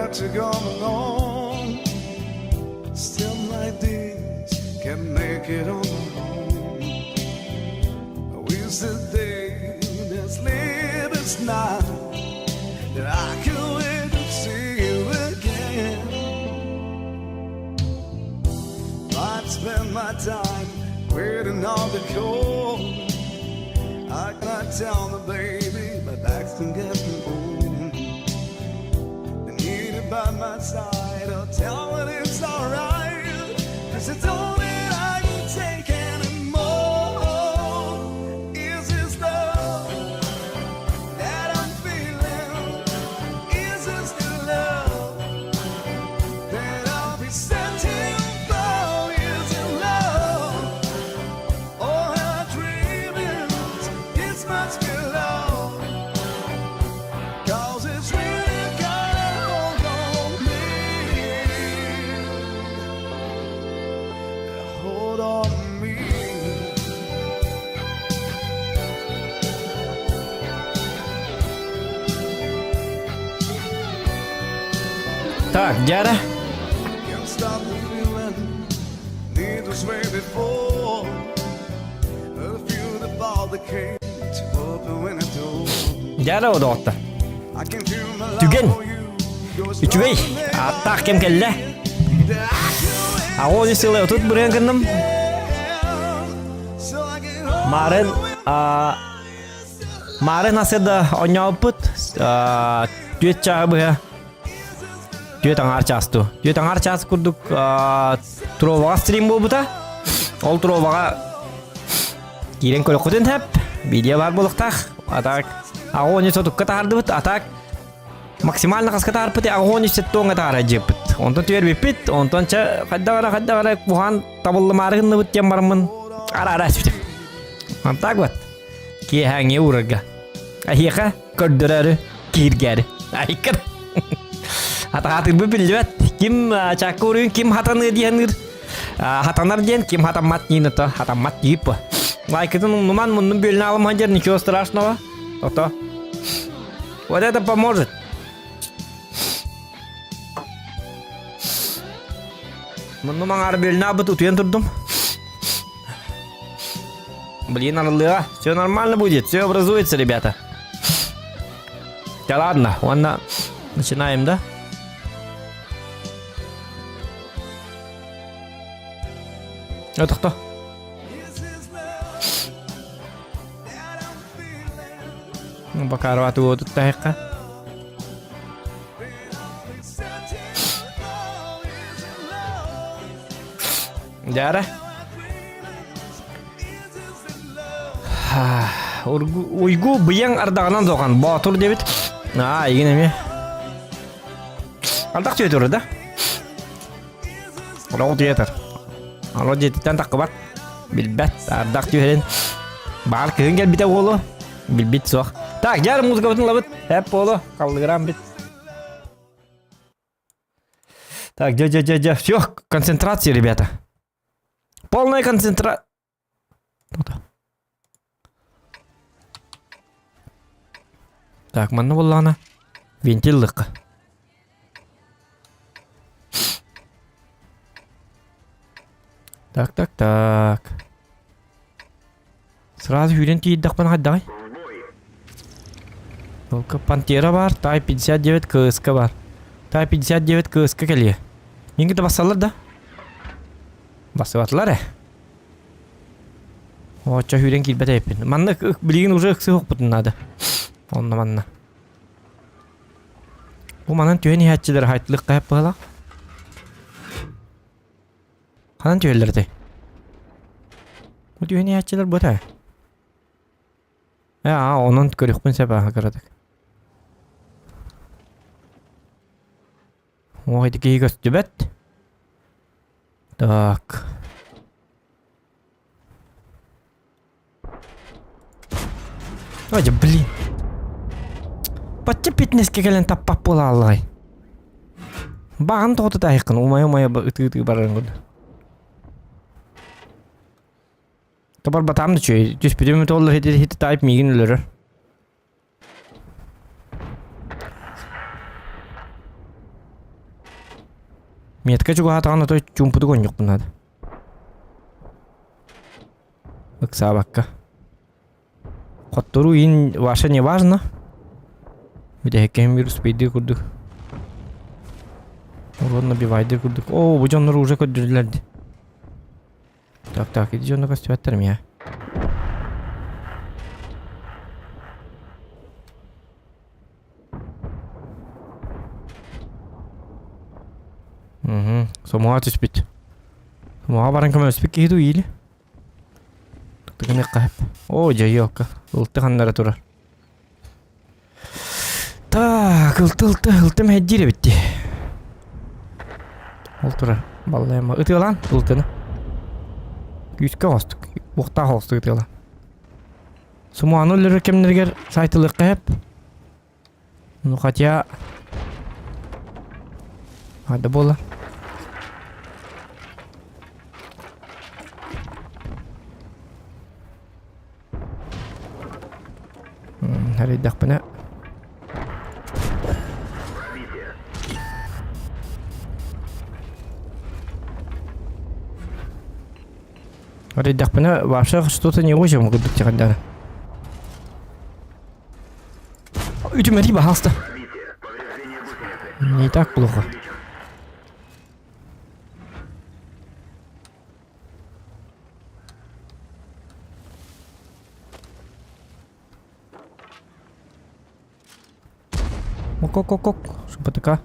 that you're gone alone. Still my days can make it on my own. I wish the day that's late as night that I could wait to see you again. I'd spend my time waiting on the call. I cannot tell the baby my back's to get me home. I need it by my side. I'll tell it it's alright, 'cause it's all that I can take anymore. Is this love that I'm feeling? Is this the love that I'll be searching for? Is it love? All I dream is this must be love, 'cause it's really got a hold on me. Hold on to me. Так, дядя. Can't stop the feeling, need to sway before. I feel the ball that came to open when I do. Дядя o da otta. I can feel my love Tügen. for you. Üçüvey. Atta kim kelle. Ağol sile tut buraya kındım. Maren Maren aseda onyaput. Düet çağı bu ya. Düet angar çastu. Düet angar ças kurduk. Trova stream bu buta. Ol trova kiren kolokuten hep. Video var buluktak. Atak. Ağol sotuk katardı but. Atak. Максимально каскатар пыты агони сеттонга тара жепит. Онтон түйер бипит, онтон ча каддагара бухан табылды марыгынны бут тем бармын. Ара сүтіп. Антак бат. Ки хаңе урага. Ахиха көрдөрөрү киргери. Айкыр. Хатыр бу билбет. Ким чакурун, ким хатаны дияныр. Хатанар диен, ким хатамат нинато, хатамат дип. Лайкытын нуман мунун бөлүнө алым ханжер, ничего страшного. То. Вот это поможет. Ну, мангар бельна бы тут турдум. Блин, орлыга. Все нормально будет, все образуется, ребята. Да ладно, ладно. Начинаем, да? Это кто? Ну, пока рвату вот тут тайка. Дяра. Уйгу бияң ардағынан доған батыр дебет. Еген еме. Ардақ түйет ұры да? Рау түйетір. Рау түйеттен таққы бар. Білбәт ардақ түйерен. Бағар күйін кел біте олы. Білбет соқ. Так, дяра музыка бұтын лабыт. Әп олы. Қалдығырам бет. Так, все, концентрация, ребята. Полная концентрация. Так, манна была она. Вентиль лыка. Так. Сразу юрин тиеддак бана хаддай. Только пантера бар, тай 59 КСК бар. Тай 59 КСК келе. Неңгіді басалар да? Басыватылар Оча хүрен килбет эппин. Манна билигин уже ыксы хокпутун надо. Онна манна. Бу манан түйени хатчылар хайтлык кайып бала. Канан түйелерди. Бу түйени хатчылар бота. Онун көрүкпүн сепа карадык. Ой, такие гостюбет. Так. Ой, блин. Почти 15 килен таппап бола алай. Баган тоқты тайықын. Умай үті баран көді. Топар батамды чөй. Түс бүдемі толы хеті тайып мейгін өлірі. Метка чуга атаган той чумпуду гонжук bunada. Ыкса бакка. Коттору ин ваша не важно. Где кем вирус пейди курдук. Урон набивайды курдук. О, бу жоннор уже көдүрлөрдү. Так, иди жонно кастыбаттарым я. Сомуга түспүт. Сомуга баран кем өспүк кейду ийли. Тыгыны кайып. О, жайокка. Улты ханнара турар. Так, ылтым хэджире битти. Ол турар. Баллайма. Ытылан ылтыны. Күскө хостук. Бухта хостук ытылан. Сомугану лөрө кемнергер сайтылы кайып. Ну хотя... Ада бола. Харидах пана. Харидах пана вообще что-то не очень могут быть тогда. Идем, пожалуйста. Не так плохо. Ок. Что такое?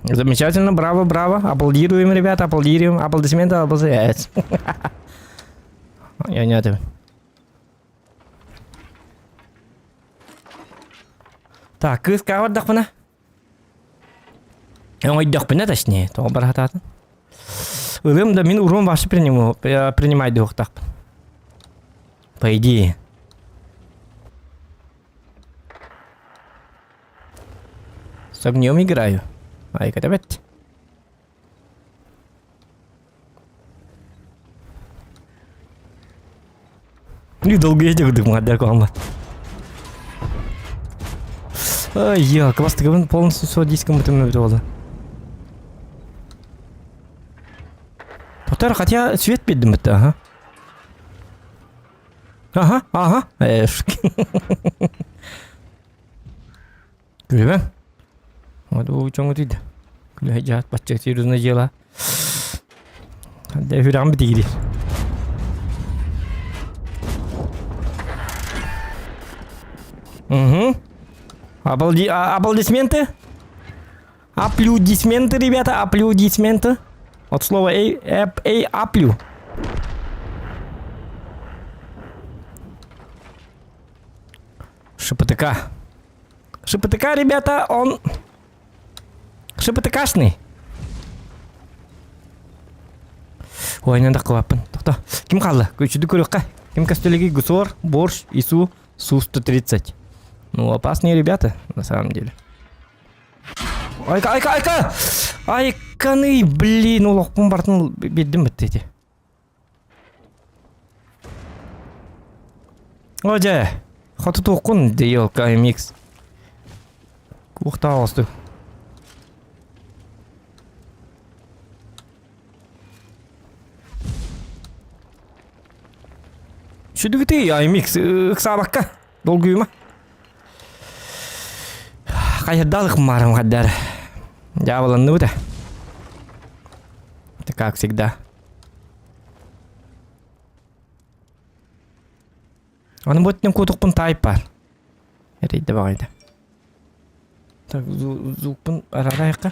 Замечательно, браво. Аплодируем, ребята, аплодируем. Аплодисменты, аплодисменты. Я не это. Так, кыска вот дахпана. Ой, дахпана точнее. То бархататын. Улым да мен урон ваши принимать дух так. По идее. С огнем играю. Ай, катабет. Не долго я думаю, отдай комбат. Ай, я, просто говорю, полностью все диском это мне вроде. Потом хотя свет пидем это, ага. Гүлбе? Вот у чоңу дейді. Гүлбе жаат бачча серьезно жела. Хадда хүрам битиги. Аплодисменты. Аплодисменты, ребята, аплодисменты. От слова аплю. ШПТК, ребята, он ШПТКшный. Ой, надо клапан. Тоқта. Ким қалды? Көчуді көріққа. Ким костелеги Гусор, Борщ, Ису, Су-130. Ну, опасные ребята, на самом деле. Айка! Айканы, блин, улоқпын бартын беддім бітті еті. Оже, хаты тоқын дейел КМХ. Уқта алысты. Шүдігіті АМХ ұқсабаққа. Долгүйіма. Қайырдалық марым қаддар. Жабылынды бұда. Это как всегда. Оның бұттен көтіқпін тайып бар. Әрейді бағайды. Так, зуқпын арарайыққа.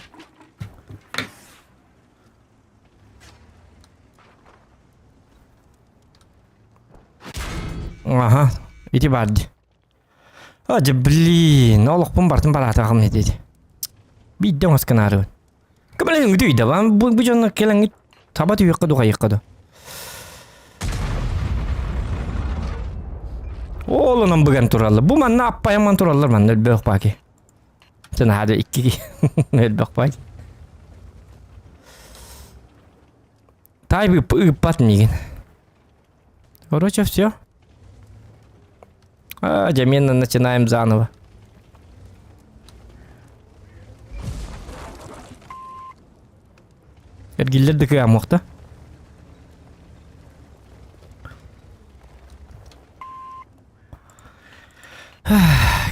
Ага, иди барды. Аджа, блин, олықпын бартын бар атағым не деді. Бидден осқан арығын. Кімілің үдейді, бұл жоны келіңі табат үйеққа дуға еққады. Олынан бұған туралы. Бұл манна аппайыман туралылар ман өлбөк баки. Сен хады икки өлбөк баки. Тайбы ыппатын еген. Короче, все. Медленно начинаем заново. Ergiller de kıyam muhta.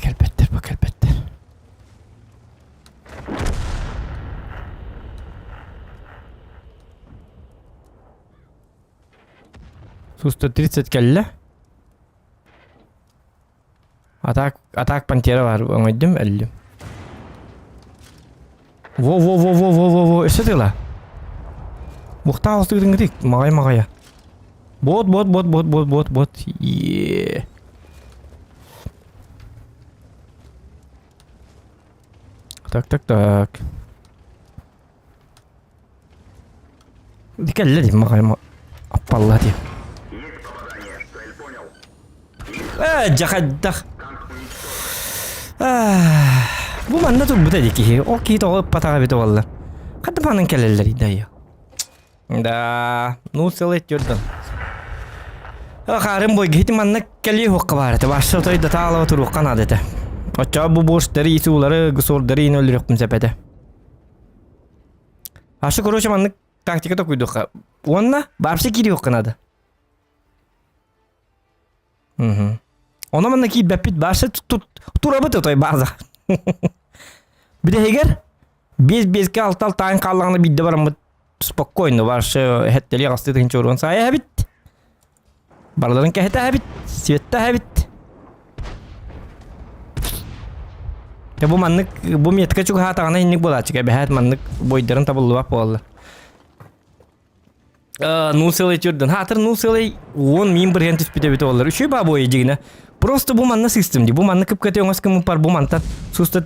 Kelbettir bu kelbettir. Susta 30 kelle. Atak pantera var. Anladım 50. Во. Эсетела. Мухта остыгдың гидик. Магай. Бот. Е. Так. Дикелле ди магай. Аппалла ди. Жахаддах. Bu manna tur bu dedi ki o ki to pata bito valla. Kadın panen kelleleri dayı. Da nu selet yordun. Akarım boy giti manna kelli hokka barate. Başta toy da tağla otur kanadete. Aça bu boş deri isuları gusur deri inolur yokum sepete. Aşı kuruş manna taktika da kuyduk. Onna barşı kiri yok kanadı. Ona manna ki bepit barşı turabı toy bazı. Bir de heger bezke altal tayin kallağını bidde baramı spokkoynu var şu hetteli gastı tinç orun saya habit. Barların ke hetta habit. Sivette habit. Ya bu manlık bu miyetka çok hatağına inlik bolacak. Ya behat manlık boydarın tabullu bap valla. Nusele çördün. Hatır nusele 10 min bir hentif bite ollar. Üçü ba boyacığına. Просто bu manna sistemdi. Bu manna kıpkatı ongas kımı par bu mantan. Susta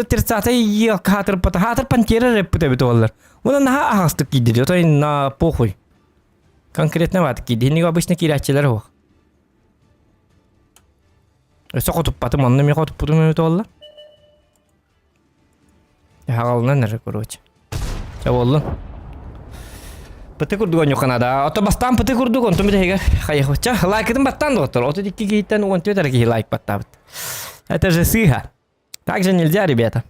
tirsatay yok hatır pata. Hatır pantera repute bite ollar. Ona naha ahastık gidiyor. Tay na pohuy. Конкретно ват gidiyor. Nigo обычно kiraççılar o. Sokutup patım onunla mi kotup putum bite ollar. Ya halına nere kuruç. Ya oğlum. Pati kurdu yok Kanada. Oto bastan pati kurdu kontum bir de hayır hoca. Like edin battan doktor. Oto dikki gitten on Twitter ki like battavt. Это же сыха. Так же нельзя, ребята.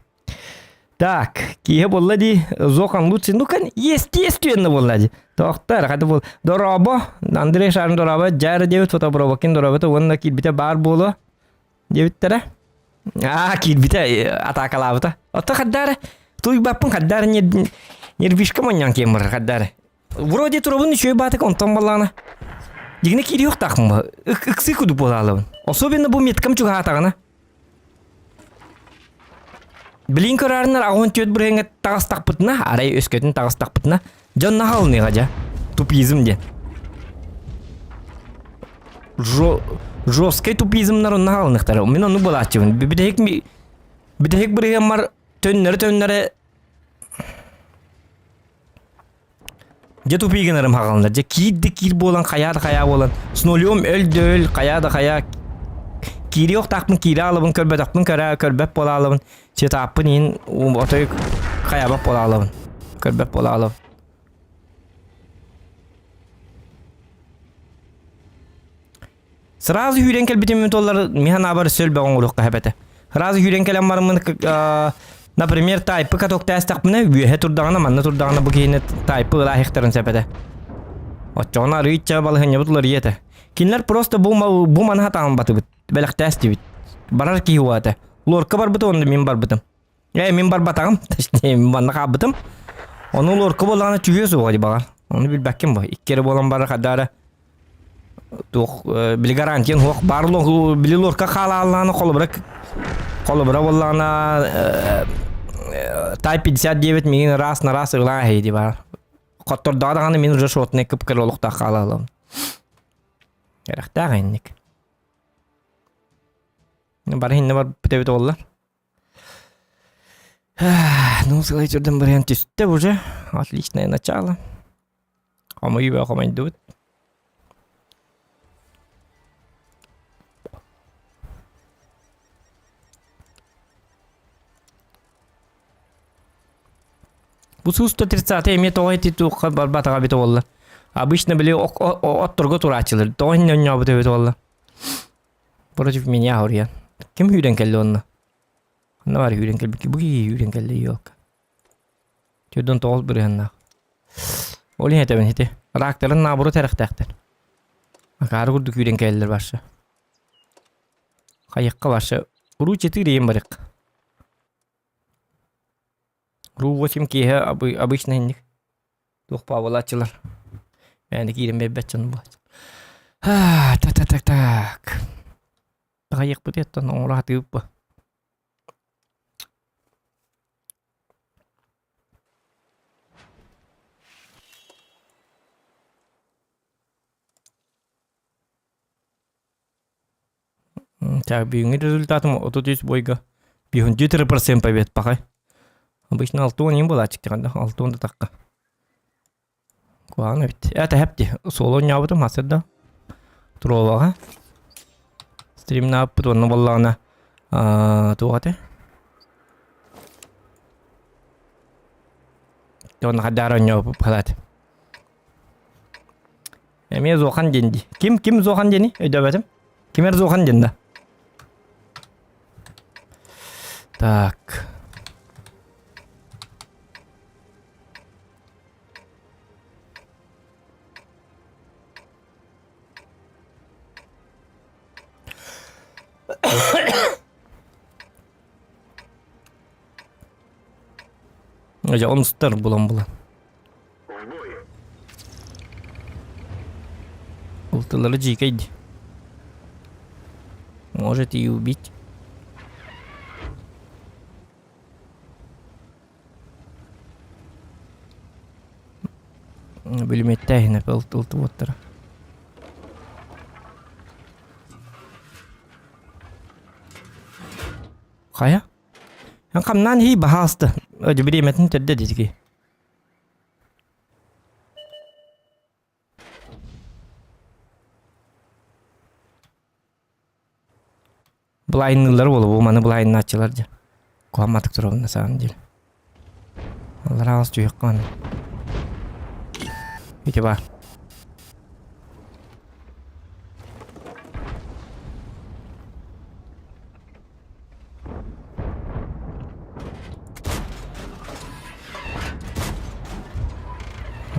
Так, кие боллади зохан лучше. Ну кан естественно боллади. Доктор хады бол. Дорабо, Андрей Шарн дорабо, жары девит фотоброба кин дорабо то онна кит бите бар боло. Девиттере. Кит бите атакалабыта. Ото хаддары. Туй баппын хаддары нервишка маньян кемер хаддары. Вроде турабын еще и батык он там балана. Дигне кири yok takma. Iksı kudu bolalım. Особенно bu metkam çok hatağına. Bilin kararlar ağın töt buraya tağız takpıtına. Arayı ösketin tağız takpıtına. Can nahal ne gaca. Tupizm de. Жесткий тупизмнар он нахал нахтара. Мен onu bolachım. Bir de hek buraya mar tönleri Je tupigenlerim haqallar. Je kir bolan, kaya bolan. Snolium öldül, kaya. Kiri yok takpın, kiri alıbın, körbe takpın, körbep bola alıbın. Se tapın in, otoy kaya bak bola alıbın. Körbep bola alıbın. Sırası hürenkel bitim mütollar mihan abar sölbe onuruk kahbete. Sırası hürenkel ammarımın Например, тайпы каток тест такмына вүйе турдагана манна турдагана бу кейне тайпы ла хектерин сепете. Отчона рыйча балыгыня бутлар ете. Кинлер просто бу манха таам батыбыт. Белек тест дибит. Барар ки хуата. Лорка бар бут онда мен бар бутым. Мен бар батагым. Точнее мен манна кабытым. Onu lorka bolana tüyüsü var bagar. Onu bilbekkim bu. İkkere bolan barı kadara. Tuh bili garantiyen hoq barlo bili lorka halalana kolu bırak. Kolu bırak bollana Type 59 min ras na ras ıglan heydi var. Qattor dağdağını min rışı otne kıpkır oluqta qalalım. Gerekta gayinlik. Bari hinne var bitebit ollar. Ну, слайдерден вариант üstte уже. Отличное начало. А мы его командуют. Bu 130 emet o eti tu bataga bit ollar. Обычно били отторго тура açılır. Тоин не нёбу дебит ollar. Против меня ория. Kim hüren kelli onunla? Ne var hüren kelli? Bu hüren kelli yok. Tödön toğuz bir yanına. Olin hete ben hete. Raktların naburu terektekten. Akarı kurduk yüren keldir başa. Kayıkka başa. Uru çeti reyim barık. Uru vaşim kihe abışna indik. Tuhpa volaçılar. Yani girin bebet canım bu. Tak. Kayık bu detten onu rahat yiyip bu. Так, бьюнги результатом 30 бойга. Бьюн 4% побед пока. Обычно алтон не было чекранда, алтон да такка. Куана бит. Это хепти. Соло нябытым хасырда. Туровага. Стрим на путванны боллана. Тугате. Тон хадара нябып калат. Эме зохан денди. Ким зохан дени? Өйдөбөтүм. Кимер зохан денда? Так. Acaba onu tutar bulan. Ultaları GK'ydi. Может и убить. Бүлметтә генә ылтып утыра. Кая? Камнан хи бахасты. Öde bir yemetin tedde dizgi. Blind'lar bolu bu mana blind açılarca. Kuamatık turabında sağın değil. Allah razı olsun. İki var.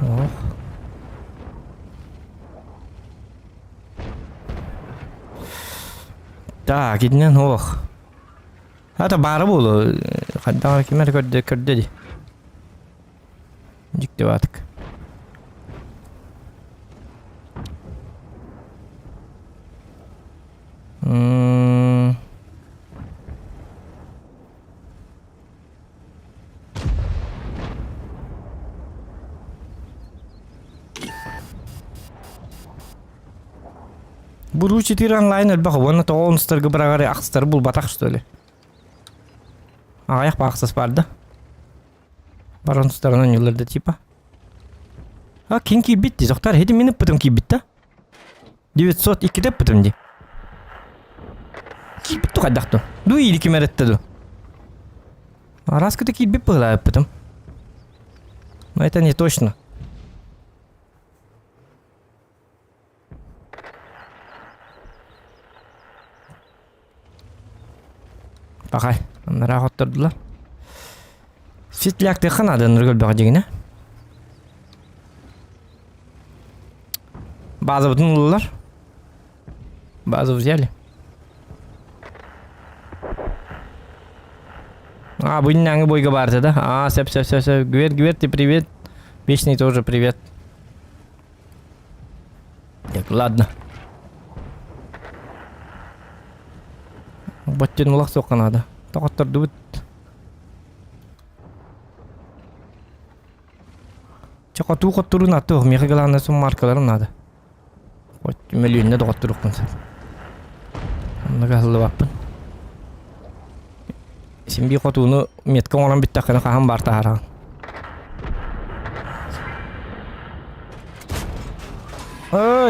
Oh. Так, gidinen oh. Hatta barı bolu. Hatta kimer kördedi. Dikti batık. Бuru читиран лайнер бах вона тоонстар гыбрагары акстар бул батак что ли? Аяк баксыз барды. Баронстарынан юлларда типа. Кинки битти, жоктар хеди минип потом ки битта. 902 деп потом ди. Ки битту кадакту. Ду или кимеретте ду. Раскаты ки бит была потом. Но это не точно. Bakay, onlara oturdular. Sütlükte kanadan rügül bakacağına. Bazı bütün ulular. Bazı взяли. Bu иннаңы бойга барды да. Сеп. Гвер, ты привет. Вечный тоже привет. Так, ладно. Баттен улак соққан ады. Тоқтырды бүт. Чақату қоттырын аты оқ. Меқі қалағына сон маркаларын ады. Мөлүйінне доғаттыр оқпын сәп. Онда қасылы баппын. Сен бей қотуыны меткі оңыран бітті ақына қаған бар тағараған.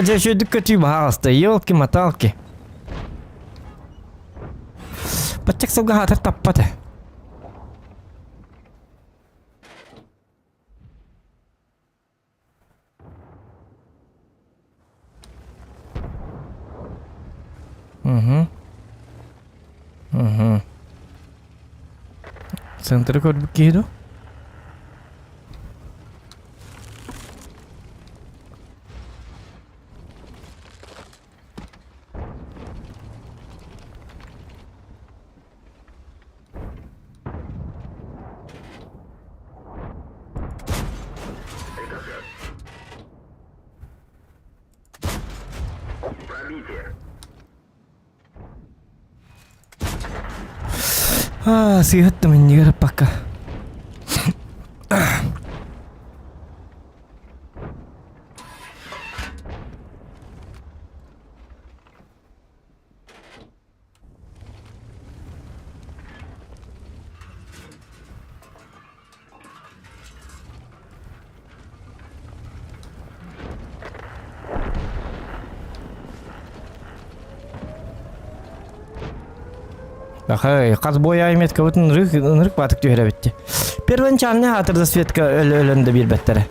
Жа шөйдік көтүй бағасты. Елки-маталки. Бачак сабга хатар таппаты. Центр көрбүк кейду. Сыйхатты мен негер пока. Ахай, қаз бой айметке өтін нырық батық түйері бітті. Первоначальный хатырда Светка өлінді бір бәттері.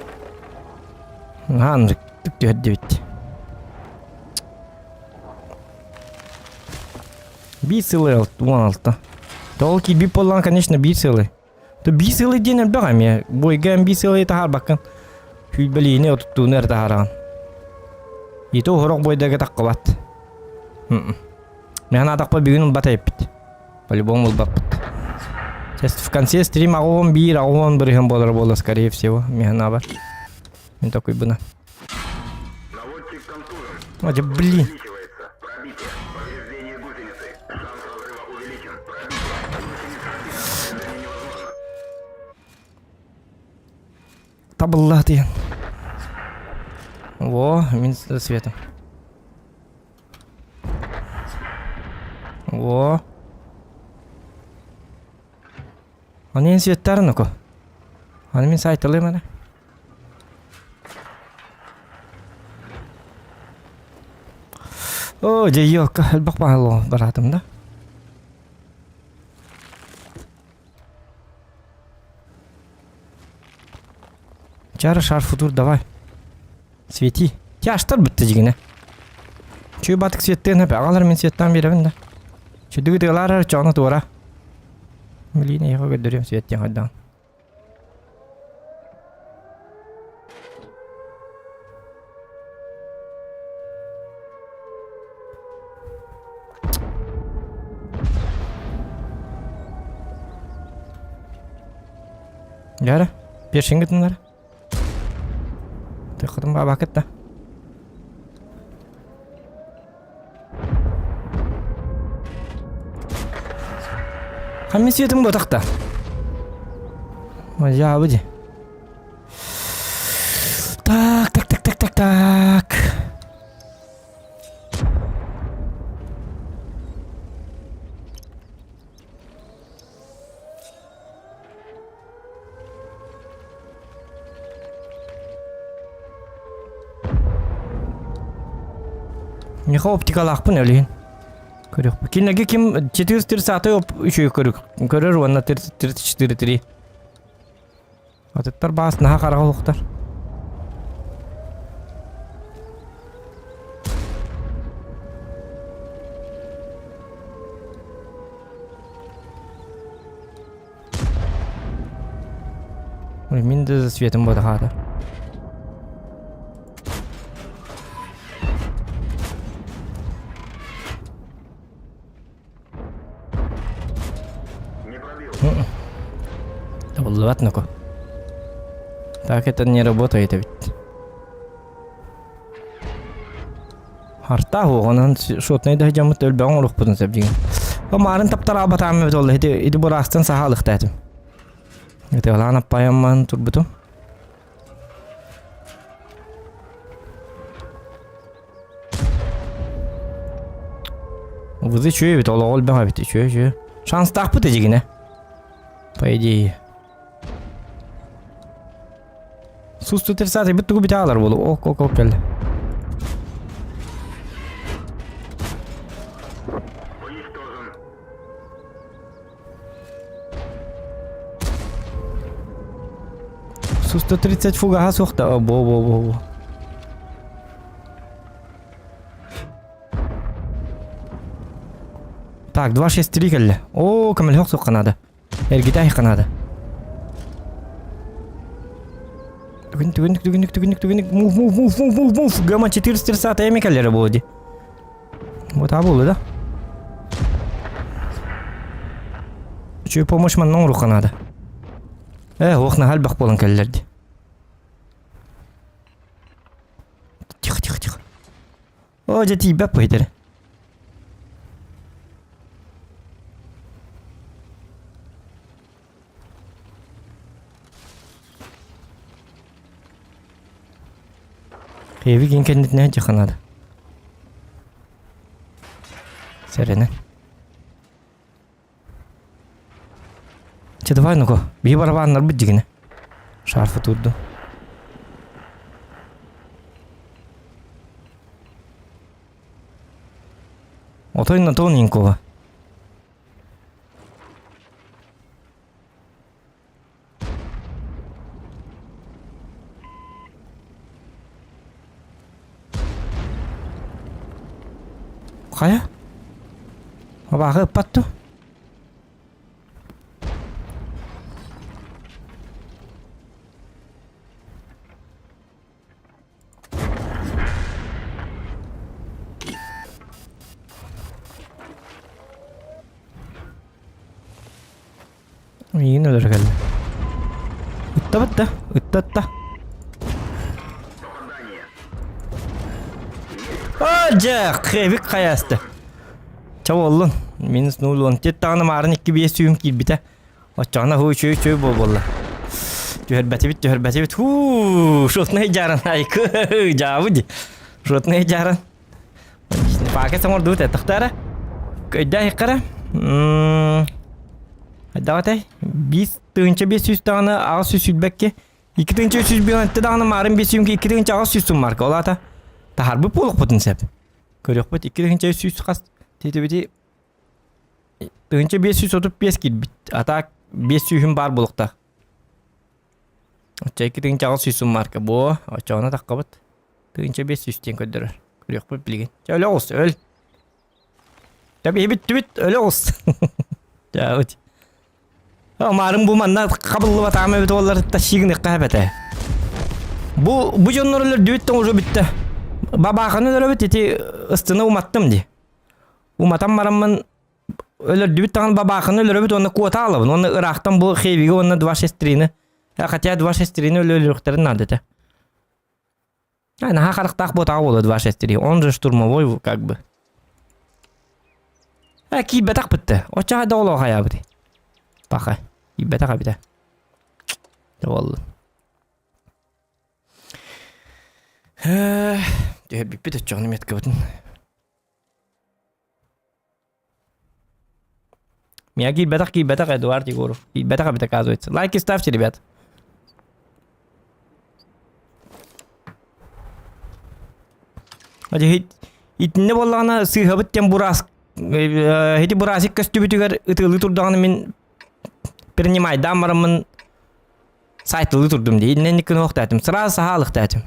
Нырық түйері бітті. Bir сылы алды, 16. Дол ки bir болған, конечно, bir сылы. Bir сылы денер бағам я. Бойган bir сылы тахар баққан. Хүлбілейіне отыттуын әр тахараған. Еті оғырық бойдағы таққы бат. Мен атақпа бүгін батайып бітті. По-любому баппет. Сейчас в конце стрима он бригам было, скорее всего. Мегана бар. Не такой бы на. Наводчик контужен. Вот же, блин. Увеличивается. Пробитие. Повреждение гусеницы. Шанс разрыва увеличен. Пробитие. Гусеница невозможно. Табылла ты. Во, минус света. Во. Анен светтарын око. Аны мен сайтылайм ана. О, же yok. Бақ бағылы баратым да. Чары шар футур, давай. Свети. Тяштар бітті жегіне. Чөй батық светтен әпі. Ағалар мен светтен беремін да. Чөдігі дығылар чоны туыра. Блин, я его говорю, свет тем отдам. Яра, першинг тындар. Ты ходим баба кетті. Хамин светім бұтақта. Мажа бұди. Так. Неха оптикалақпын өлейін. Көрек. Кинеге ким 430 оп үші көрік. Көрер онна 34. Атыттар басынаға қарға олықтар. Мен де светім бұды қады. Ладно-ка. Так это не работает ведь. Харта он шотный да жамы төлбәң урық бұдын сәп деген. Марын таптар абат амы бит олды. Иди бурастан сахалық тәтім. Это ғалан аппайамман тұр бұтым. Вызы чөй бит, олы ол бәң бит, чөй. Шанс тақ бұты дегіне. По идее. Сусту 30 бітті көбіте алар болу. Оқ келді. Сусту 30 фугаға соқты. Бо. Так, 263 келді. О, көміл хоқ соққанады. Әргеті айқанады. Түгіндік. Мув. Гама 430 эмекалері болды. Вот болды да. Чөй помощь маннан руханады. Оқна хал бақ болын кәлілерді. Тихо. О, жеті бәп бөйдері. Hevi gen kendine jakanadı. Serene. Çadıvay nuko. Bir barabanlar bu jigine. Şarfı tutdu. Otoyna tonin kova. Kaya? Bakı pattu. Yine öyle geldi. Itta. Aja, kevik kayastı. Çavollun. Minus 0 tet tane marın 2 bir suyum ki bite. Açana hu çöy bolla. Cöhrbeti bit. Şot ne jaran ayk. Javudi. Şot ne jaran. İşte paket samor dut tahtara. Kayda hikara. Davatay. Biz tınca 500 tane ağız süsülbekke. 2 tınca 300 bir tane tane marın 500 ki 2 tınca ağız süsün marka. Ola ta. Ta harbi poluk butun sep. Körük but 2 tınca 300 kas. Teti tınca 535 ki ata 500 bar bulukta. Açay 2 tınca ağız süsün marka. Bu açana takkabat. Tınca 500 ten ködürür. Körük but bilgin. Öyle olsun öl. Tabi bit öyle olsun. Javudi. Umarım bu manna kabullu batağım evet onları taşıyın kahvete. Bu jonlarlar düğütten ucu bitti. Babakanı öyle bitti ıstını umattım di. Umatam maramın öyle düğütten babakanı öyle bitti onu kuota alıbın. Onu Irak'tan bu xeyvigi onu duvar şestrini. Hakikaten duvar şestrini öyle ölürüklerin adeti. Yani hakalıktak botağı oldu duvar şestrini. Onu rışturma boy bu как бы. Ki betak bitti. O çağda ola hayabı di. Bakay. İbbete kabide. Vallahi. Diye bir de canım yetkabıdın. Miyagi İbbete Eduard Yegorov. İbbete kabide казывается. Лайки ставьте, ребят. Hadi ne bollana sığabıtten buras. Hedi burasik köstübütüger ıtılı turduğunu min принимай дамарымын сайтылы турдум дейді. Ненікін оқтатым. Сразу сағалықтатым.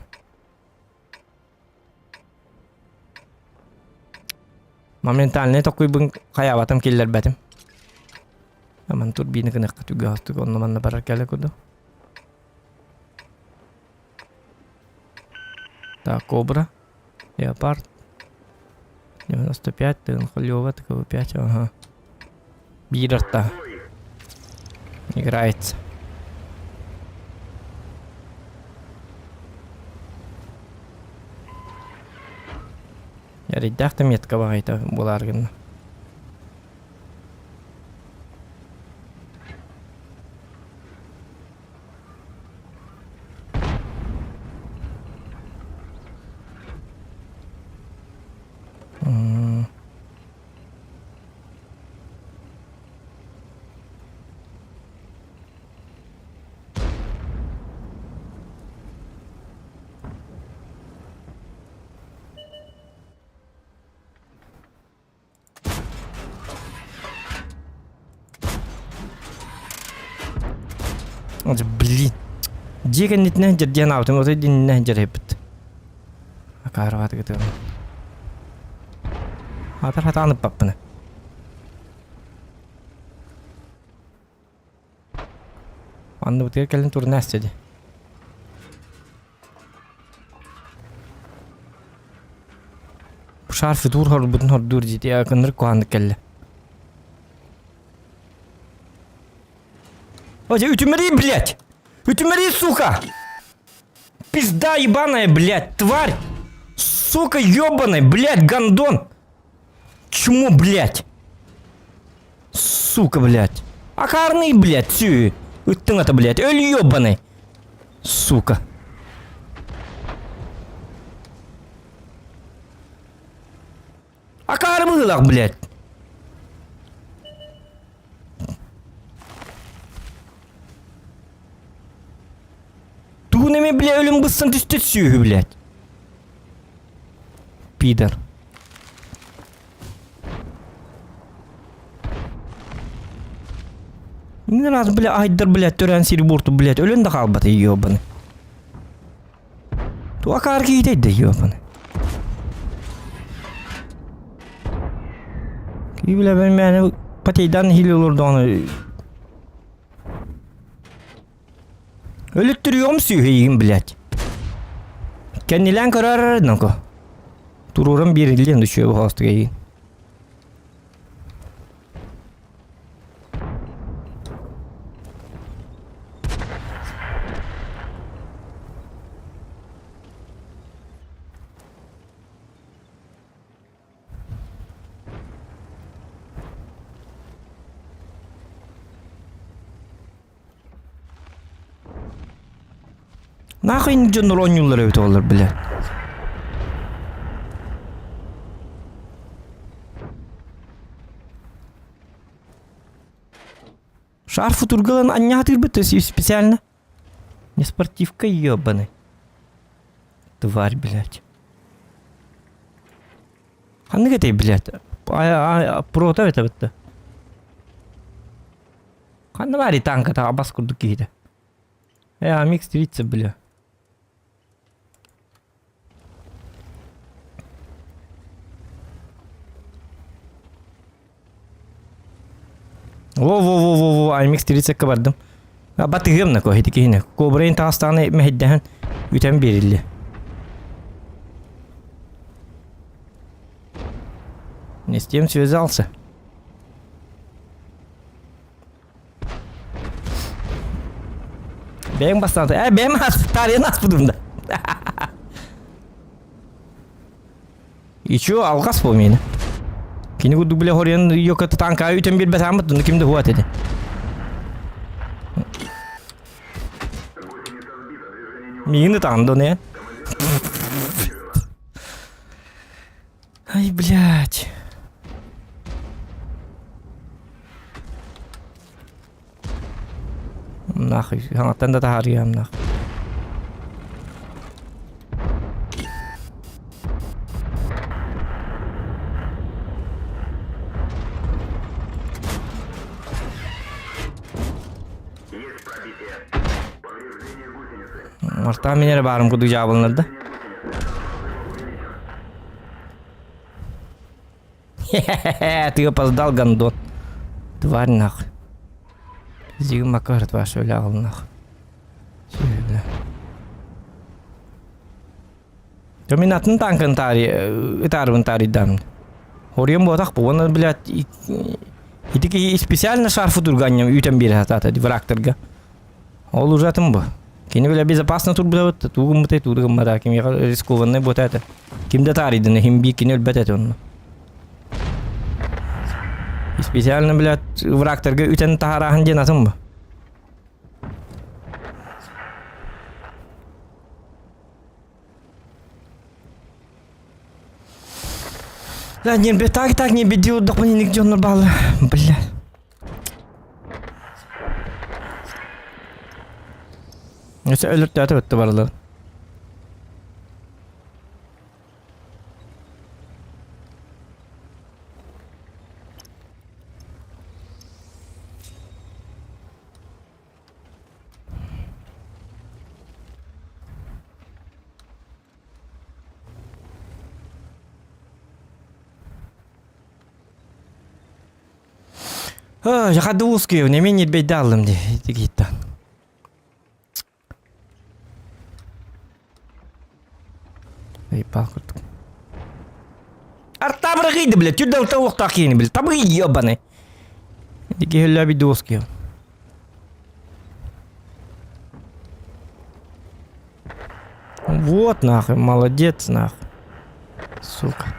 Моментально такой бұн қаябатым келдер бәтім. Аман тур бейінікін ұққа түгі астық. Оны манна барар кәлі көді. Так, Кобра. Леопард. 95. Тынқылева. Такого 5. Ага. Бирарта. Играется. Я редахта метка багайта буларгын. Блин. Jika nitnya jadi anak tu, maksudnya di nitnya jadi hebat. Akar apa gitu. Hata anu apa pun. Anu betul kalian turun nas jadi. Şarfı dur har butun har dur jadi akan rekuan kelle. Ой, утюмери, блядь! Утюмери, сука! Пизда ебаная, блядь, тварь! Сука ебаная, блядь, гандон! Чему, блядь? Сука, блядь! Акарный, блядь, сю! Ты это, блядь, ölü ебаный! Сука! ылак, блядь. Ту неме, бля, өлüm быстан түсті сүйі, блядь. Пидор. Не раз, бля, айдар, блядь, төрән сири борту, блядь, өлен да қалбаты, ёбаны. Туа кар кейдейді, ёбаны. Кей, бля, ben мәні патейдан хили olurdu onu. Өліттіріyorum сүйейгім, блядь. Кәннелен көрар, нөкі. Турурым берілден düşüyor bu hastı кейін. Нахуй не джонор онюлар өте олар, блядь. Шарфу тургалан аннятыр бы, то есть специально. Не спортивка, ёбаный. Тварь, блядь. А ну этой, блядь. Прото это вот-то. Ханна вари танка-то абас курду кейді. Амикс 30, бля. Во, Амикс 30 бардым. Батыгым на кохи тикейне. Кобрейн тастаны мехидден үтен берилди. Не с тем связался. Benim bastante. Benim tarihe nasıl bu durumda? İçiyor algas bu miydi? Kini kudu bile horayan yok atı tanka üten bir betamı tundu kimde huat dedi. Miyini tanıdı ne? Ay блядь. Нахуй, ханаттан да тахарыям нахуй. Есть пробитие. Повреждение гусеницы. Марта менер барым куду жабылнырды. Хе-хе-хе, ты опоздал, гандон. Тварь нахуй. Зигм макарт ваш өлягыл нахуй. Söyle. Dominatın tankın tarihi, итарвын таридам. Орем ботак bu, onu блядь, итики специально шарфу турганням үтен бир хатата врагтарга. Ол ужатым bu. Кини бля безопасно тур блядь, тугум бытай тургым мада, ким рискованный бот это. Кимде таридын, хим би кини өлбет это onu. Специально, блядь, врагтарга үтен тахарахан денатым bu. Да, не бе так не бедил, да мне нигде не было, бля. Это ölürtü ötü varlar. Jaha узкий, не менее бедалым де, дигита. Эй, палку. Артабра гиди, блядь, тюда уталок такие, блядь, табы ебаный. Диги хляби доски. Вот нахуй, молодец нахуй. Сука.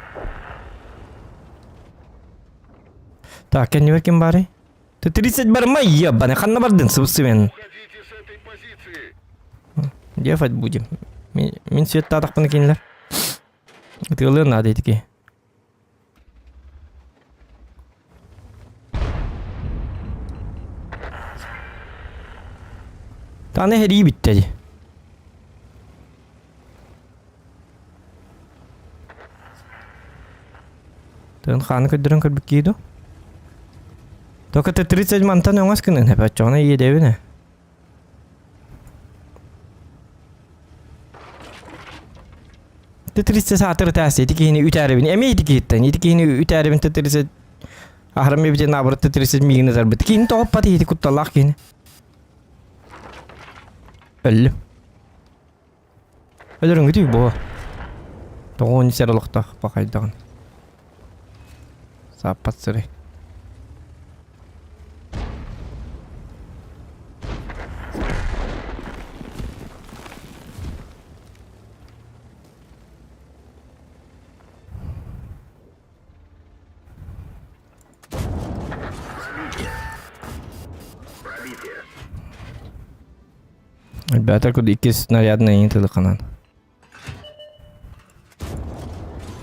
Так, я не выкинь бары. Ты 30 бар май ебаный, ханна бардын сывсывен. Уходите с этой позиции. Дефать будем. Мен свет татах панакинлер. Тылы надо таки. Tane heri bitti. Tön kanı ködürün körbük giydi. Toka tetris mantan olmaz kının hep açana iyi devine. Tetris saatır tasi tikini ütaribin emi tikitten tikini ütaribin tetris ahram bir jena abrat tetris migine zarbet kin top pati kutalak kin. Ölüm. Ölürün gidiyor bu. Doğun serolukta bakaydan. Sapat sere. Пробитие. Ребята, куда iki снарядные не телеканал.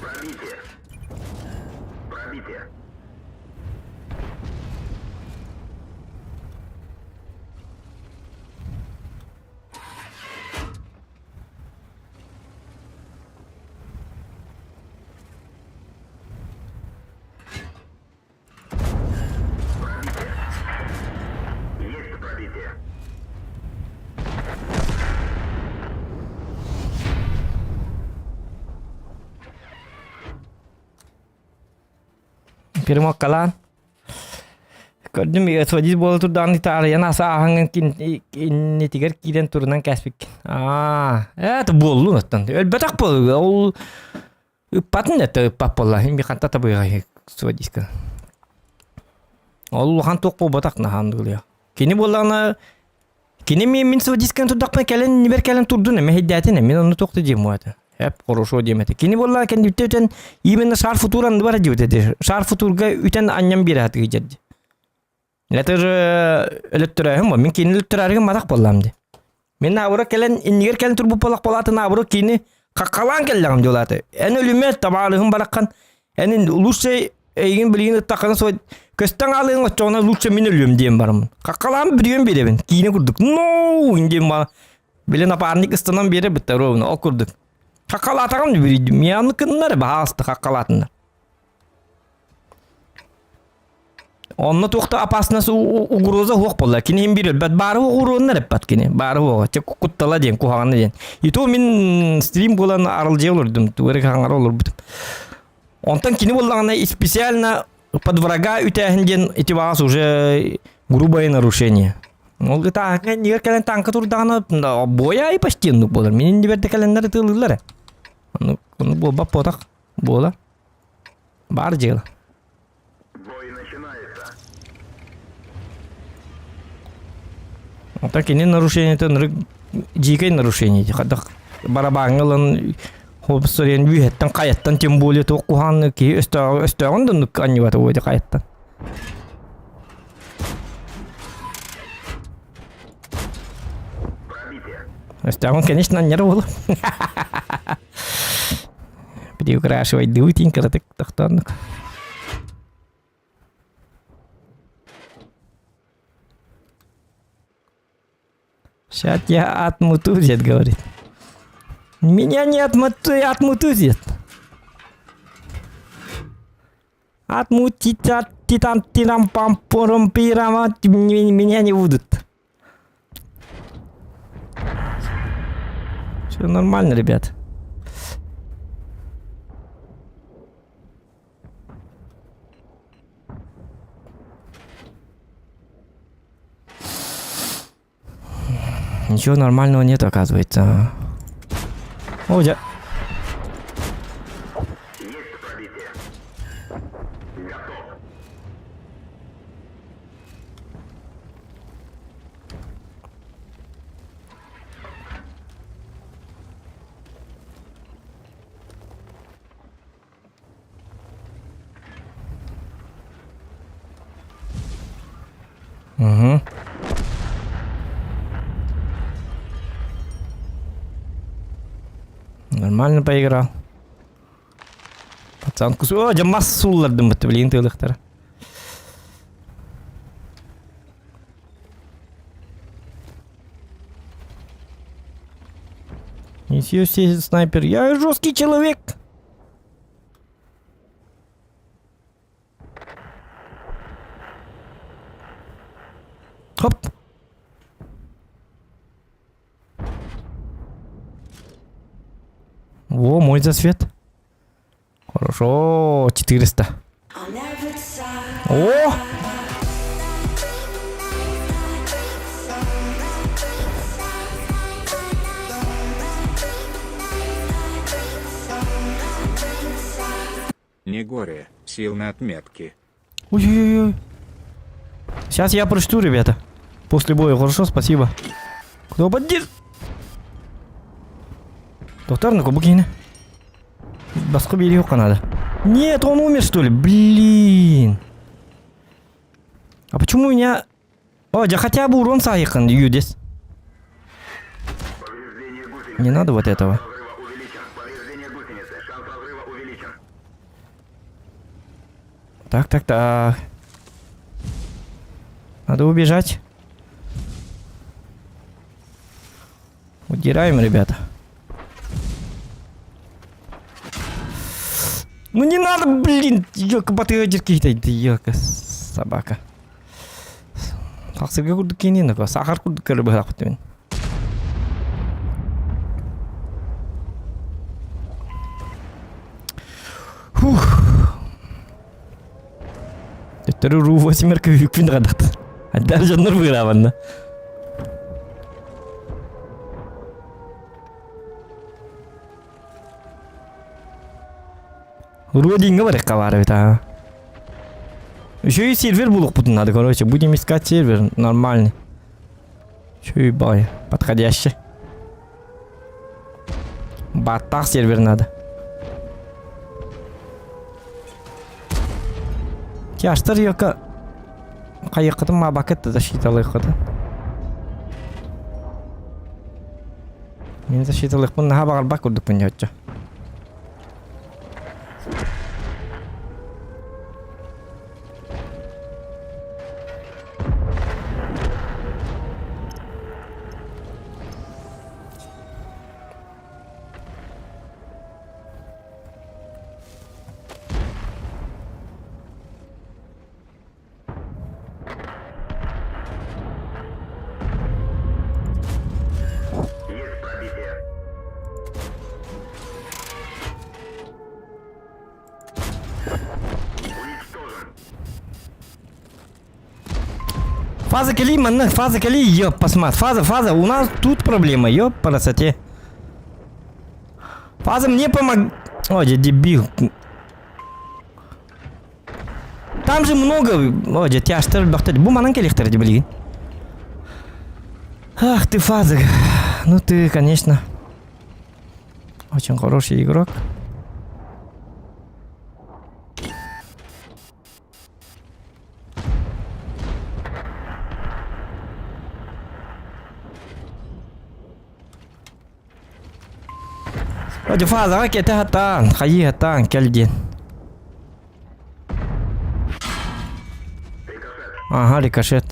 Пробитие. Пробитие. Есть пробитие. Pirmo kalan. Gördüm ya swadiz bol turdan İtalya nasa ahangın inni tiger kiden turundan kaspik. Evet bollu nattan. Elbetak bol. Ol patın da papolla. Him kanta tabu ya swadiz ka. Ol han tok po batak na han ya. Kini bolana kini min swadiz kan turdak pa kelen niber kelen turdun me hiddatine min onu tok tejim wata. Hep koruşo diyemedi. Kini bolla kendi ütten yemen şar futuran var diyordu. Şar futurga üten anyam bir hat gidecek. Letter elektrahım var. Min kini elektrahım madak bollamdı. Min avra kelen inir kelen turbu polak polatın avra kini kakalan kelen diyorlar. En ölüme tabalığım barakan. En uluse egin bilgini takanı so kösten alığın açana uluse min ölüm diyem varım. Kakalan biliyorum bir evin. Kini kurduk. No indiyem var. Bilen aparnik istanan bir yere bitti rovna o kurduk. Kakalatam bir miyanlıkınlar bahastı kakalatınlar. Onunla tokta apasnası uğruza hoq bolla. Kini hem bir elbet barı uğruğunlar hep kini. Barı hoq. Çek kuttala diyen kuhağını diyen. Ito min stream bolan arılcı olurdum. Tuğrı kangar olur butum. Ondan kini bollağına специально под врага ütəhindən итибас уже грубое нарушение. Ол гыта нигер келен танка турдаганы боя и постенну болар. Менин диберде келенлер тылылар. Onu bu bak potak bola. Бар жела. Бой начинается. Ondan kini нарушение тенрик жикай нарушение. Хадак барабаңылын хобсорен büyhetten kayattan tüm bolya tokuhan ki östağından anıvat oydu kayattan. Östağın конечно нервы. Приукрашивать дутенько так тахтанок. Сейчас я отмутузит, говорит. Меня не отмутузит. Отмутить титан тирам пампором пирама меня не будут. Все нормально, ребят. Ничего нормального нет, оказывается. О, Есть пробитие. Готов. Угу. Нормально поиграл. Пацан кусу. О, жамас суллардым бітті білейін тылықтары. Несёт себе снайпер. Я жесткий человек. Хоп. Во, мой засвет. Хорошо, 400. О! Не горе, сил на отметки. Ой-ой-ой. Сейчас я прочту, ребята. После боя, хорошо, спасибо. Кто поддержит? Доктор, на кубугине. Баску бери надо. Нет, он умер, что ли? Блин. А почему у меня... О, да хотя бы урон заехан, Юдис. Повреждение гусеницы. Не надо вот этого. Разрыва увеличен. Повреждение гусеницы. Шанс разрыва увеличен. Так. Надо убежать. Удираем, ребята. Ну не надо, блин! Ёка, батырдерки, ёка, собака. Тақсырға күрдік кейінен, сақар күрдік кәрі бұғақ бітімен. Фух. Төттері ру 8-меркі үйікпен қадықты. Әддәр жанныр бұғырабанна. Родинга бар бары бит. Еще и сервер был опытный надо, короче. Будем искать сервер нормальный. Еще и бай, подходящий. Батах сервер надо. Тяжтар яка. Кайыкты ма бакетті защиталықыды. Мен защиталықпын наға бағар бак үрдік пін жатча. Есть пробитие. Уничтожен. Фаза кали, манна, фаза кали, ёп, посмотри. Фаза, у нас тут проблема, ёп, по красоте. Фаза мне помог... Ой, дебил. Там же много... Ой, тяжтар, бахтать. Буманан келихтер, дебили. Ах ты, Фаза. Ну ты, конечно, очень хороший игрок. Вроде Фаза, окей, ты хатан, хаи хатан, кельдин. Рикошет. Ага, рикошет.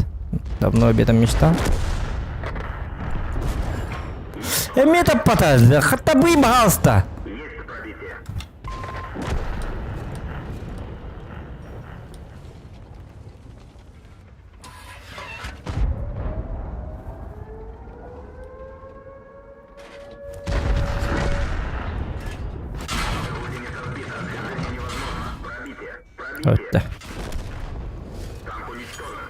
Давно об этом мечтал. Мета пата, хаттабы, пожалуйста. Есть пробитие. Гусеница разбита. Движение невозможно. Пробитие. Вот Пробитие. так. Танк уничтожен.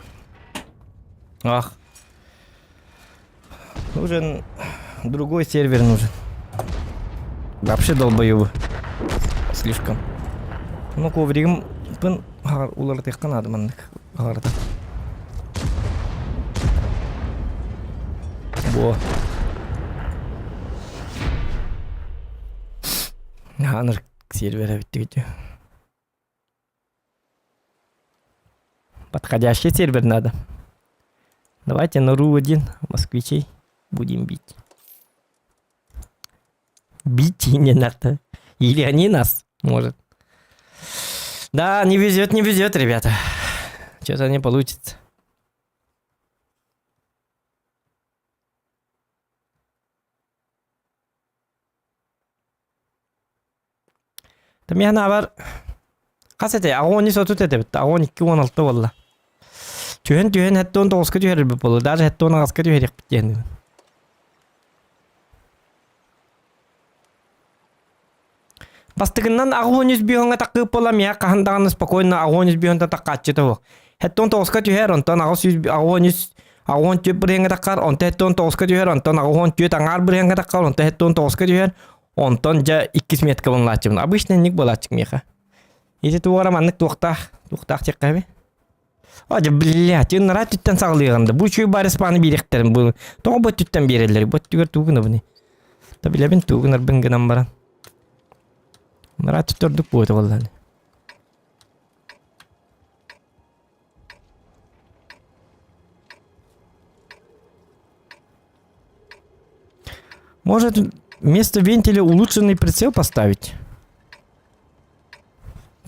Ах. Нужен другой сервер нужен. Вообще долбоёбы. Слишком. Ну ковригим пын улар тек кана адамдык аларда. Во. Аныр сервер биттиги. Подходящий сервер надо. Давайте на РУ-1 москвичей будем бить. Бить и не надо. Или они нас, может. Да, не везет, ребята. Что-то не получится. Мен абар касете агони сотут этебит. Агон 216 болла. Түйен хәттон 9-ка түйер бит болду. Даже хәттон 10-ка түйер бит енді. Бастыгыннан агони бихонга такып болам я кахандаган спокойно агони бихонта таккачты бу. Хәттон 9-ка түйер онтон агони агон түйеп биренге таккар, онтон хәттон 9-ка түйер, онтон агон түйет аңар биренге таккар, онтон хәттон 9-ка түйер, онтон жа 2 метка боллачым. Обычно ник болачык меха. Эти тугара маннык туктах чеккаби. Ача, блядь, ин рат түттен саглыганда. Бу чүй бар испаны биректерим бу. Тоң бот түттен берелер. Бот түгөр тугуна буны. Та билебин тугунар бingенам баран. Рат түттөрдүк бу өтө болду. Может, вместо вентиля улучшенный прицел поставить?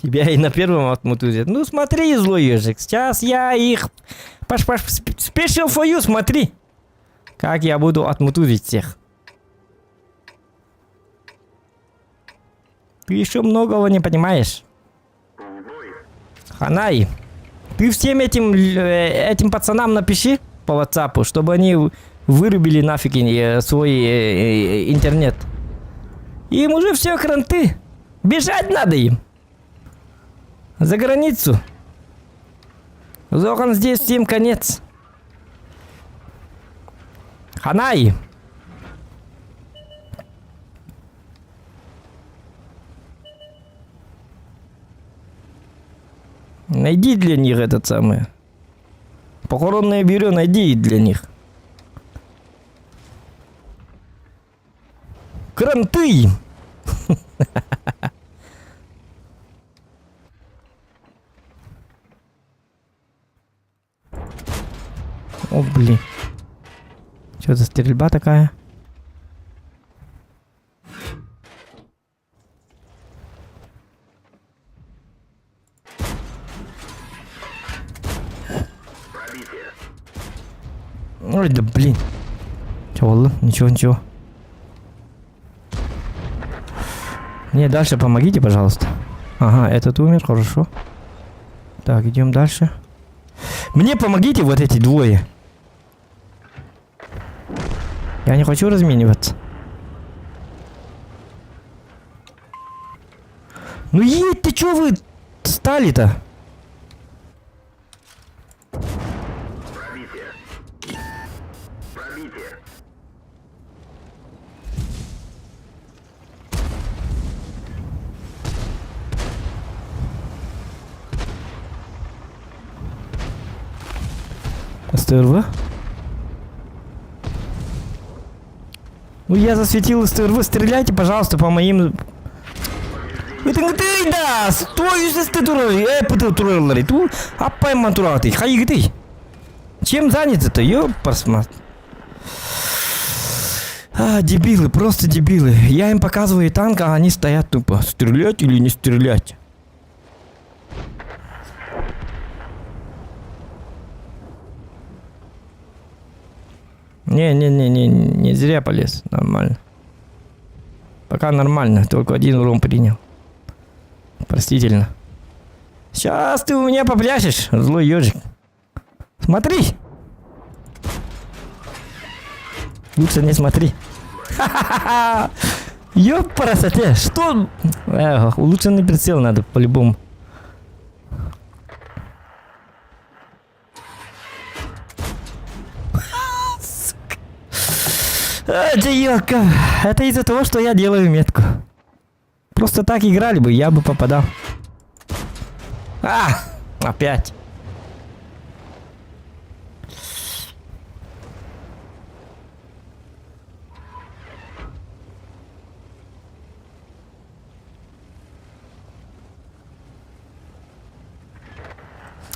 Тебя и на первом отмутузят. Ну смотри, злой ежик, сейчас я их... Паш, special for you, смотри. Как я буду отмутузить всех. Ты еще многого не понимаешь. Ханай, ты всем этим пацанам напиши по WhatsApp, чтобы они вырубили нафиг свой интернет. Им уже все кранты. Бежать надо им. За границу. Зохан здесь всем конец. Ханай. Найди для них этот самый. Похоронное бюро найди для них. Кранты! О, блин. Что за стрельба такая? Ой, да блин. Чё, ладно? Ничего. Не, дальше помогите, пожалуйста. Ага, этот умер, хорошо. Так, идем дальше. Мне помогите вот эти двое. Я не хочу размениваться. Ну едь ты, чё вы стали-то? Пробитие. СТРВ? Ну я засветил СТРВ, стреляйте, пожалуйста, по моим... Ты, да, стой, ты туреллари, ту, аппай мантураты, хай ты. Чем заняты-то, ёпарсмат. Дебилы, просто дебилы. Я им показываю танк, а они стоят тупо. Стрелять или не стрелять? Не зря полез, нормально. Пока нормально, только один урон принял. Простительно. Сейчас ты у меня попляшешь, злой ежик. Смотри! Лучше не смотри. Ха-ха-ха! Ёпарасоте, что? Улучшенный прицел надо, по-любому. Диёлка, это из-за того, что я делаю метку. Просто так играли бы, я бы попадал. Опять.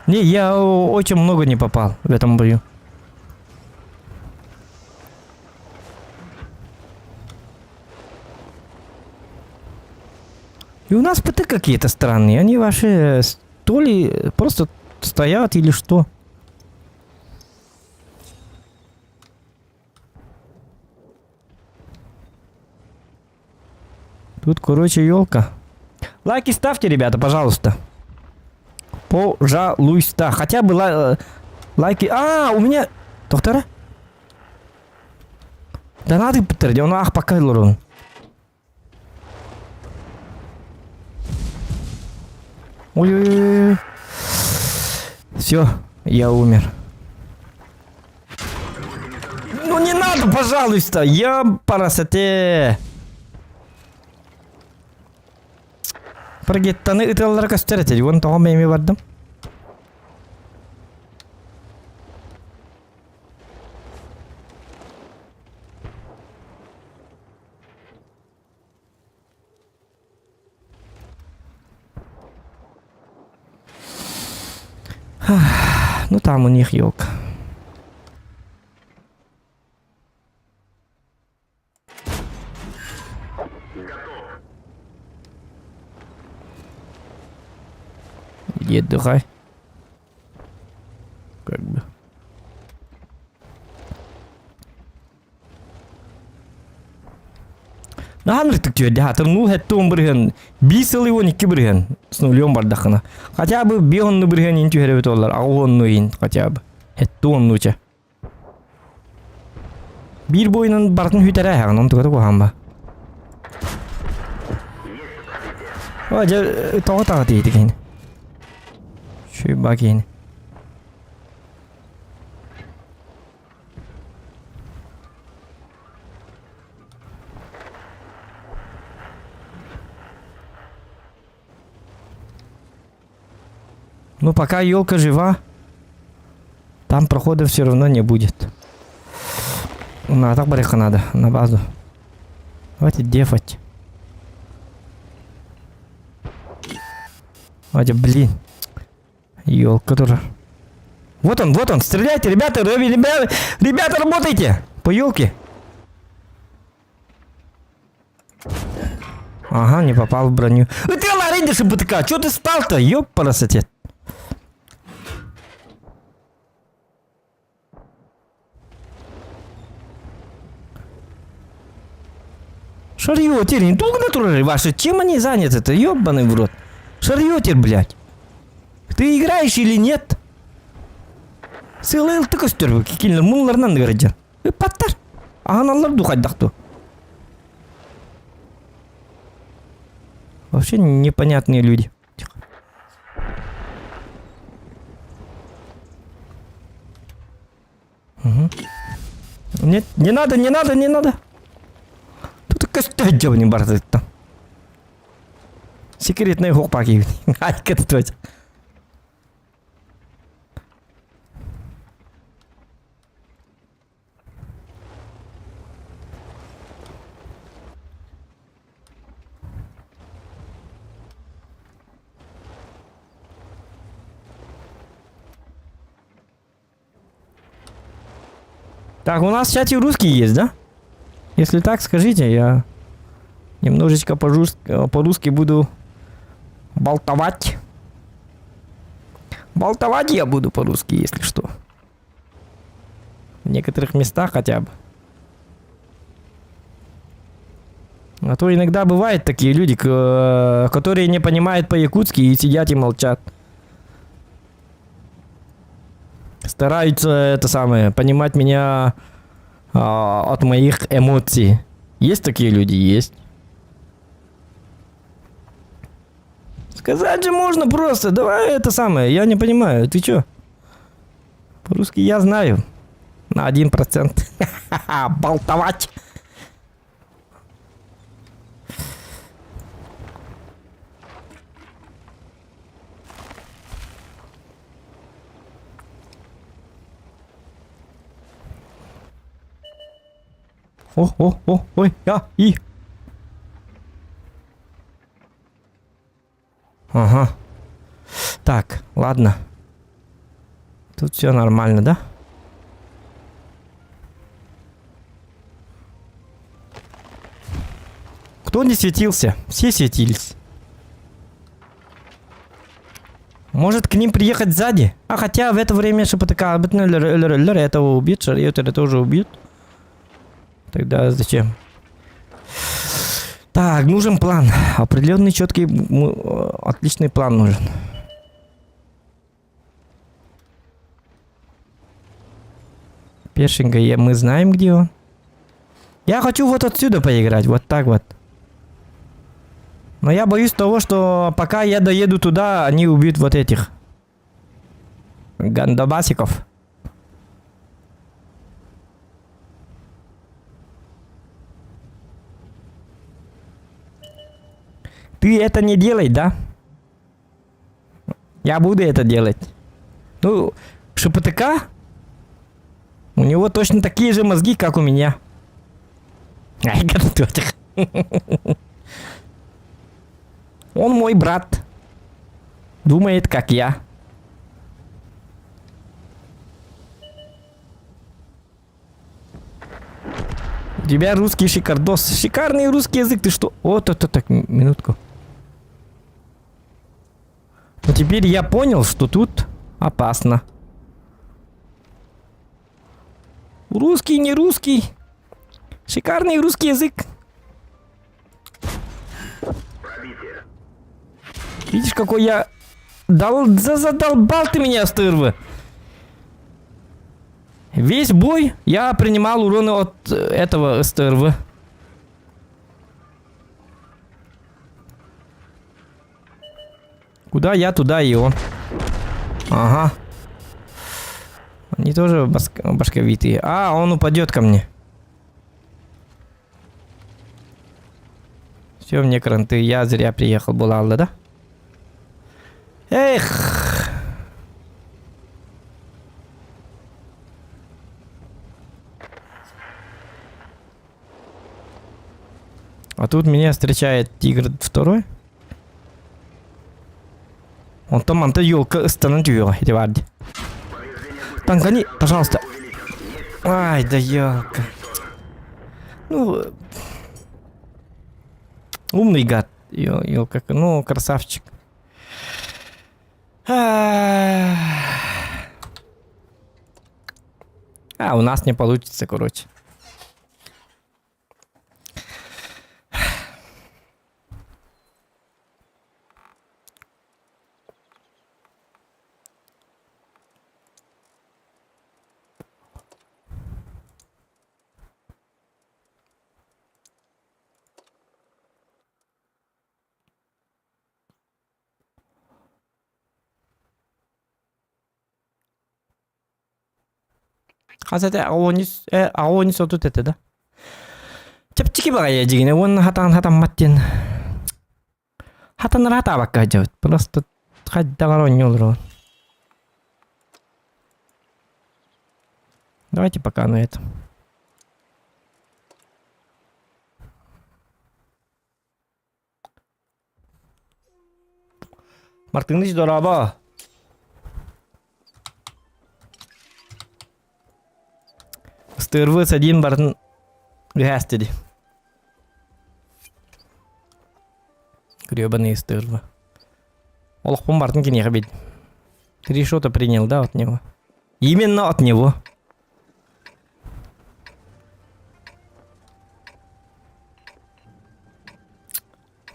Не, я очень много не попал в этом бою. И у нас ПТ какие-то странные. Они ваши то ли просто стоят или что. Тут, короче, елка. Лайки ставьте, ребята, пожалуйста. Пожалуйста. Хотя бы лайки... А, у меня... Доктора? Да надо бітірді, оны ақ бақайлар он. Ой-ой-ой. Все, я умер. Ну не надо, пожалуйста, я парасете. Прогеттаны ыталлар көстөрөтөт, оны тоғым эми бардым. Ну там у них елка. Иди отдыхай. Как бы. Нахамлык түйеді, хатырну хәттуын бірген, бисылы он екі бірген, снулион бардақына. Хотя бы бионны бірген ен түйері бет олар, ағуонну ен, хотя бы. Хәттуын нуча. Bir бойынан бартын хүйтәрі ағын, он тұғады қоған ба. О, тоға дейді кейін. Шөй ба кейін. Ну, пока елка жива, там прохода все равно не будет. Так бариха надо, на базу. Давайте дефать. Давайте, блин. Елка тоже. Вот он, стреляйте, ребята, ребята, работайте! По елке. Ага, не попал в броню. Ты ларидишь, БТК, чё ты спал-то? Ёпарасоте. Шарьётер, не долго натурали ваши, чем они заняты-то, ёбаный в рот. Шарьётер, блядь. Ты играешь или нет? Сылыл ты көстер, кикилер, мулларнан говорят. Паттар. Аганалар духать дахту. Вообще непонятные люди. Тихо. Угу. Нет, не надо. Тут костюм не бардит там. Секретный хопаки. Ай, как это. Так, у нас в чате русский есть, да? Если так, скажите, я немножечко по-русски буду болтовать. Болтовать я буду по-русски, если что. В некоторых местах хотя бы. А то иногда бывают такие люди, которые не понимают по-якутски и сидят и молчат. Стараются это самое, понимать меня от моих эмоций. Есть такие люди? Есть. Сказать же можно просто. Давай это самое. Я не понимаю. Ты чё? По-русски я знаю. На 1%. Болтовать. Ой, и. Ага. Так, ладно. Тут все нормально, да? Кто не светился? Все светились. Может к ним приехать сзади? А хотя в это время ШПТК этого убьют, Шарьётера тоже убьют. Тогда зачем? Так, нужен план. Определенный, четкий, отличный план нужен. Першинга, мы знаем, где он. Я хочу вот отсюда поиграть, вот так вот. Но я боюсь того, что пока я доеду туда, они убьют вот этих гандабасиков. Ты это не делай, да? Я буду это делать. Ну, ШПТК? У него точно такие же мозги, как у меня. Ай, готовьте. Он мой брат. Думает, как я. У тебя русский шикардос. Шикарный русский язык. Ты что? Вот, так, минутку. Но теперь я понял, что тут опасно. Русский, не русский. Шикарный русский язык. Пробитие. Видишь, какой я... Задолбал ты меня, СТРВ. Весь бой я принимал уроны от этого СТРВ. Куда я, туда и он. Ага. Они тоже башковитые. А, он упадет ко мне. Все, мне кранты. Я зря приехал, Булалда, да? Эх. А тут меня встречает тигр второй. Он там елка остановил, эти варди. Танкани, пожалуйста. Ай, да елка. Ну, умный гад. Елка, ну, красавчик. А, у нас не получится, короче. Hazreti Aonis отут это, да? Чапчики багая жигине, он хатан маттен. Хатан рата бакка жабыт. Просто хаддагар не olur. Давайте пока на этом. Мартыныч дораба. СТРВ с один барын гастеди. Гребаный СТРВ. Олхпун бартын кенеға бед. 3 шота принял, да, от него? Именно от него.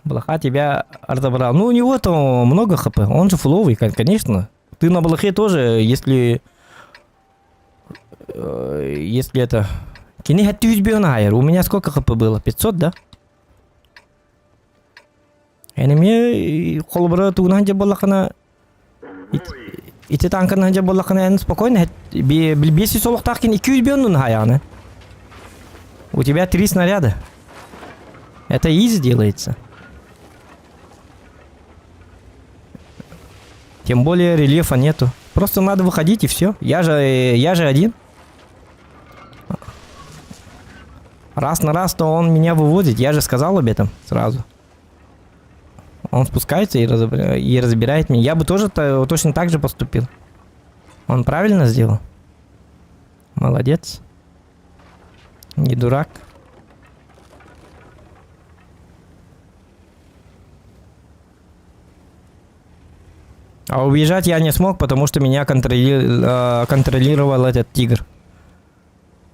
Блоха тебя разобрал. Ну, у него-то много хп. Он же фуловый, конечно. Ты на блохе тоже, если это... Кене хатты у меня сколько хп было? 500, да? Энеме холбра тугнан же балахана... Ити танкан же балахана спокойно. Беси солохтах кен 200 бионун хаяны. У тебя 3 снаряда. Это изи делается. Тем более рельефа нету. Просто надо выходить и все. Я же один. Раз на раз, то он меня выводит. Я же сказал об этом сразу. Он спускается и разбирает меня. Я бы тоже точно так же поступил. Он правильно сделал. Молодец. Не дурак. А убежать я не смог, потому что меня контролировал этот тигр.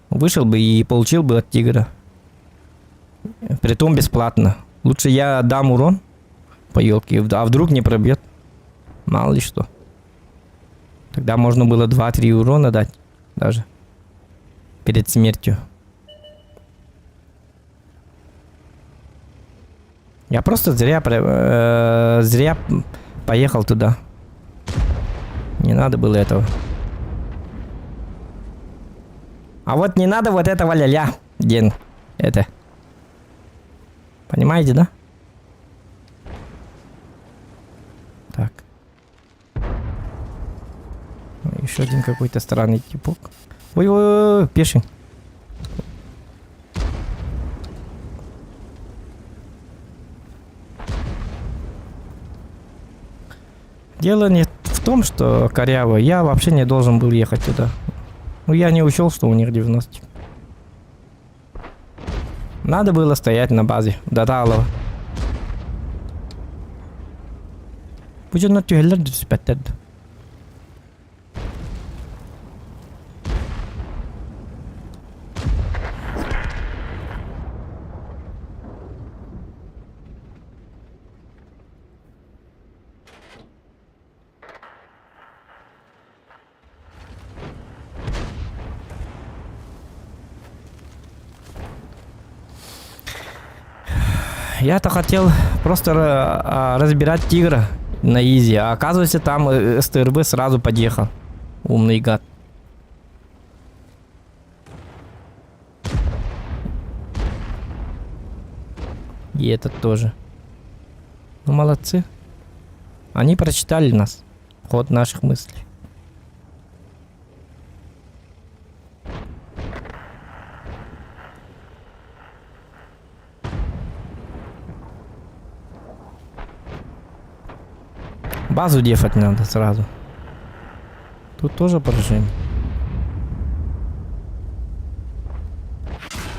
Вышел бы и получил бы от тигра. Притом бесплатно. Лучше я дам урон по елке, а вдруг не пробьет. Мало ли что. Тогда можно было 2-3 урона дать даже. Перед смертью. Я просто зря поехал туда. Не надо было этого. А вот не надо вот этого ля-ля, Ген. Это. Понимаете, да? Так. Еще один какой-то странный типок. Ой-ой-ой, пеший. Дело не в том, что коряво. Я вообще не должен был ехать туда. Ну, я не учел, что у них 90. Надо было стоять на базе. До Талова. Почему not heller disrespected? Я-то хотел просто разбирать тигра на изи, а оказывается там СТРБ сразу подъехал. Умный гад. И этот тоже. Ну молодцы. Они прочитали нас. Ход наших мыслей. Базу дефать надо сразу. Тут тоже поражение.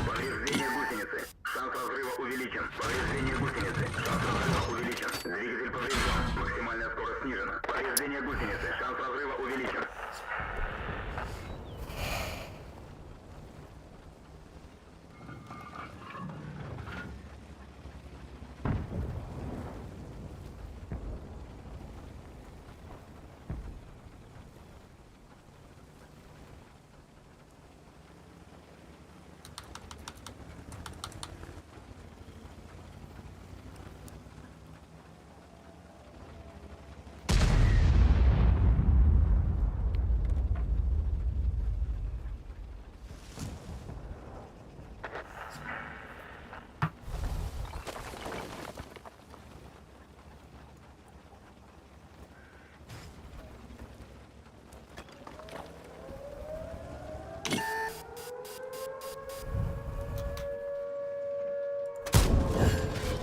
Повреждение гусеницы. Шанс разрыва увеличен. Повреждение гусеницы. Шанс разрыва увеличен. Двигатель поврежден. Максимальная скорость снижена. Повреждение гусеницы. Шанс разрыва увеличен.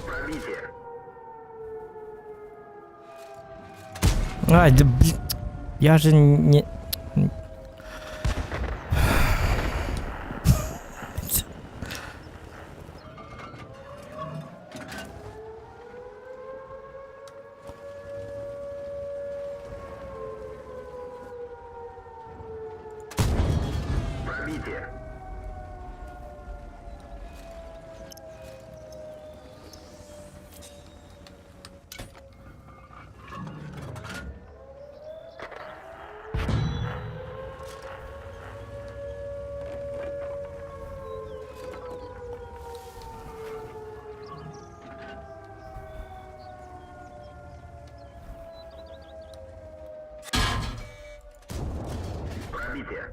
Пробитие. Ай, да блин. Я же не... Пробитие. Пробитие. Пробитие.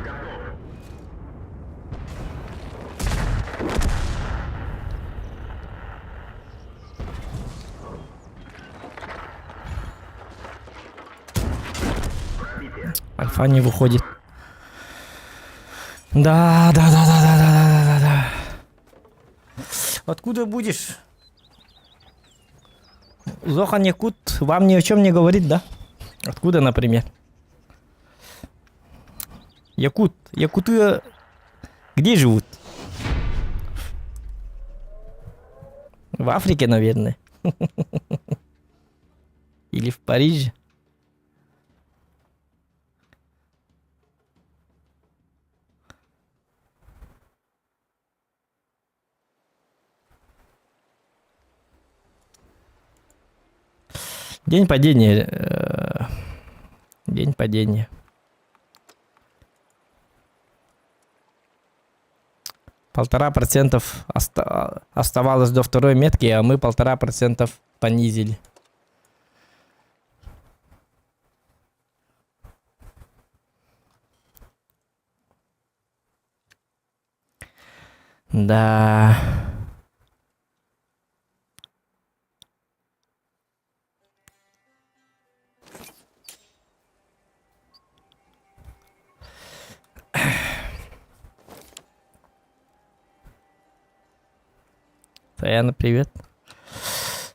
Готов. Пробитие. Альфа не выходит. Да. Откуда будешь? Зохан Якут вам ни о чем не говорит, да? Откуда, например? Якуты где живут? В Африке, наверное. Или в Париже. День падения. День падения. Полтора процентов оставалось до второй метки, а мы 1,5% понизили. Да. Таяна, привет.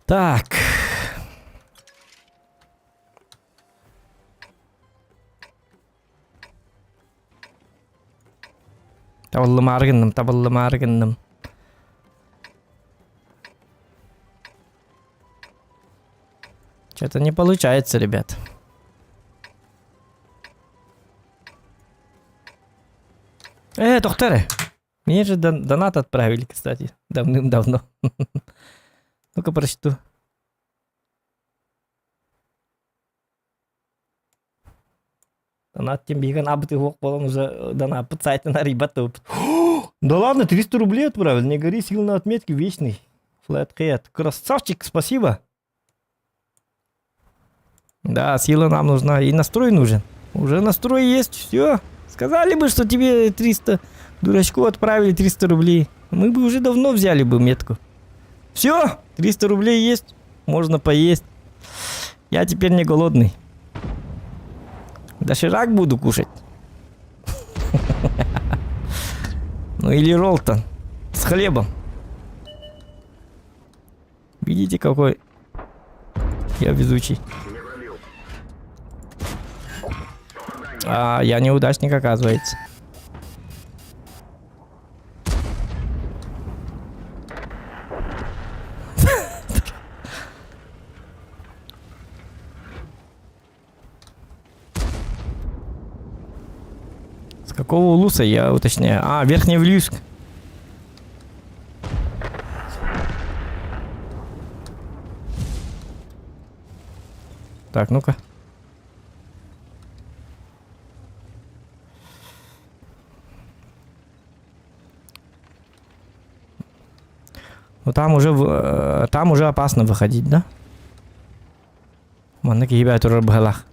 Так. Табаллы маргынным. Что-то не получается, ребят. Тоқтары. Мне же донат отправили, кстати, давным-давно. Ну-ка, прочту. Донат тем беган, а ты он уже донат под сайтом на ребяту. Да ладно, 300 рублей отправил. Не гори, сил на отметке вечный. Флэткэт. Красавчик, спасибо. Да, сила нам нужна. И настрой нужен. Уже настрой есть, все. Сказали бы, что тебе 300... Дурачку отправили 300 рублей. Мы бы уже давно взяли бы метку. Все, 300 рублей есть. Можно поесть. Я теперь не голодный. Доширак буду кушать. Ну или роллтон. С хлебом. Видите, какой я везучий. А я неудачник, оказывается. С какого улуса, я уточняю? А, Верхний Вилюйск. Так, ну-ка. Ну там уже опасно выходить, да? Манна кибя турар бгалах.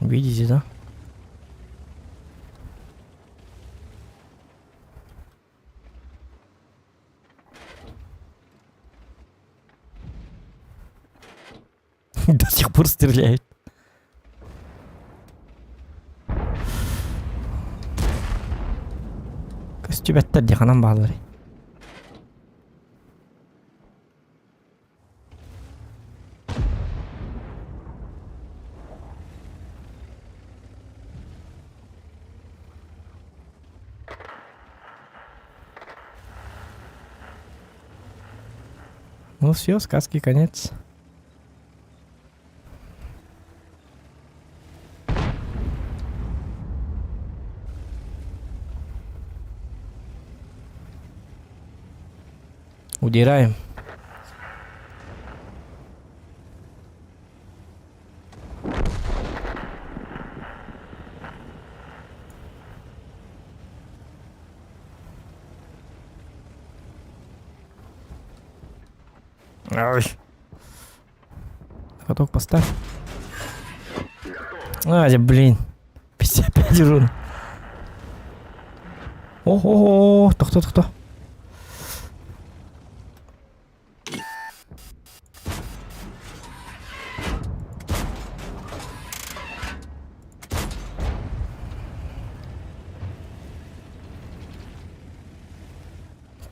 Видите, да? До сих пор стреляют. Көстүбәттер диханан баалары. Ну все, сказки конец. Удираем. Ой. Каток поставь. Ай, блин. 55 урон. Ого, кто?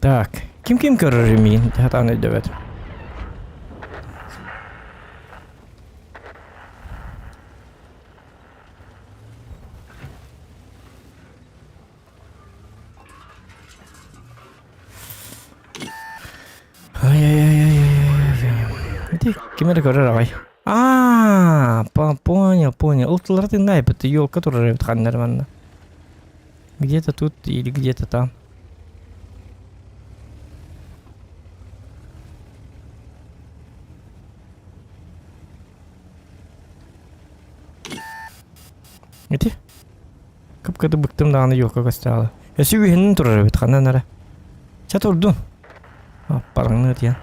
Так, kim көрөр мен хатаны дөбөт. Кемер көрөр агай. Понял. Ултыларды найпыты ёлка турар өткандар манда. Где-то тут или где-то там. Эти? Капкада быктым даганы ёлка касталы. Өсүгү хенин турар өткандар. Чатурду. Аппараңны тия.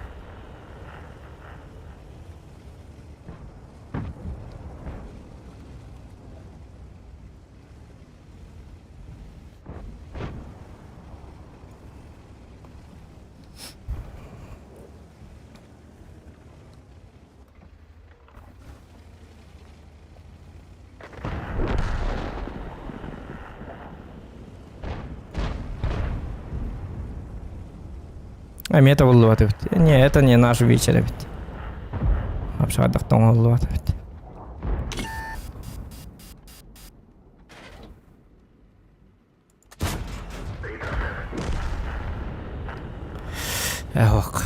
Это уллубат бит. Не, это не наш вечер бит. Вообще отдохтон уллубат бит. Ох.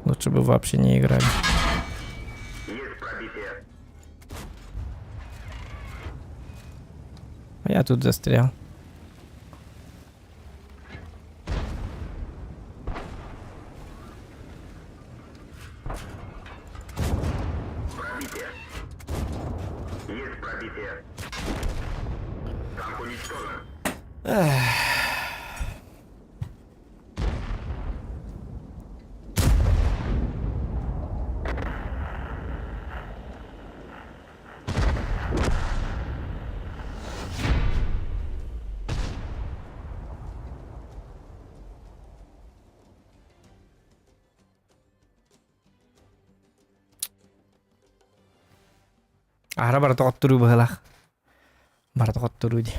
Лучше бы вообще не играли. Есть пробитие. А я тут застрял. Пробитие. Есть пробитие. Танк уничтожен. Ара бара тоқтыру бағалақ. Бара тоқтыру де.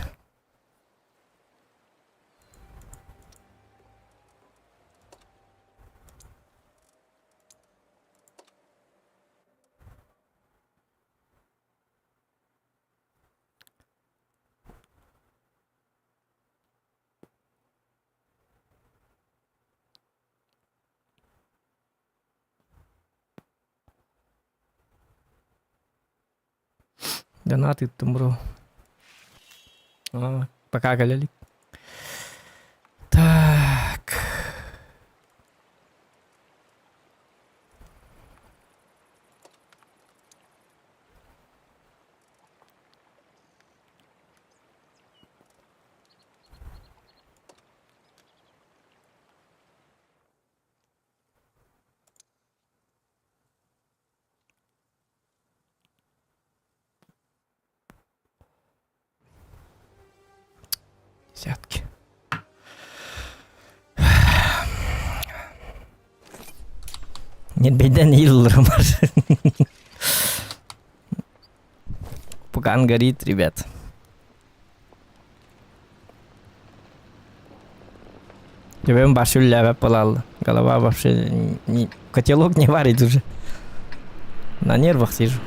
Донат иттім, бро. Пока галялик. Так. Десятки. Нет, беда не бар. Пукан горит, ребят. Тебе башу лявя полал. Голова вообще... Котелок не варит уже. На нервах сижу.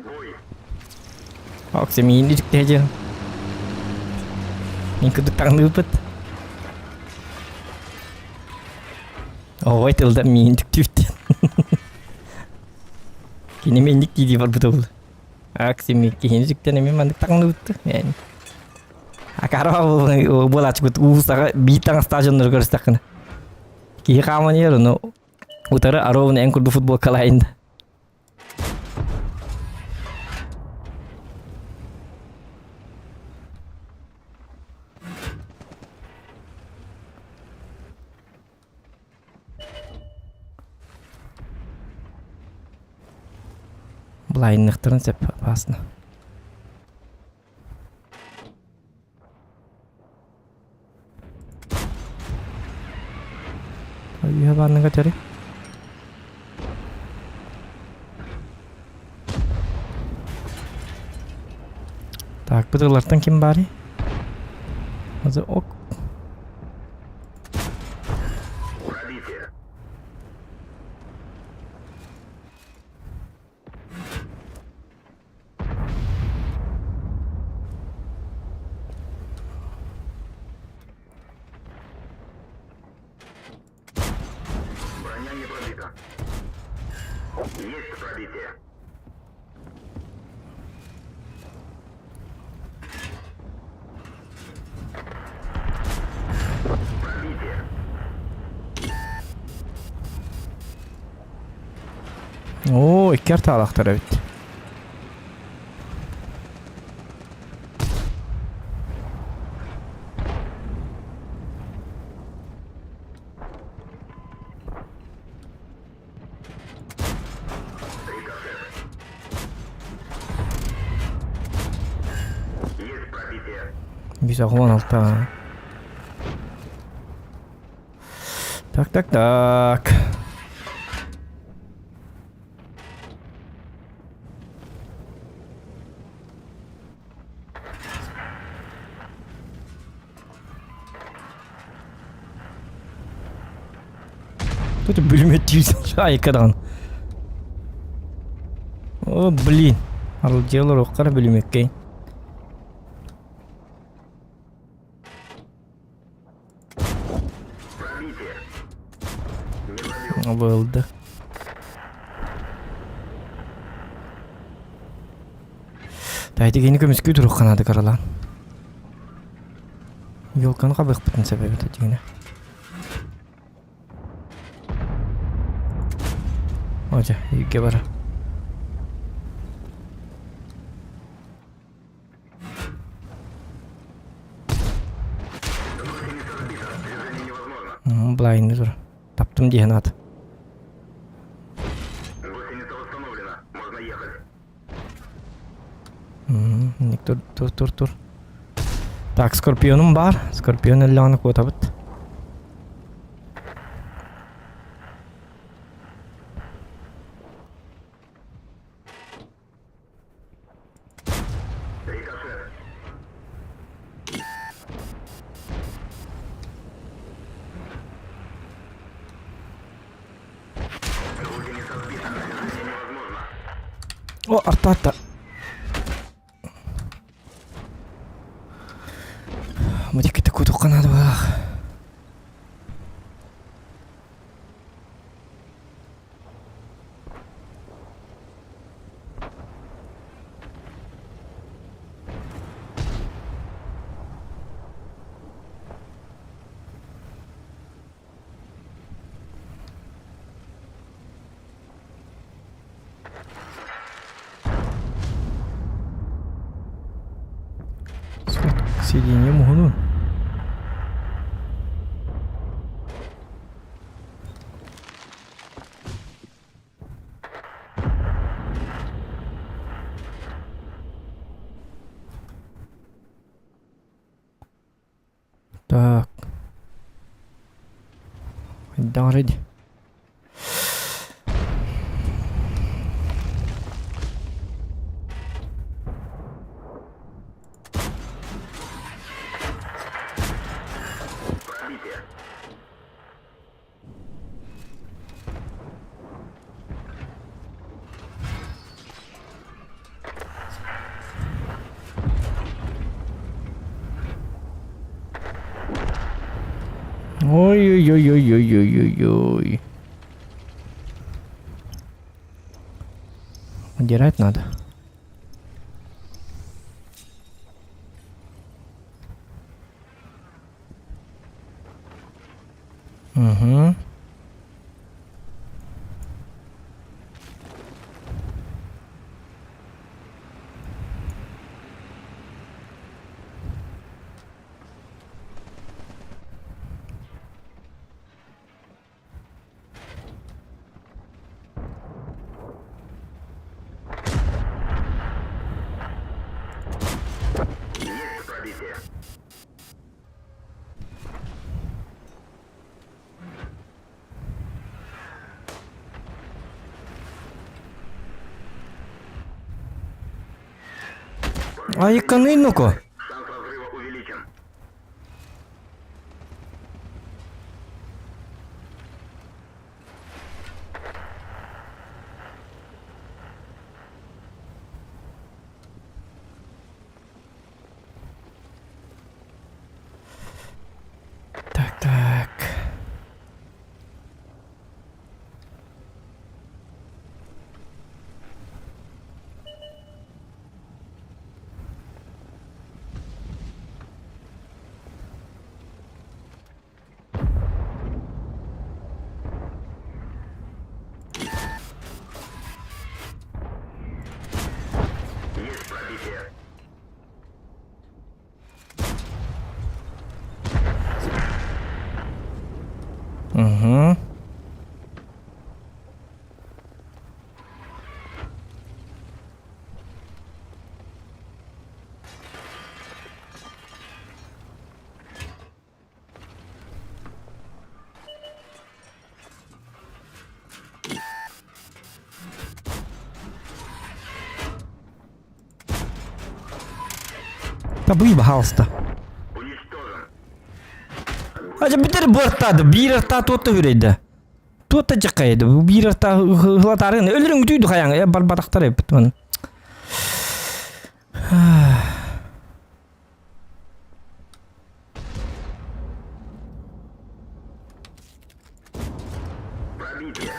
Бой. Окси мин идик теже. Мин kudu таңны өпіт. Ой, тылда мин түктен. Кені мен дик дейді бар бұтыл. Окси мин кейін жүктен емен мандық таңны өпті. Акарва бұл ачы бұт уыстаға бейтаңы стажионлар көрістақыны. Кейі қаман ері, но ұтары аровын ән күрді футбол қалайында. Блайндықтырын сеп басына. Үйе барының көтері. Так, бұдығылардан кем бари? Азы ок. Пробитие. Броня не пробита. Есть пробитие. Пробитие. Oo, iki yer tağlaqdır evet. Есть пробитие. 116 ha. Tak. Тут пулемет айкадан. О, блин. Арылжалар оққара пулеметке. Пробитие. Не пробил. Болды. Дайды кені көміскі тұрық қанады қаралан. Елканы қабық бұтын себебі тәтігіне. Оча, үйге бара. Движение невозможно. Блайнды тұр. Таптым деген аты. Гусеница установлена. Можно ехать. Ник тұр. Так, скорпионым бар. Скорпион әлі аны қота бұт. Рикошет. Гусеница сбита. Движение невозможно. О, артта. Мадекеті көті қанады бағ. Сиденье мұғынын. Так. Дарыды. Пробитие. Ой-ой-ой-ой-ой-ой-ой-ой. Удирать надо. Угу. А яканий ну-ка? Шанс разрыва увеличен. Так. Есть пробитие. Угу. Tabii halsta. Уничтожен. Aja bitir bortadi. Bir arta to'ta yuraydi. To'ta jiqaydi. Bir arta hılatarın. Ölürün tüydü hayang. Ya barbadaqtar hep bitman. Пробитие.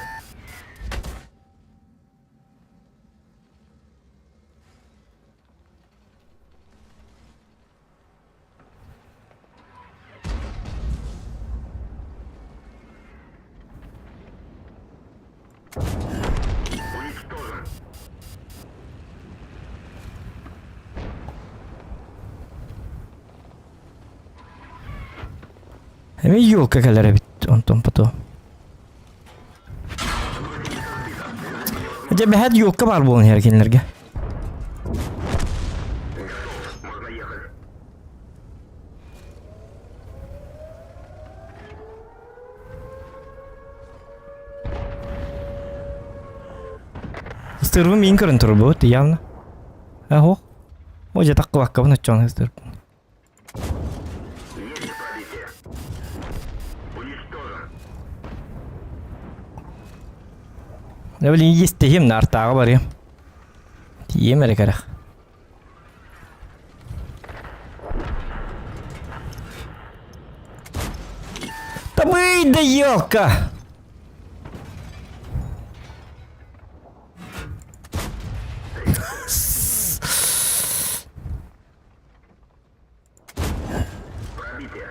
Уничтожен. Hem yolka kalere bit. Ondan pato. Aja behat yolka var bu herkenlerge. Можно ехать. Stırvı min körün tur bu явно. Aho. Oja takı vakka bunu çon stır. Есть пробитие. Уничтожен. Ne bileyim yistehim nartağı var ya. Yemere gerek. Tabii de yolka. Пробитие.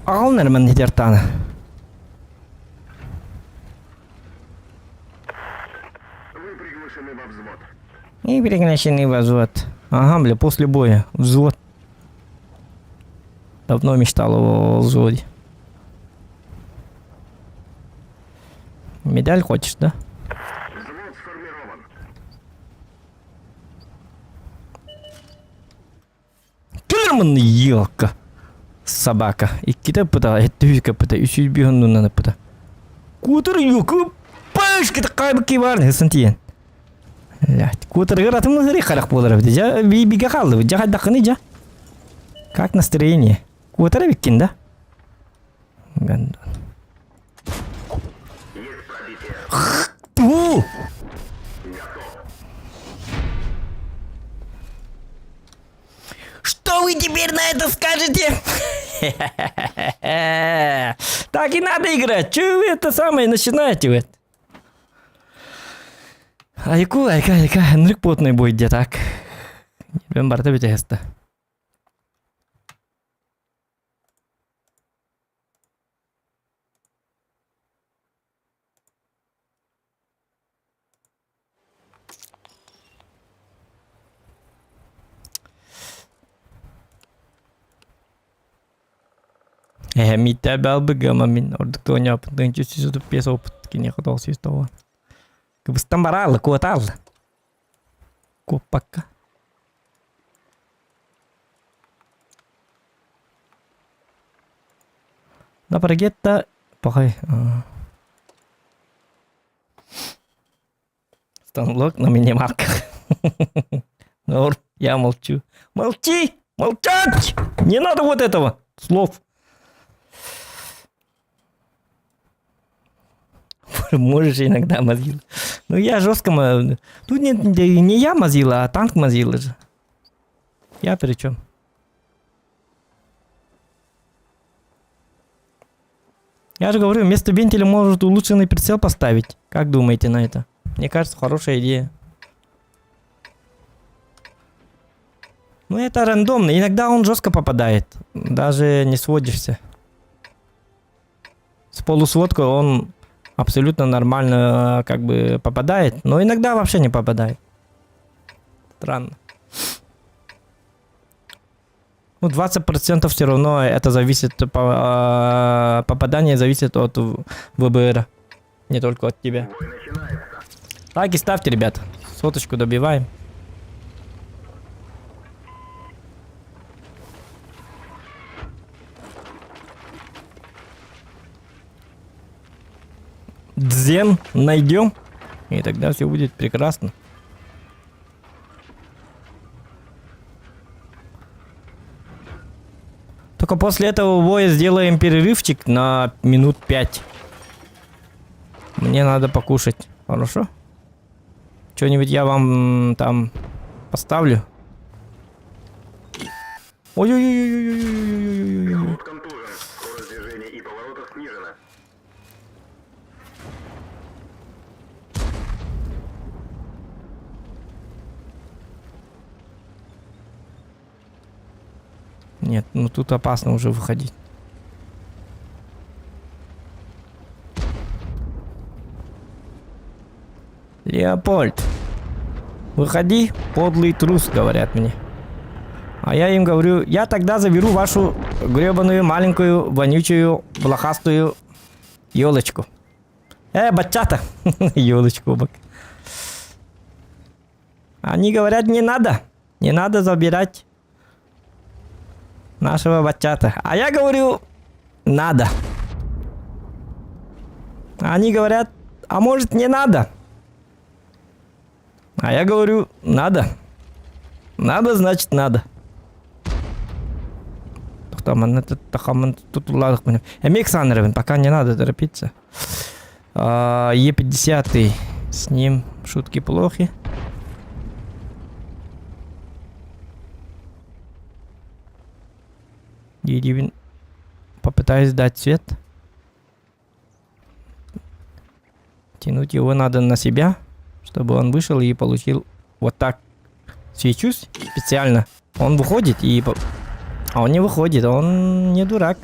Alnır mı hider tane? Вы приглашены во взвод. И перекращенный взвод. Ага, бля, после боя. Взвод. Давно мечтал о взводе. Медаль хочешь, да? Взвод сформирован. Килерман елка. Собака. İki de pıta, etti yüzü pıta, 300 bir hondundan pıta. Kutur yok. Paş kita kaybı ki var ne sentiyen. Ya, kutur гратым hırı karak bolar bir ja, bir kaldı. Ja dakını ja. Как настроение? Kutur bikin da. Gandon. Есть пробитие. Ту! Что вы теперь на это скажете? Так и надо играть. Чего вы это самое начинаете? Вот? Айку, айка. Нрик потный бой где так. Ben barda biteheste. Митте бәлбігі мен ордықты ойна опытын жүз ұтып бес опыт кене құдал сүйіз тауы. Кыбыстан баралы, куат алды. Коп баққа. На парагетта пахай. Станлок на минималках. Норм, я молчу. Молчи! Молчать! Не надо вот этого слов. Можешь иногда Mozilla. Ну я жестко... Тут не я Mozilla, а танк Mozilla же. Я при чем? Я же говорю, вместо вентиля может улучшенный прицел поставить. Как думаете на это? Мне кажется, хорошая идея. Ну это рандомно. Иногда он жестко попадает. Даже не сводишься. С полусводкой он абсолютно нормально как бы попадает. Но иногда вообще не попадает. Странно. Ну 20% все равно это зависит... Попадание зависит от ВБР. Не только от тебя. Бой начинается. Так и ставьте, ребята. Соточку добиваем. Дзен найдем. И тогда все будет прекрасно. Только после этого боя сделаем перерывчик на минут 5. Мне надо покушать. Хорошо? Что-нибудь я вам там поставлю. Ой-ой-ой-ой-ой-ой-ой-ой-ой-ой-ой-ой. Пилот контужен. Скорость движения и поворотов снижена. Нет, ну тут опасно уже выходить. Леопольд, выходи, подлый трус, говорят мне. А я им говорю, я тогда заберу вашу гребаную маленькую вонючую блохастую елочку. Бачата, елочку бок. Они говорят, не надо забирать нашего бачата. А я говорю, надо. Они говорят, а может не надо? А я говорю, надо. Надо, значит надо. Тут ладно. Александровин, пока не надо торопиться. Е50. С ним шутки плохи. Е9. Попытаюсь дать свет. Тянуть его надо на себя, чтобы он вышел и получил вот так. Свечусь специально. Он выходит и... А он не выходит, он не дурак.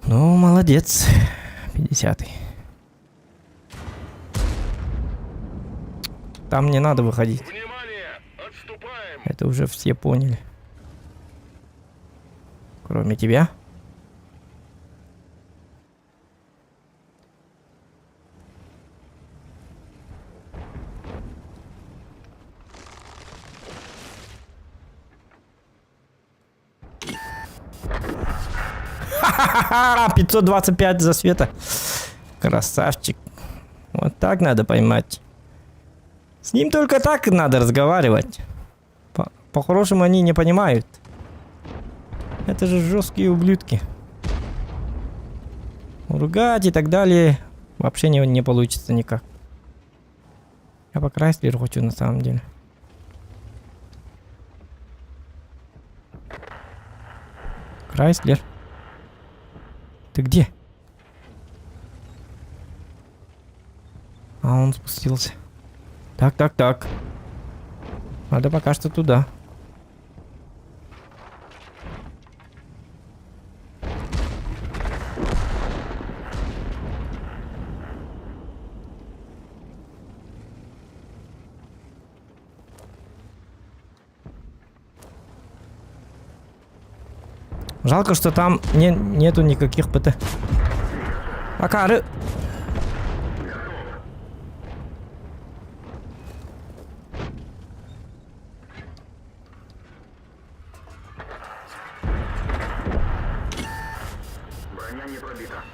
Ну, молодец. 50-й. Там не надо выходить. Внимание! Отступаем! Это уже все поняли. Кроме тебя. Ха-ха-ха! 525 за света. Красавчик. Вот так надо поймать. С ним только так надо разговаривать. По-хорошему они не понимают. Это же жесткие ублюдки. Ругать и так далее вообще не получится никак. Я по Крайслеру хочу на самом деле. Крайслер. Ты где? А он спустился. Так. Надо пока что туда. Жалко, что там нету никаких ПТ. Акары. Броня не пробита.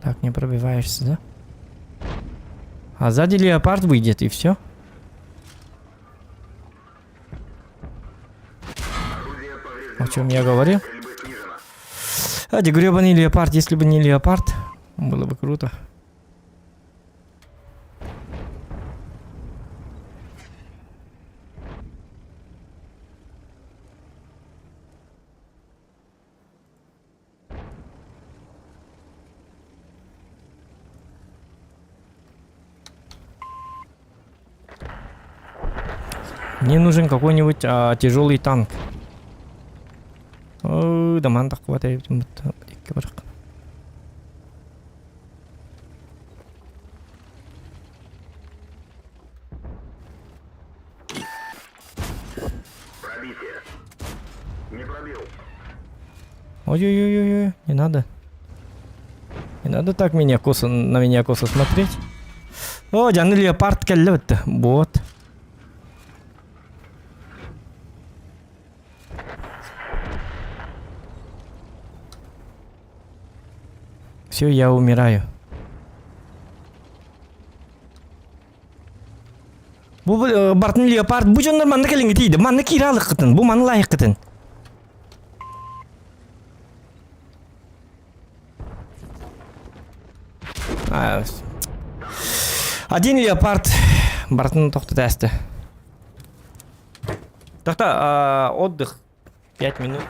Так, не пробиваешься, да? А сзади леопард выйдет, и все. О чем я говорил? Стрельбы снижено. Эти гребаный леопард, если бы не леопард, было бы круто. Мне нужен какой-нибудь тяжелый танк. О, да ман так хватает. Пробитие. Не пробил. Ой-ой-ой-ой, не надо. Не надо так на меня косо смотреть. О, жанны леопард келді бітті. Вот. Все, я умираю. Бұл бартын леопард. Бұл жондар манны келінгі тейді. Манны киралық қытын. Бұл манны лайық қытын. Один леопард. Бартын тоқты тәсті. Тоқта, отдых. 5 минут.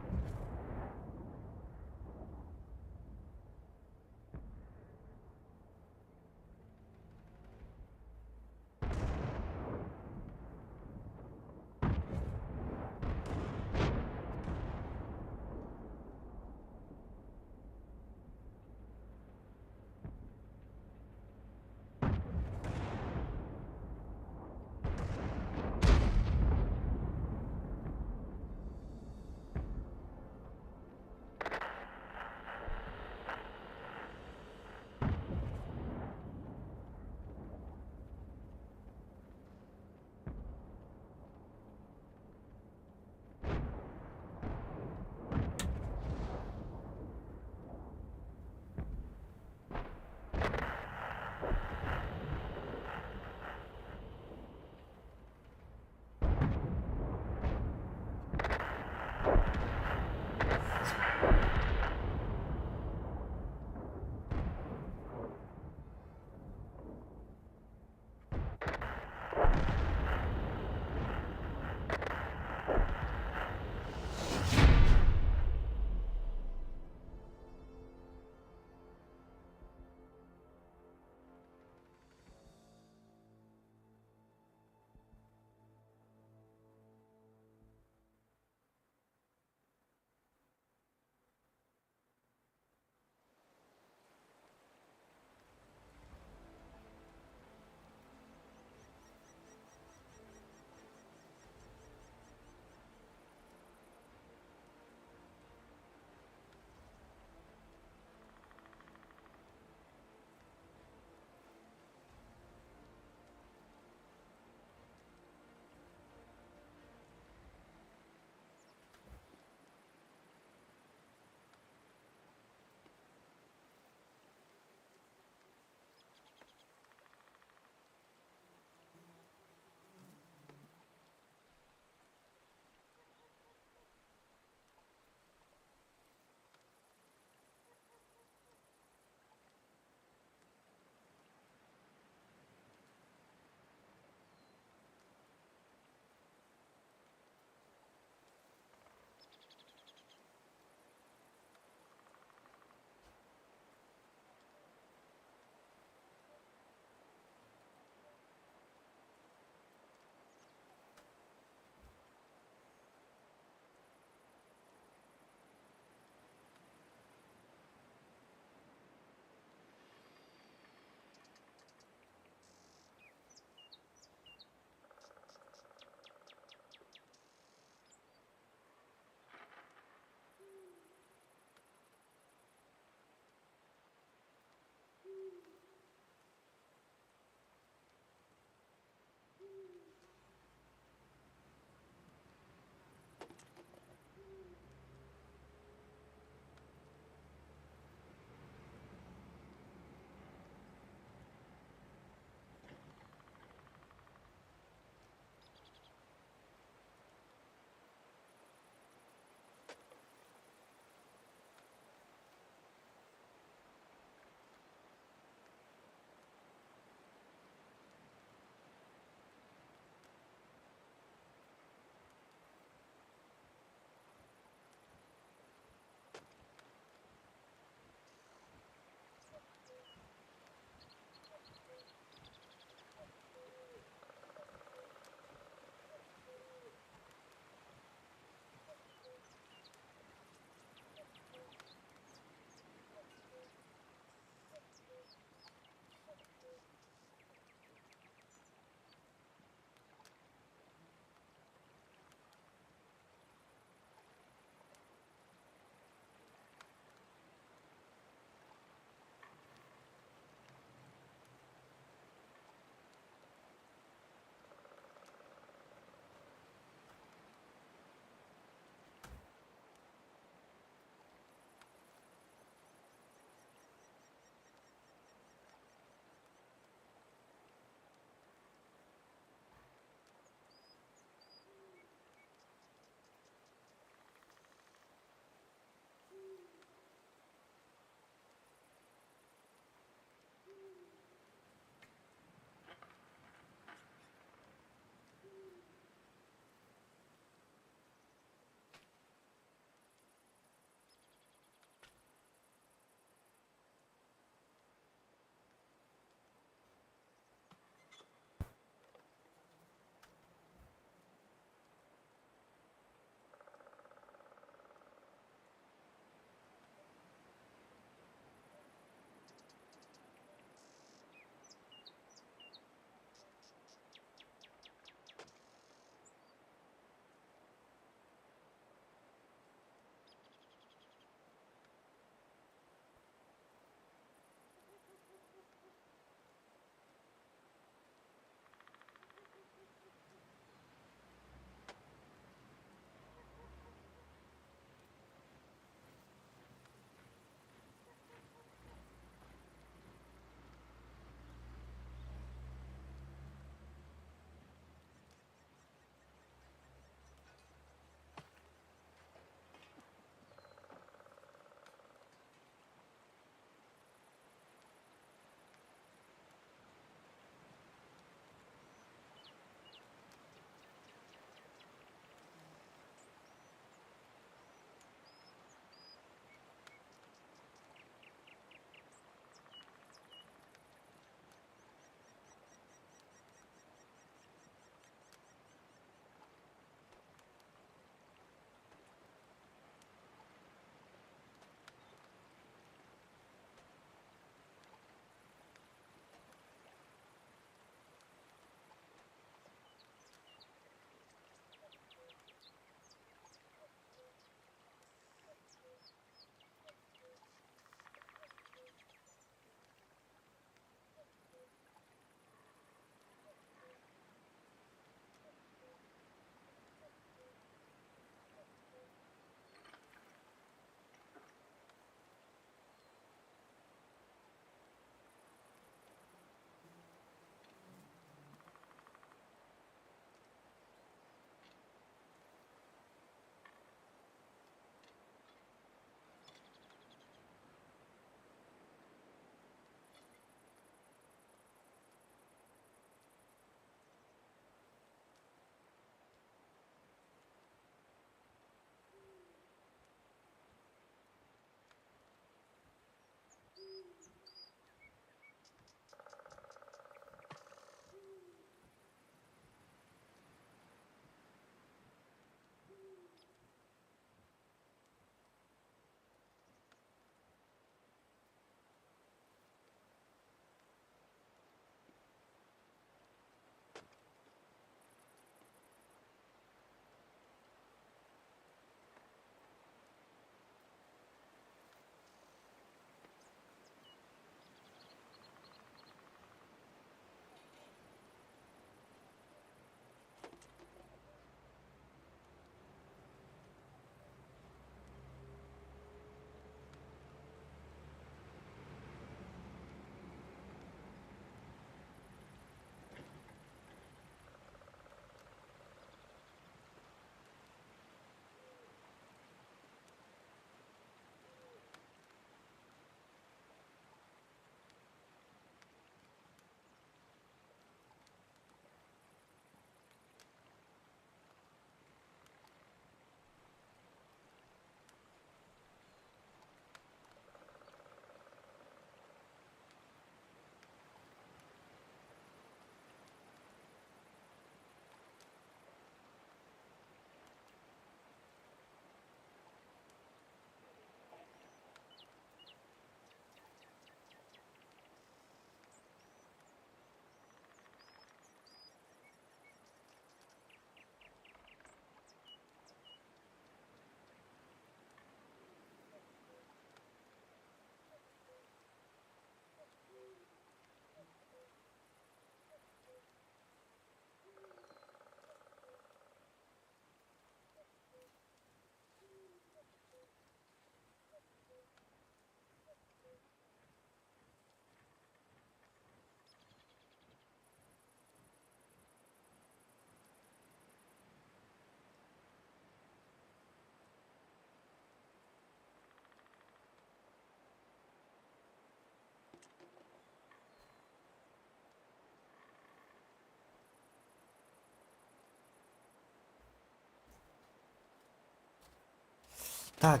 Так,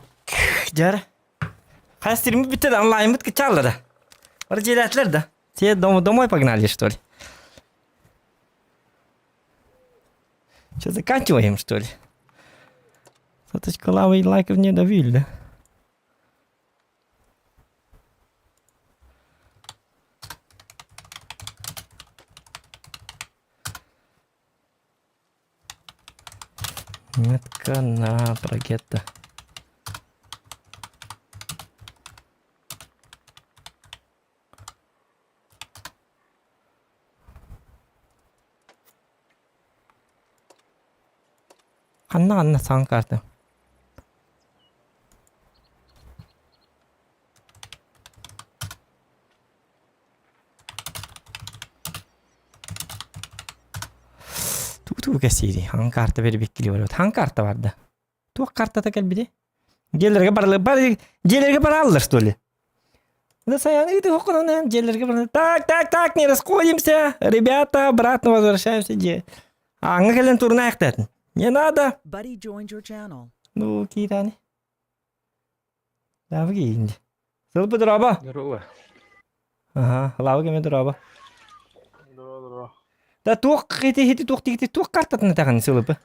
жар. Хайстерим bitti de онлайн бит кычалды да. Разделятлер да. Все домой погнали, что ли? Что, заканчиваем, что ли? Соточка лавы и лайков не давили, да? Метка на брагетта. Анна сан карта. Ту кесири. Хан карта бери беккили бар. Хан карта барды. Ту карта та келбиди. Жерлерге жерлерге баралар, что ли? Да саяны ты хоконан жерлерге бар. Так, не расходимся. Ребята, обратно возвращаемся. Аңа келен турна аяктатын. Не надо. Buddy joined your channel. Ну, китани. Лавы инди. Сылпы дроба. Здорово. Ага, лавы кеме дроба. Да тук хити тук картатын таган сылпы.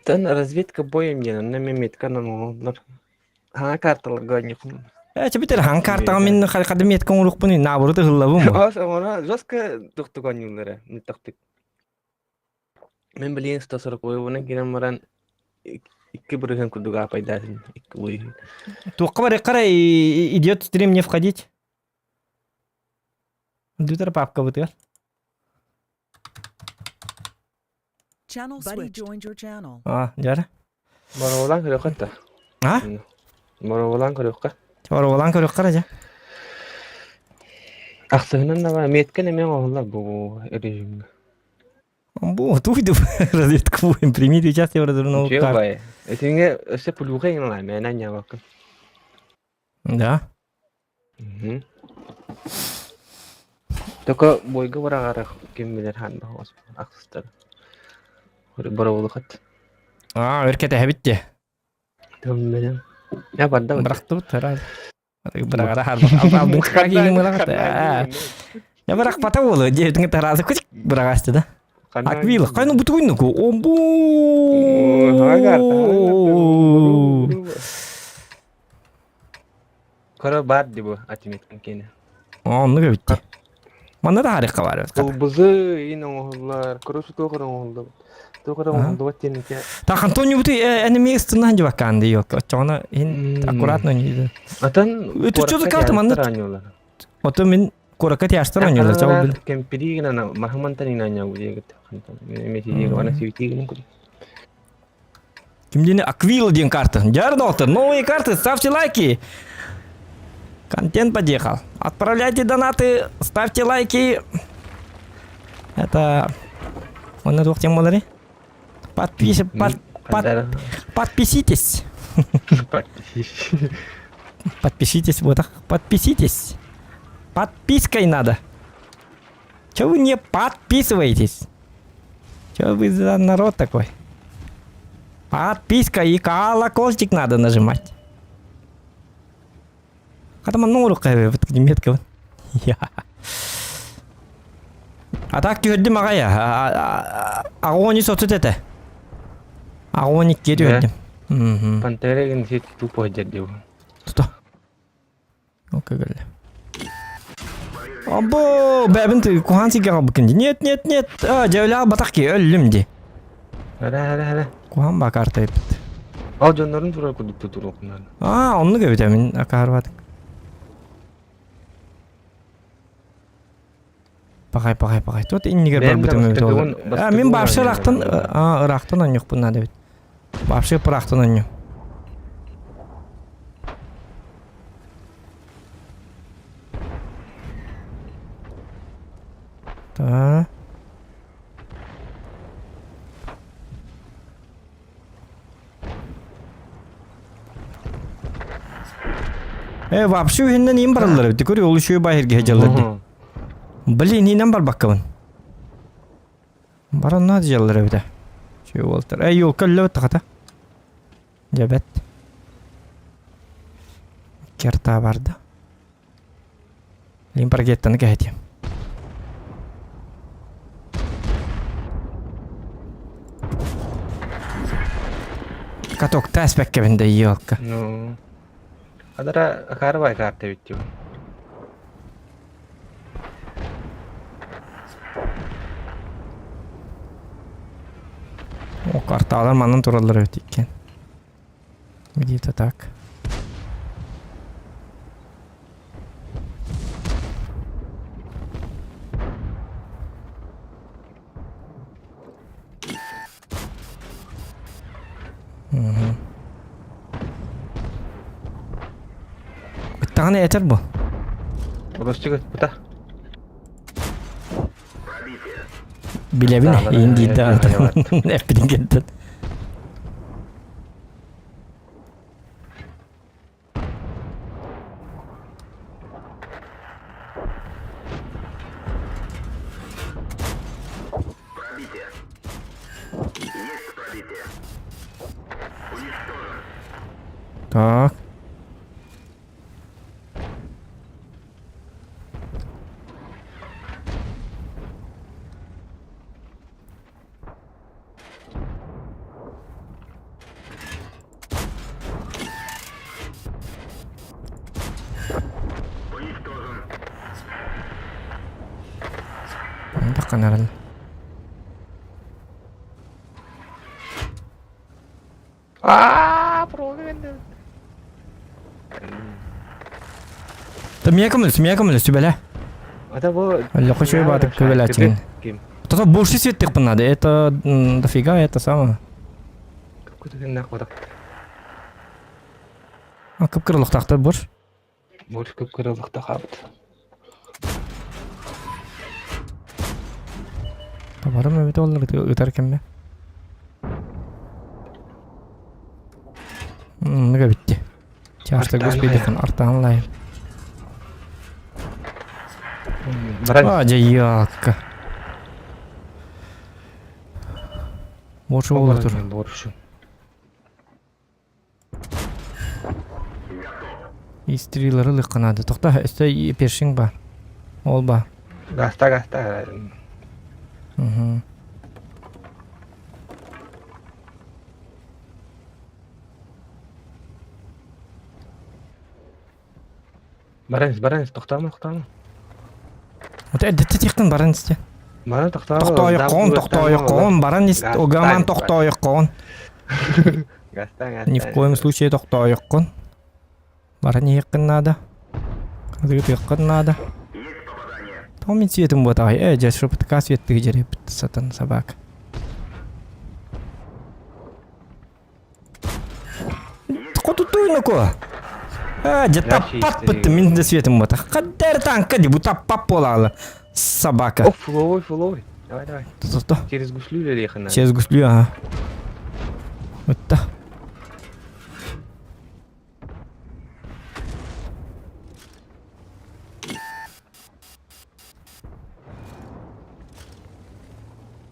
Тан разведка боем ден, на мемет каналдар. Ха карталар гоньюк. Чебитер хан картага мен кадымет коңурукпун набурды хыллабым. Ас ана жаска тухту гоньюлары, не тактик. Мен билен стасыр койуна кирен маран икки бүрген кудуга пайдасын. Икки бой. Туққа бар қара идет стрим не входить. Дютер папка бутыр. Channel Buddy joined your channel. Жара. Маровалан көрөкката. Маровалан көрөкка. Чоролан көрөк қара жа. Аксыгынан нава меткен эмен оғылар бу режим. Бу туйду разведка будем примить участие в разрывном Чего бай? Этинге все пулюга инла, мен аня вакын. Да. Только бойга барагара ким билер хан бахос. Аксыстар. Барабулыкат. Өркете хабитте. Төммеден. Я банда. Быракту тараз. Бырагара алдын чыга кийин быракты. Я бырак пата болу, жетиңе таразы күчүк бырагасты да. Аквила, кайны бутуйну ку. Омбу. Кара бар дибу атиметкен кене. Онну көбүттү. Манда да харыкка бар. Бул бузы ин оңлар, корошу токорон оңлду. Токорон оңлду тенке. Так Антонио бутуй энеми стынан жабаканды yok. Чона ин аккуратно не. Атан Это что за карта, манда? Ото мен коракат яштар ойнойдор чабыл бил. Кемпиригина на махамантани наня уйегет. Месиге вана сивитигин куди. Кимдени Аквила деген карта. Жарноты, новые карты, ставьте лайки. Контент подъехал. Отправляйте донаты, ставьте лайки. Это... Он на двух тем молари. Подписитесь. Подпишитесь, вот так. Подписитесь. Подпиской надо. Чего вы не подписываетесь? Чего вы за народ такой? Подписка и колокольчик надо нажимать. Когда мы нору кайвы, вот метка. А так gördim aga ya. Agoni sotu tete. Agoni gördim. Пантереген сет тупо дядю. Что? Ну-ка, говори. Або, бәбін ты кухан сигаға бікінді. Нет. Жәулі батақ ке, өлім де. Ара. Кухан ба карта епті. Ал жонларын тура кудукту турукунан. Онны көбіт әмін ақар бадық. Пағай. Тут иннігер бар бұтым өбіт олар. Мен бапшы ұрақтын он жоқ бұнна дәбіт. Бапшы пырақтын он жоқ. Да. Вообще үйінен ең баралар өтті көрі, ол үшеу байырге жаларды. Блин, инен бар баққабын. Бара нады жалар өтті. Шүй олтыр. Ей, ол көлі өтті қата. Жабет. Kerta vardı. Limpar gettanı gehdi. Katok taspek kevinde yok. No. Adara karvay kartı bitiyor. O kartalar manın turalları ötükken. Gidip tak. Bir tane yeter bu. Orası çıkıp bu da. Bile bile Dağlara indi yakın dağıdan. var. Hep gittin. Пробитие. Есть пробитие. Уничтожен. Tak. Уничтожен. Ini kanaran. Problem de. Смея sübele. Ada bu. Лёха шоу бадык көвелачын. Kim? Тото больше светтик надо. Это дофига, это самое. Kutu ne kodak. А кыпкырлык тактыр бош. Boş köp kırıldıkta kaptı. Табарым өбөт олар ытаркен бе. Неге битти? Чашта Артан көспейдикин артан лайым. Баран. Жайяк. Бошу болар тур. Боршу. Истрилары лыкканады. Токта өстө першиң бар. Ол бар. Gasta. Мгм. Баран тоқтама. Вот эдетте тикин баран исте. Баран тоқтама. Токтой баран ист. Огаман токтой кон. Гаста. Ни в коем случае токтой кон. Баран якын надо. Кызыгы якын надо. Есть попадание. Томин светим вот ай. Жас шопытка светти жереп сатан собак. Котутуй ну-ко. Жата пат бітті, мен де светим вот. Қаддар танка ди, бута пап болалы. Собака. Оп, фуловой. Давай. То. Через гуслю или ехать надо? Через гуслю, ага. Вот так.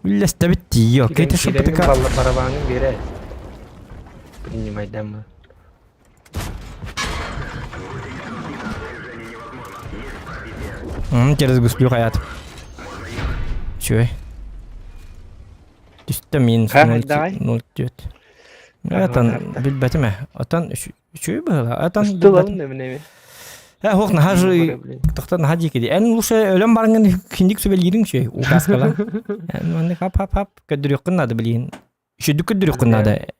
Үлләсті бітті, йо. Кейті шопытка. Барабанын бере. Принимай дамы. Через гуслю хаят. Чой. Түсті мен Давай. 0,4. Атан билбәтім ә. Атан чой бұл? Атан Стылалым не? Хоқна хажы тақтан хаджи кеди. Ән луша өлем барыңын хиндик сөбел ерің чой. Уқасқала. Ән хап көдірек қынады білейін. Шөдік көдірек қынады.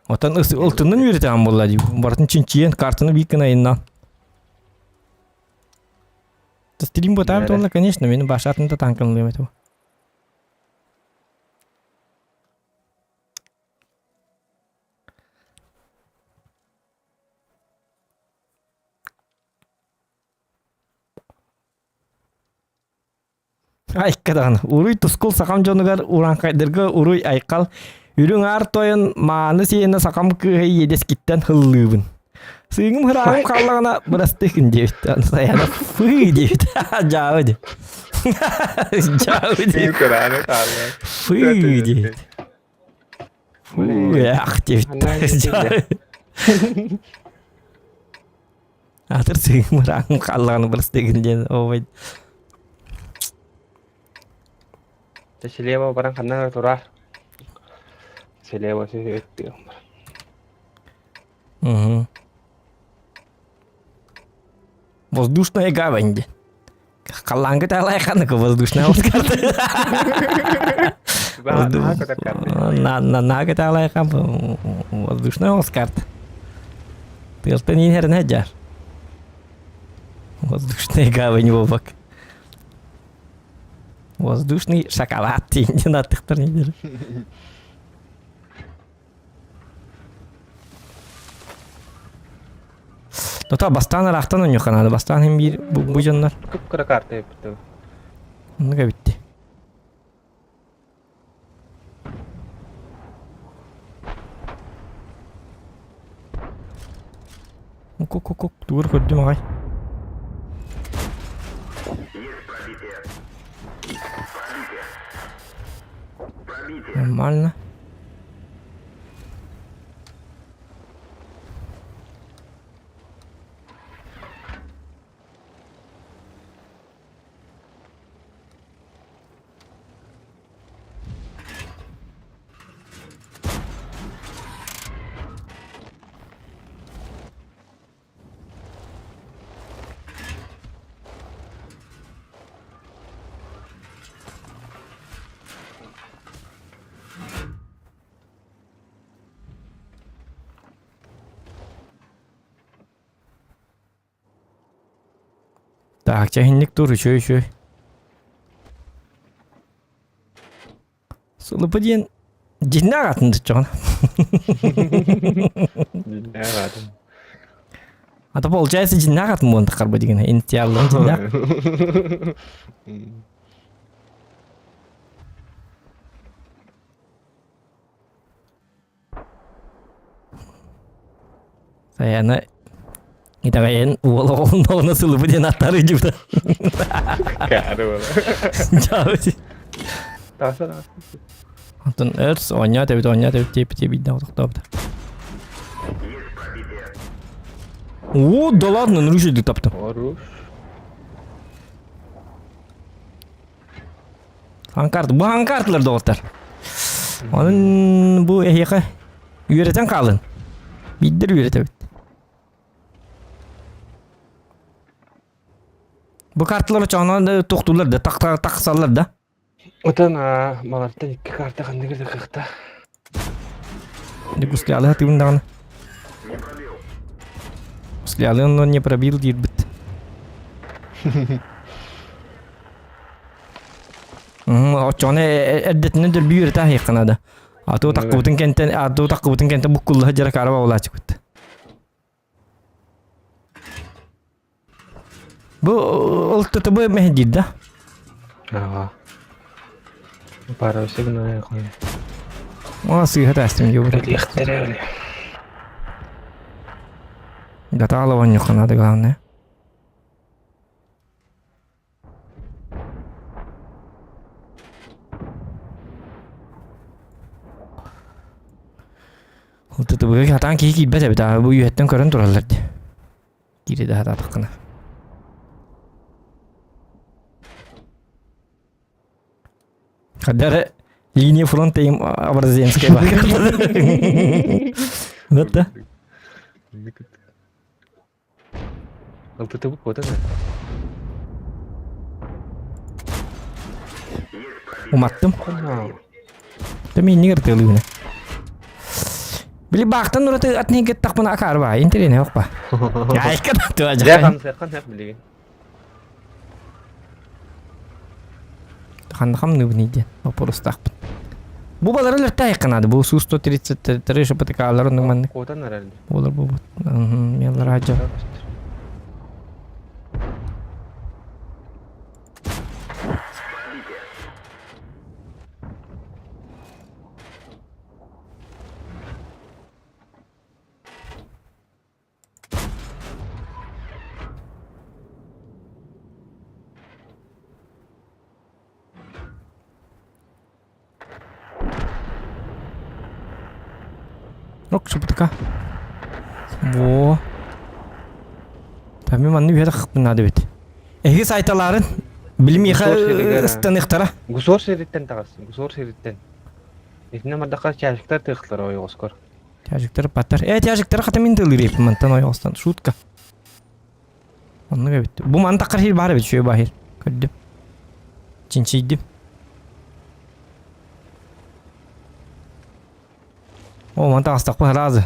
Атан ұлтынын үйретіған болады. Бартын чинчиен картыны бейкін айыннан. Стрим ботам тола, конечно, мен башатында танкын лемету. Айкадан, уруй тускул сакам жонугар уранкайдыргы уруй айкал. Үрүң ар тойын мааны сиені сакам кыгай едес киттен хыллыбын. Сыйым хырағым қаллағына бұрастықын дейбіт. Саяна фый дейбіт. Жауы дейбіт. Жауы дейбіт. Фый дейбіт. Фый ақ дейбіт. Атыр сыйым раңым қаллағаны біріс дегенден овай. Селева баран ханна турар. Селева сөйөттү. Воздушная гавань. Қаллаңғы талай қанықы воздушная Оскар. Нағы талай қан воздушная Оскар. Тылты нен херін әджар. Воздушная гавань болбак. Воздушный шоколад дейінден аттықтыр недер. Дота бастан арақтан ойнық қанады. Бастан hem bir bu canlar. Кыпкыра карта yaptı. Onu bitti. Кук. Dur gördüm ağay. Нормально. Так, чайник тур, еще. Сулы ден жинна атынды чоғын. Evet. Ата получается жинна атын болын тақар ба деген. Интиялын жинна. Sayana Итагаен уолоғын сылы ден аттары жүбді. Kârı var. Жауыз. Tasa. Антон өрс, оня тепті тепті отақтапты. О, да ладно, нарушили таптым. Оруш. Анкарт, bu анкартлар доғыттар. Onun bu ehiyaka üyereten kalın. Bildir üyerete bit. Bu kartları çoğundan da toxtular da taksalar da. Otan malartan iki karta kandı girdi kıkta. Ne гусли алыға тыгындағаны. Гусли алыған он не пробил дейір біт. Çoğuna erdetini de büyür tahir kanada. Atı takkıbıtın kentten bu kullaha jarak araba ola çıkıttı. Bu oltu tabi mehdir da. Aa. Para usted que no es con Ona sığıha teslim gibi. el exterior. Da tağla van yok kanada kalan ne? Oltu tabi hatan ki gitbete bita bu yühetten körün durarlardı. Giri daha da tıkkına. Kadar линия фронта им образенская бака. Вот да. Oltu tabi kota da. Umattım. Ana. Tapi ini ngerti lu ne. Beli baktan udah tuh atnya getak pun akar bah. Intinya ne apa? Ya ikan tuh aja. Dia kan hep beli. Хандахам ныбниде. Вопрос так. Bu baları taykan adı. Bu su 133 şapatı kağıların manne. Kota nerede? Olur bu. Yallar aja. Yok şapatı ka. Bu. Tabii manni bir hak bunada bit. Ehi saytaların bilimi Gusor serigara. ıstanıktara. Gusor seritten tağasın. Gusor seritten. Etine mardaka çarşıklar tıklar oy Oskar. Tiyacıkları patar. Tiyacıkları katamin tığılır yapım mantan oy olsan. Şutka. Anlıga bitti. Bu man takar hir bahar bit şöyle bahir. Kördüm. Çinçiydim. O man takastak bahar razı.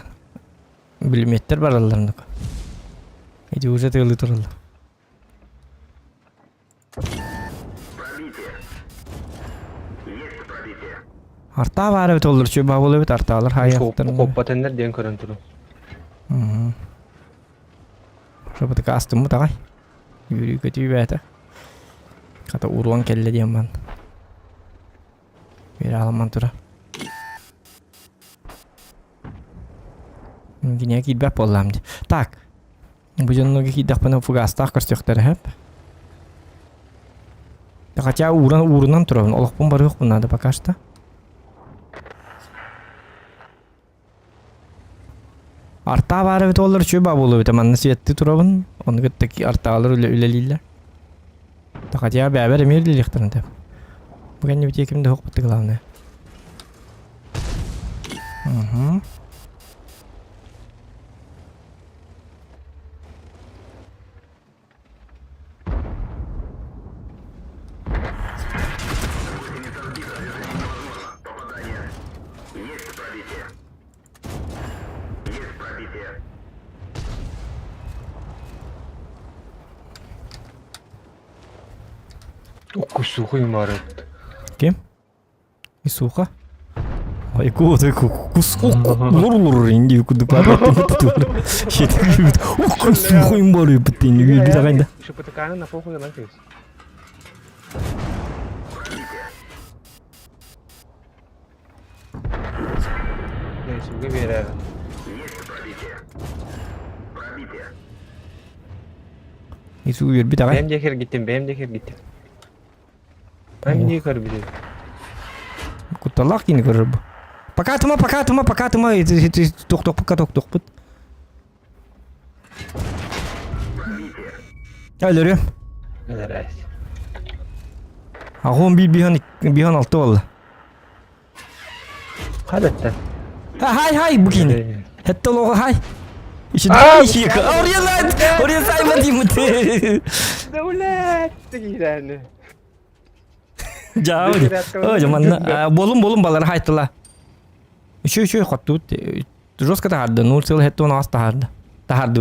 Bilimetler var aralarında. Ece uca tığılı turuldu. Пробитие. Есть пробитие. Arta var evet olur şöyle bahar olur arta alır. Hayır. Koppatenler diyen körün turu. Şöyle kastım mı takay. Yürü kötü bir bete. Kata uruan kelle diyem ben. Bir alaman tura. Yine gidip olalım. Tak. Bu canlı gidip bana fugas tak kırtıkları hep. Takacağım uğrunan turun. Allah pun barı yok bunlarda bakaşta. Arta var evet olur şu bab olur tamam nasıl yetti turun. Onu gitteki arta alır üleliler. Takacağım beraber emir diliklerini de. Bugün bir çekimde hok bittik lan ne. Попадание. Есть пробитие. Есть пробитие. Kusu kuymarı. Kim? Isuka. Ay kudu kus lur indi kudu parat bitti. Şetir gibi. Kus koyun barı bitti. Bir daha da. Şu pıtıkanın ne fokuyor lan kız? Neyse bu gibi yere. Есть пробитие. Пробитие. Isu bir daha. Benim dekir gittim. Ben niye yukarı biliyorum? Kutalak yine görür bu. Pakatıma. Tok put. Ölürüm. Ne reis? Ağım bir han altı valla. Hadi sen. Hay bugün. Hatta lo hay. İşte işi yıkı. Oraya saymadayım mı? Devlet. Giren. Jauh di. Oh zaman bolum balar haytla. Şu xottu. Terus kata harda nur sil hetto nas taharda. Taharda.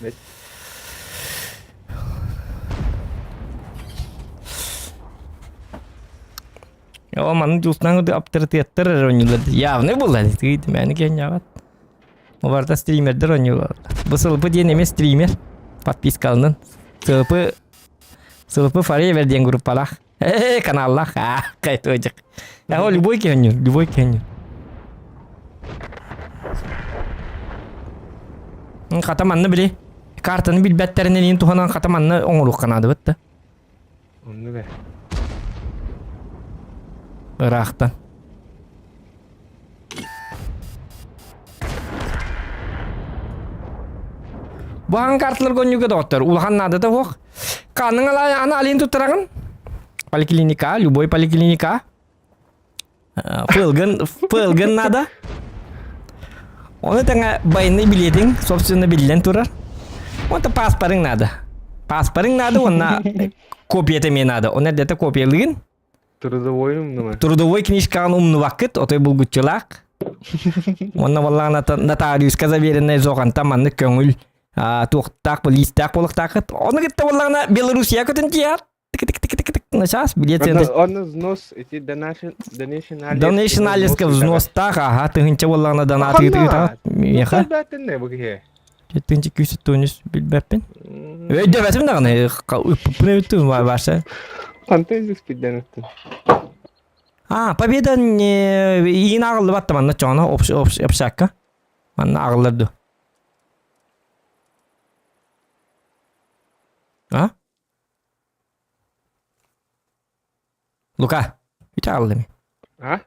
Evet. Ya man justang de apter ronyulad. Ya ne buladi? Tid men gen jawat. O varda streamer de ronyulad. Basıl bu diye neme streamer. Подпискалнын. Сылпы фаре верден группалах. Каналлах. Кайты ojak. Ya o любой kenyor. Katamanını bile. Kartını bilbetlerinin in tuhanan katamanını onuruk kanadı bitti. Onu be. Irak'tan. Bu hangi kartlar gönlüge doktor? Ulahan nada da hok. Kanın ana alin tutarangan. Poliklinika, любой poliklinika. Pılgın nada. Onu tengah bayını biletin, собственно bilen turar. Onu da pasparın nada. Pasparın nada ona kopya temeyi nada. Ona deta kopyalığın. Трудовой mu? Трудовой книжканың умны вакыт, отой булгучылак. Оны валлах нотариуска заверенный зоган таманны көңүл туктак листак болуктакыт. Оны кетте валлахна Белоруссия көтөн тият. Тик. Сейчас билет. Он взнос эти Донационалистка взнос ага, тыгынча валлахна донат итат. Меха. Бәтен не bu ki? Жетинчи күсү төнүс билбеппин. Өйдөбөтүм дагы үпүнөтүм баша. Фантазия спидден өттүм. Победа иин агылды батты манна чоно опшакка. Манна агылдырды. Luka, hiç ağıldı mı? Ha?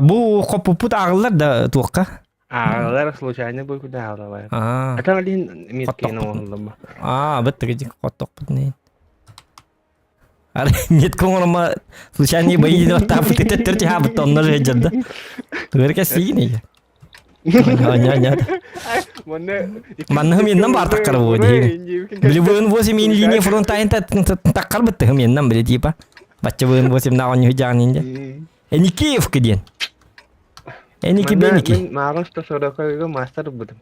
Bu kopuput ağılır da tuğka. Ağlar случайно bu kuda ağlar. Aa. Atan alin mitkeni oğlum. Быт гыжык котток бутнейин. Ар нет коңорма случайно бои деп тапып кететтер чи хабыт оннор жада. Төрке сигине. Ня. Манны менен бар таккар бу ди. Билбен 8 линия фронтайн таккар быт менен биле типа. Бачча бен 8 на оню жанин де. Эникиев киден. Эники беники. Мен мағын ұста сорақайға мастер бұдым.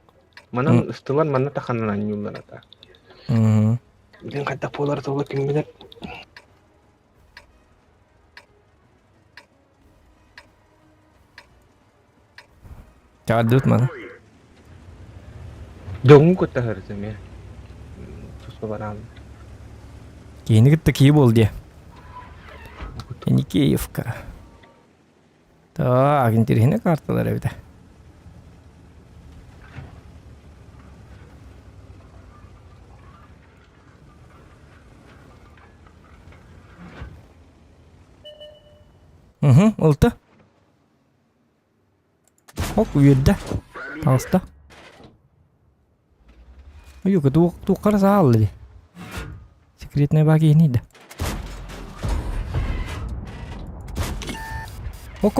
Манан ұстылар манна тақанынан юллар ата. Білен қайта полар тоғы кім білер. Çağırdık bana. Доңу көтті ғырызым я. Тұспа барам. Yeni gittik iyi bol diye. Enikiyevka. Ta agentirine kartalar evde. Oldu. Ok uyudda. Tağısta. Yok, tu karasa aldı. Секретная богиня, да. Ок,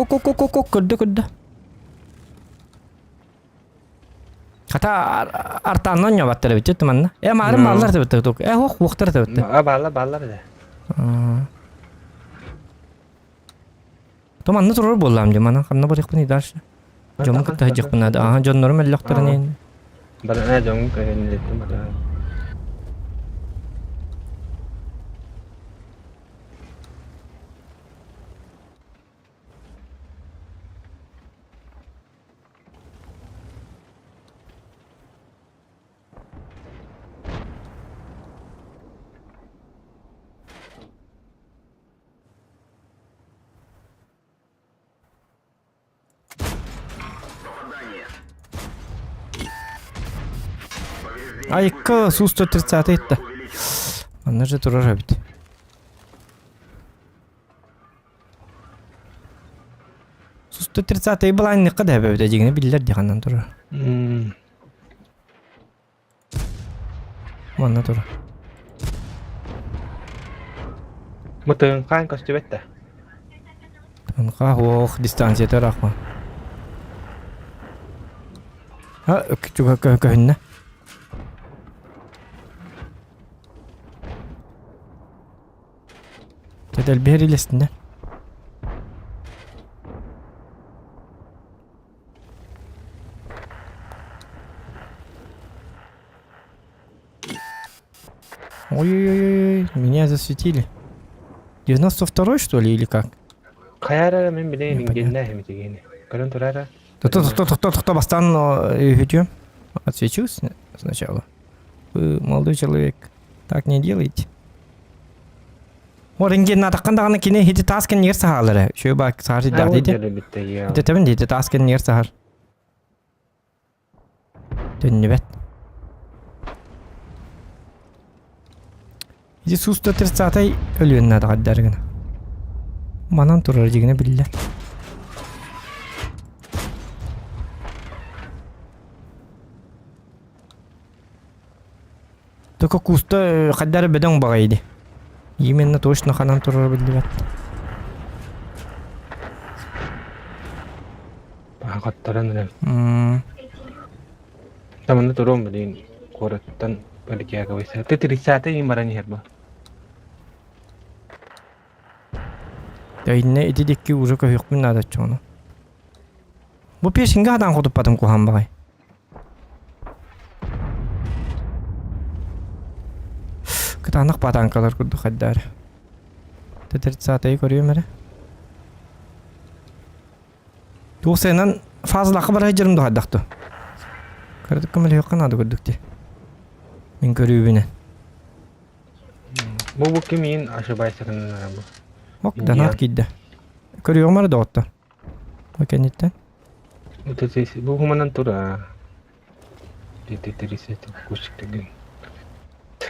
кырды. Хата артаннан ябаттыр бит туманна. Марым баллар деп ток. Ох, уктар деп. Баллар да. Туманны турар боллам жамана. Канна барык буны дальше. Жомун кытта жык буна да. Жоннорум эллектронен. Бана жоң кайын деттим бара. Айка, Су-130 етті. Аны же тұрар әбіт. Су-130 бұл айны қады әбіт әдегіне білдер деғаннан тұрар. Манна тұрар. Мұтын қайын көсті бетті. Тұнға оқ дистанция тұрақ ма. Күчіға көхінна. Тедел бери лестinde. Ой-ой-ой, меня засветили. 92-й, что ли, или как? Каяра мен билейин ингенде хем дегени. Көрөн турара. Кто бастан идем? Отсвечусь сначала. Вы молодой человек. Так не делайте. O rengin ataqandağını kine hidi tasken yer sahaları. Şöyle bak sahar iddia dedi. Hidi tabi hidi tasken yer sahar. Dönübet. Hidi susta tırsatay ölüyün adı kaddargına. Manan turarcığına billah. Только куста kaddar beden bağıydı. Именно точно ханан турар билдибет. Бақаттаран эле. Таманда турум билин кораттан баликяга вайса. Тетрисата имарани херба. Да инне идидикки уже көйөкмүн адат чону. Бу пешинге адан кутуп батым кухан багай. Кытанық батанкалар күрді қаддар. Тетірт сатайы көрейім әрі. Тоқсайынан фазылақы бар айжырымды қаддақты. Көрдік көмілі өккен ады көрдікті. Мен көрейбінен. Бұл кемейін ашыбай сырынын бұл. Оқ, данат кейді. Көрейім әрі доғытты. Өкенеттен. Бұл ғыманан тұра. Тетрисата көшіктеген.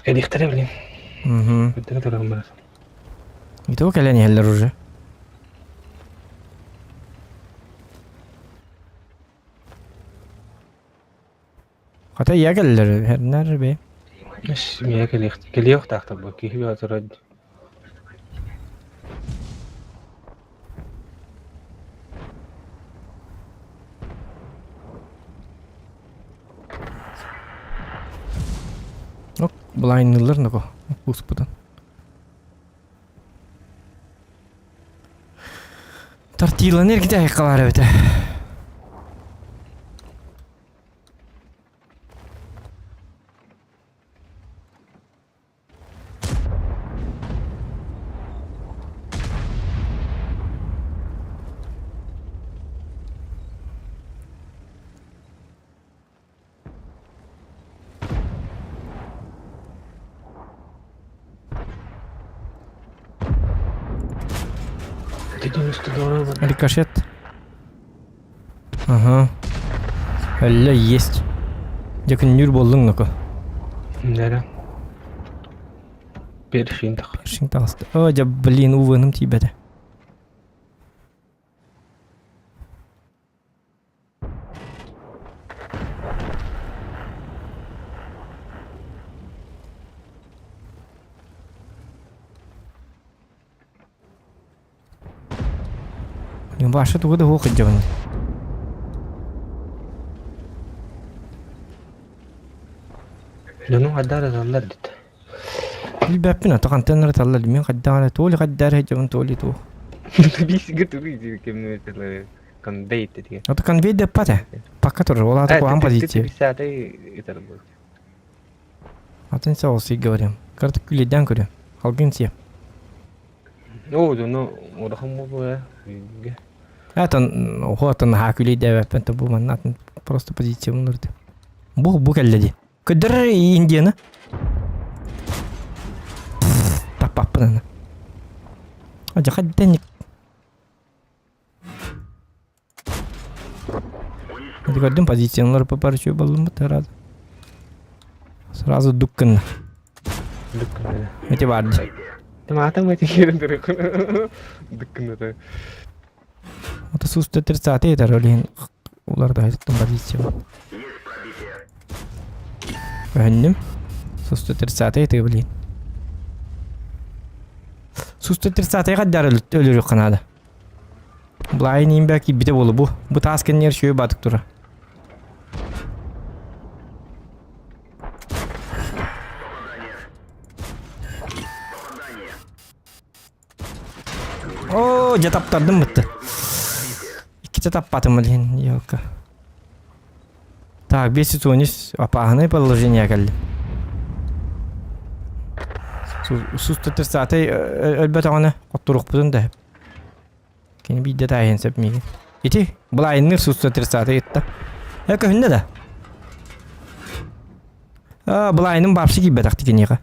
Эдихтер блин. Это тоже умер. И то колени хеллер уже. Hata ya gelirler. Her nerede be? Эш мия келиох таахта бу кихи отород. Yok, blind'lılar ne ko? Uspudan. Tartilanır gidiyor kalar evet. Тиген үстү дора бар. Рикошет. Ага. Әллә есть. Якын нүр болдың ноко. Нәре. Першин тах. Шин тасты. О, да блин, увыным тибеде. Yung başa tuğu da hoğuk edeceğim. Дөнү хаддар аллар дит. Bir bəppin ata kantenler tallar. Men kaddara toli kaddara edeceğim toli tuğu. Бисиге тури кемнетелер конвейт деген. Ata конвей деп пате. Pakka turur. Ola ata koğan pozisiya. Бисатай итер бу. Atın sağ olsun görüyorum. Kartık küleden görüyorum. Halkın siyah. О, дөнү орахам бу я. Atan o atan hakuli de ben tabu manatın просто позиция bunlardı. Bu kelledi. Kadar Indiana. Tapapın. Aja kadden. Hadi gördüm pozisyonları paparçıyor balım taraf. Сразу дуккан. Дуккан. Эти варды. Ты матам эти херендер. Дуккан это. Ата суста терсаты етер олин. Улар да айттым позиция. Бәһеннем. Суста терсаты еті блин. Суста терсаты каддар өлүрүк канады. Булай ним бәки бите болу бу. Бу таскеннер шөй батык тура. О, жатаптардым бытты. İki tapatım блин, yok. Так, 513 опахны положение geldi. Суста терсаты әлбәт аны оттурук бүтүн да. Кени бидде тайын сепмиги. Ити, булайныр суста терсаты етті. Эка хүнде да. Булайнын бапсы кибе такты кенега.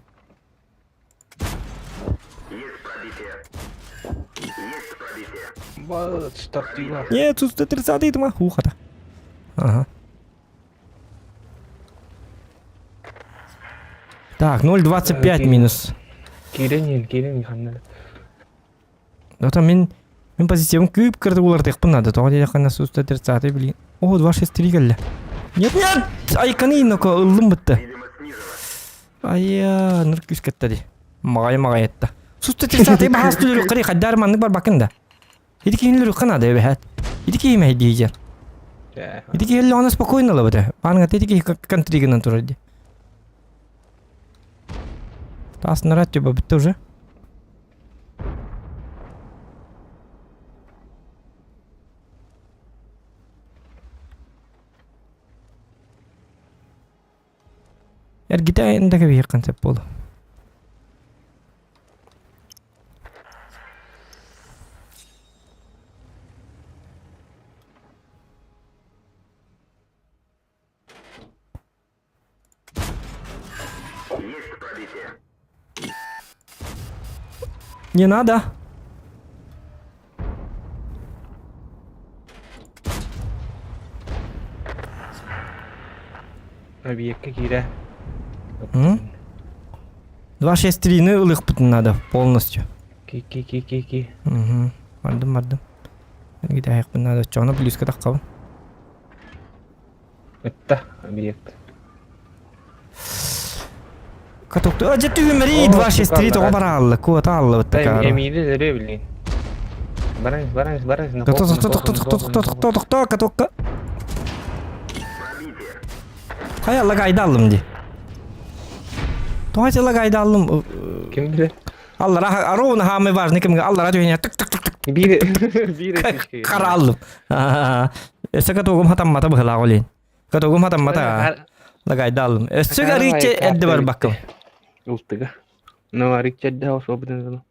Вот, стартила. Нет, суста терсаты етіма. Хухата. Ага. Так, 0.25 минус. Кирен ханна. Ота мен позициям күп кірді олар текпін нады. Тоға деде қана суста терсаты білейін. О, 263 келді. Нет, нет! Айқаны иноко ылым бітті. Айя, нұр күз кетті де. Мағай етті. Суста терсаты бағас түлірі қыры қаддар манның бар бақында. Едіке енілері қанады әбәхәт. Едіке емей дейдер. Едіке елі оны спокойно лабыды. Баныңа едіке контригінен тұрады. Тас нарад тюба бітті уже. Эргите айындагы бейір концепт болу. Не надо. Объектка кире. 263-ны ылық бүтін надо полностью. Ки. Бардым. Эргите айықпын надо. Чоны плюска таққабын. Это объект. Katoktu. Acıttı Hümeri 26 toga barallı. Kuata allı Та bıttakar. эмиди лере билин. Бараңыз. Katokka. Hayalla gayda aldım di. Toğaçala gayda aldım. Kim bilir? Allah arovna hame var ne kimge Allah radyo tık tık tık Biri kara aldım. Ese katogum hatam mata bıhla olin. Katogum hatam mata la gayda aldım. Ese gariçe eddi var bakkım. Ultiga. No var içe de hoş obdan.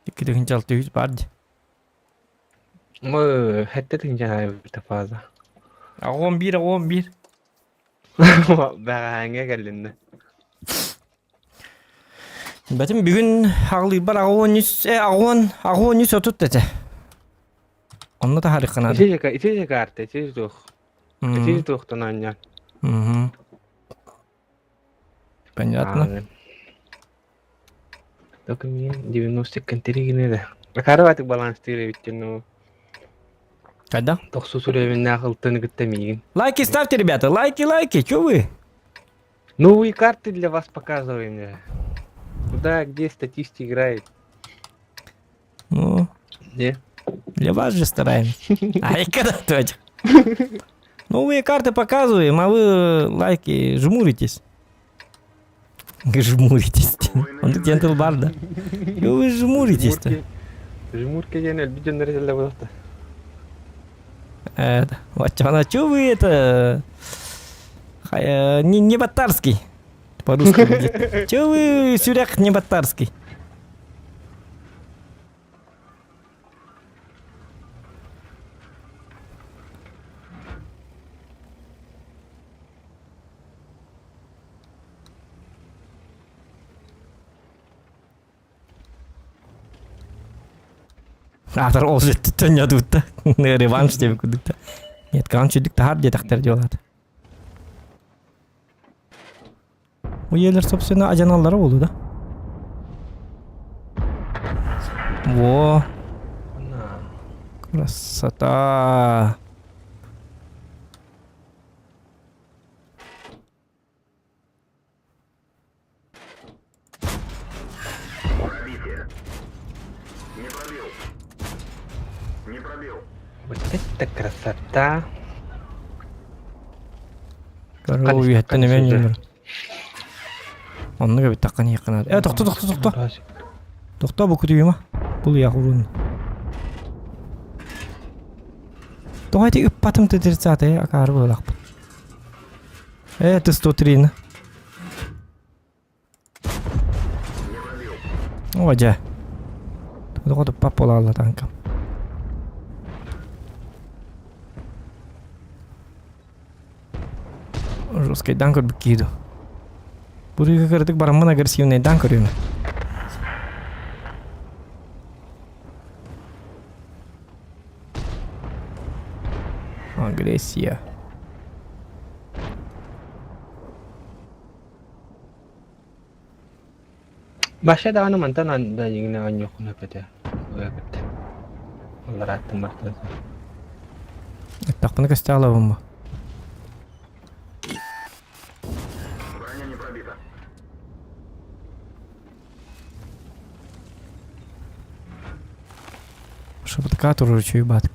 Iki de hincaltı yüz vardı. Mı hette tinca bir fazla. 11. Bağanga geldi. Betim bugün hağlı bar ağon yüz otut dedi. Onu da harikanadı. İçecek artı, içecek yok. İçecek yoktan anyan. Ben yatma. Dokumen diagnostik kenteri gini de. Akara batık balans tiri bitin o. Когда? Тохсу сүребин ахылтын гыттамигин. Лайки ставьте, ребята, лайки, чё вы? Новые карты для вас показываем. Куда, где статистика играет? Ну, Где? для вас же стараемся. А и когда точно? Новые карты показываем, а вы лайки жмуритесь. Жмуритесь. Он тут ентл бар, да? Чё вы жмуритесь-то? Жмурки я не люблю на резерве. Это, вот чё вы это... Не батарский. По-русски будет. Чё вы сюряк не батарский? Атар ол жетті төня дутта. Реванш деп күдікті. Нет, канчыдыкты хар детектор жолады. Bu yerler собственно ajanalları oldu da. Во. Красота. Вот это красота. Корова уйаттан емен жемір. Онны көбет таққан еқінады. Тоқта. Тоқта бұл күтіп ема. Бұл яқ ұрын. Тоғайты үп батым тедерді заты, ақары болақ бұл. Ты 103. Оғажа. Тоқта пап бола алла танкам. Жесткий данкор бікейді. Бурыга кырдык барамын агрессивный данкор ема. Агрессия. Başa da anı mantan anda yine an yok ne pete. Evet. Allah rahatım bartı. Так, bunu костяла мı? Броня не пробита. Щоб така туручу їбати.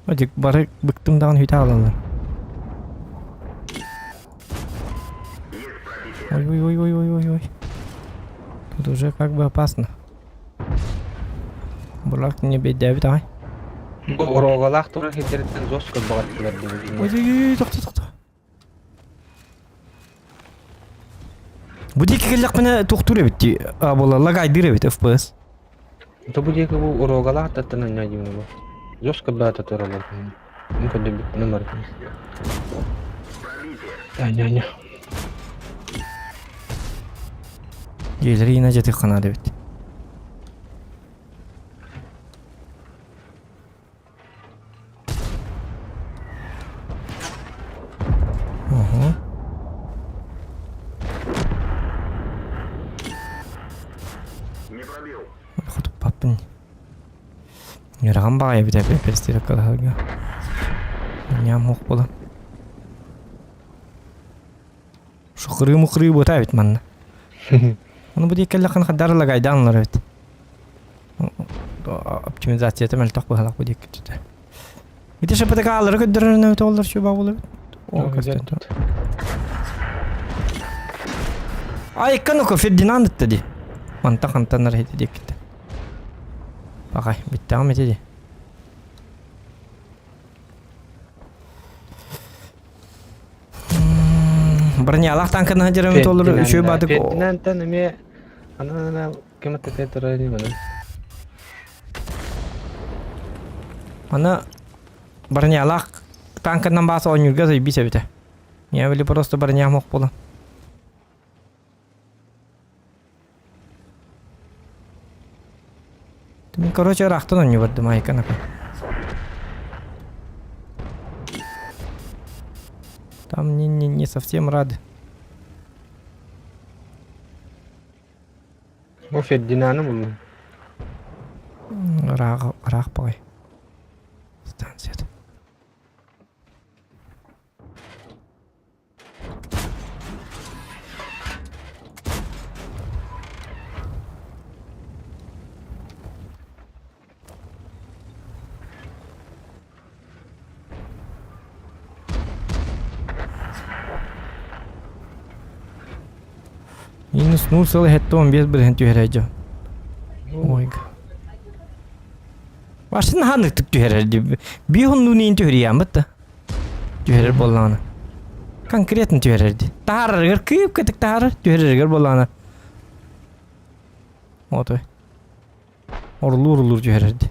Оdik барык быктымдагын хүйтэ алалар. Ой. Тут уже как бы опасно. Булак не бедевит, ай. Ороголақ тура хетерден жестко бағаттылар Ой, тоқта. Bu dik kelak bana toqtur bitti. Abola lagaydır bit FPS. То буде bu ороголақ таттан не дивно bu. Жестко бағатта туралар. Мүмкін де бит номер. Не. Gelir yine jeti kanadı bit. Не пробил. Хоть папын. Yaragan bağaya bir de perstire kadar. Nyam hok bolan. Şu kırığı bu tabi manna. Onu bu dikelle kan kadar la gaydanlar evet. Optimizasiya temel takbu halak bu dikkatli. Bir de şapata kalır ködürün evet olur şu bağlı. O kastet. Ay kan ko feddinan dedi. Mantak antanar hedi dikkatli. Bakay bitti ama dedi. Bernyalah tangkan hajar met olur şu batık. Feddinan tanıme ana kemat tetra ini mana? Ana bernyalah tangkan nambah soalnya sih bisa bete. Ya beli просто bernyalah bolan. Tapi короче рахтан он не варда майка на. Там не совсем рады. Bu Ferdinand'ı mı? Рах пой. Станцияда. Minus nusal hetton без bir hent yüherece. Oyga. Başın hanıktık yüheredi. Bir hundu neyin tüheriyem bitti. Tüherer bolana. Konkretin tühererdi. Taharır kıyıp ketik taharır tüherer bolana. Otoy. Orulur tühererdi.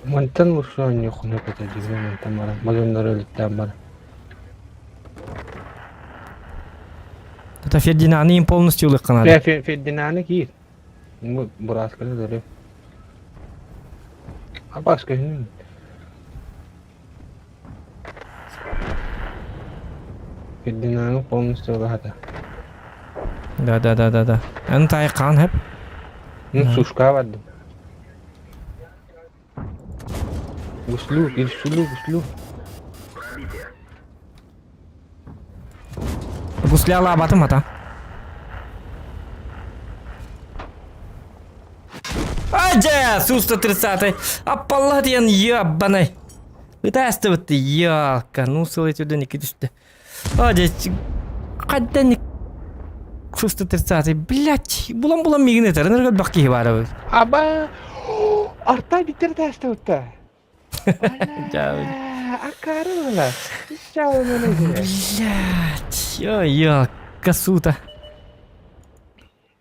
Mantan musuhan yok ne kadar gibi mantan var. Malumlar öldükten var. Это Фердинанд им полностью лыкканады. Ferdinand'ı ki. Bu burası kadar öyle. Ha başka ne? Ferdinand'ı polностью rahat. Да. Аны тайқан hep. Suşka vardı. Güçlü. Гусляла батым ата. Аджа, Су-130. Аппалла деген ебаный. Вытасты вот ялка. Ну, сылай туда не кидишься. Аджа, қайдан Су-130. Блять, булам мигіне тар. Ныргал бақки бары. Aba arta bitir teste utta. Жау. Akarı la. Jauh mana dia? Блять, ялка сута.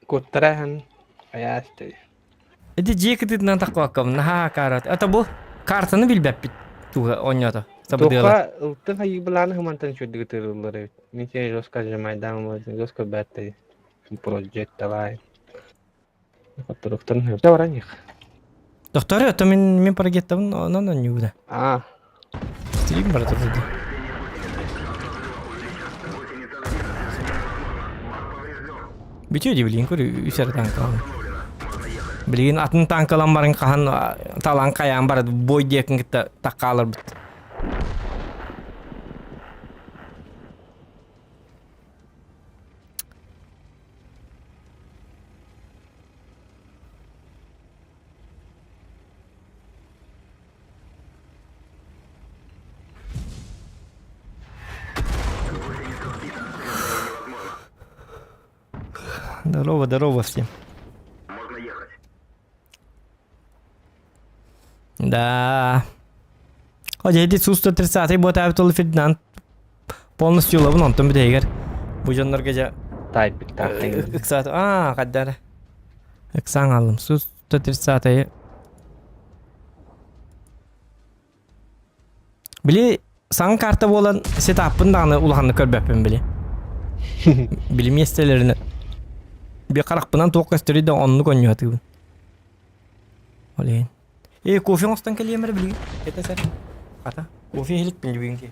Kutrahan ayaste. Эди жекетит на таквакам на карат. Это бу картаны билбеп бит. Туга оньято. Сабыдыла. Toka utta hayı bulan humantan şöyle götürürler. Niçin Roska Jamai'dan mı? Roska Bette. Projet var. Fotoğraftan hep. Var ya. Доктор, это мен прогеттабын, онан не буде. Ah. Стрим бар турду. Битүү ди билин көр үсер танкалан. Билин атын танкалан барын кахан талан каян бар бой декин китте таккалар бит. Здорово всем. Можно ехать. Да. Hoca hedi Su-130 bu tabi Ferdinand полностью лабын онтон бітегер. Bu жандар gece Tayp bir tane. ıksat. Kaddara. Iksan aldım. Su-130'yı. Bili san karta bolan setup'ın dağını ulahanını körbepim bili. Bilim yestelerini. Bir karak bынан тоқ көстері де онны көңі атығын. Олейін. Кофе оңыстан кәлі емір білген. Кәті сәр. Ата. Кофе елік білі білген ке.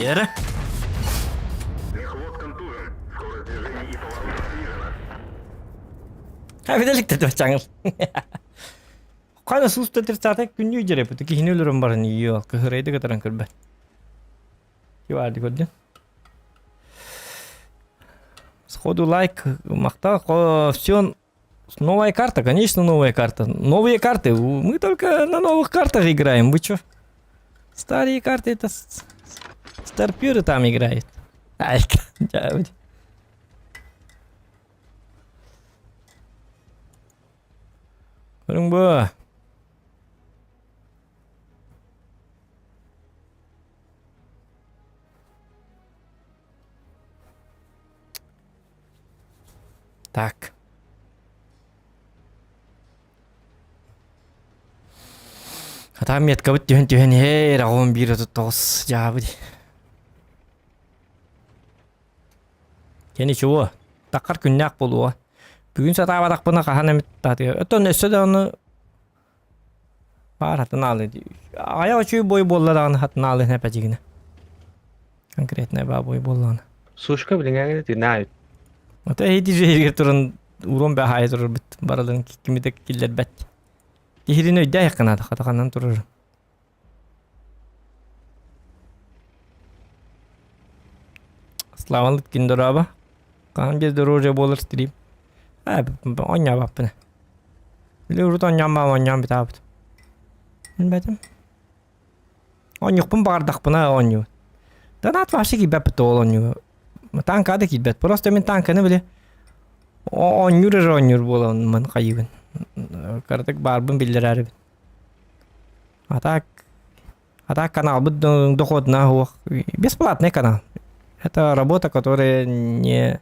Яра. Мехвод контужен. Скорость движения и поворотов снижена. Hafidelik de çangıl. Kana susta tirsatek günlüğü jere pati ki hinülürüm barın yiyor. Kıhıraydı kataran kırbe. Ki vardı gördün. Сходу лайк, махта, все. Новая карта, конечно, новая карта. Новые карты. Мы только на новых картах играем. Вы чё? Старые карты это старпёры там играют. Ай, да. Көрің бö. Так. Атам метка бит түйен рағуын бері тұттығыз жабы де. Кені чуы, таққар күннәк болуы. Бүгін сата абадақ бұна қахан әмет бәді. Өттен өсі де оны бар хатын алы. Аяғы чүй бой болла дағын хатын алы нәпә жегіне. Конкретный ба бой болланы. Сушка билingen det nej. Ата хейти жейгер турын урон бә хай турыр бит. Бараларын кимедек киллер бәт. Кихирин өйдә яқынады қатақаннан турыр. Славалык киндораба. Қан без дороже болыр стрим. Оня баппыны. Биле урут оням ба оням бит абыт. Билбәдем. Онюқпын бардақпына оню. Данат ваше кибәп тол оню. Танкада кибәт. Просто мен танканы биле. Онюр болан мен кайыбын. Картык барбын билдер әрбін. Атак канал бит доход на хух. Бесплатный канал. Это работа, которая не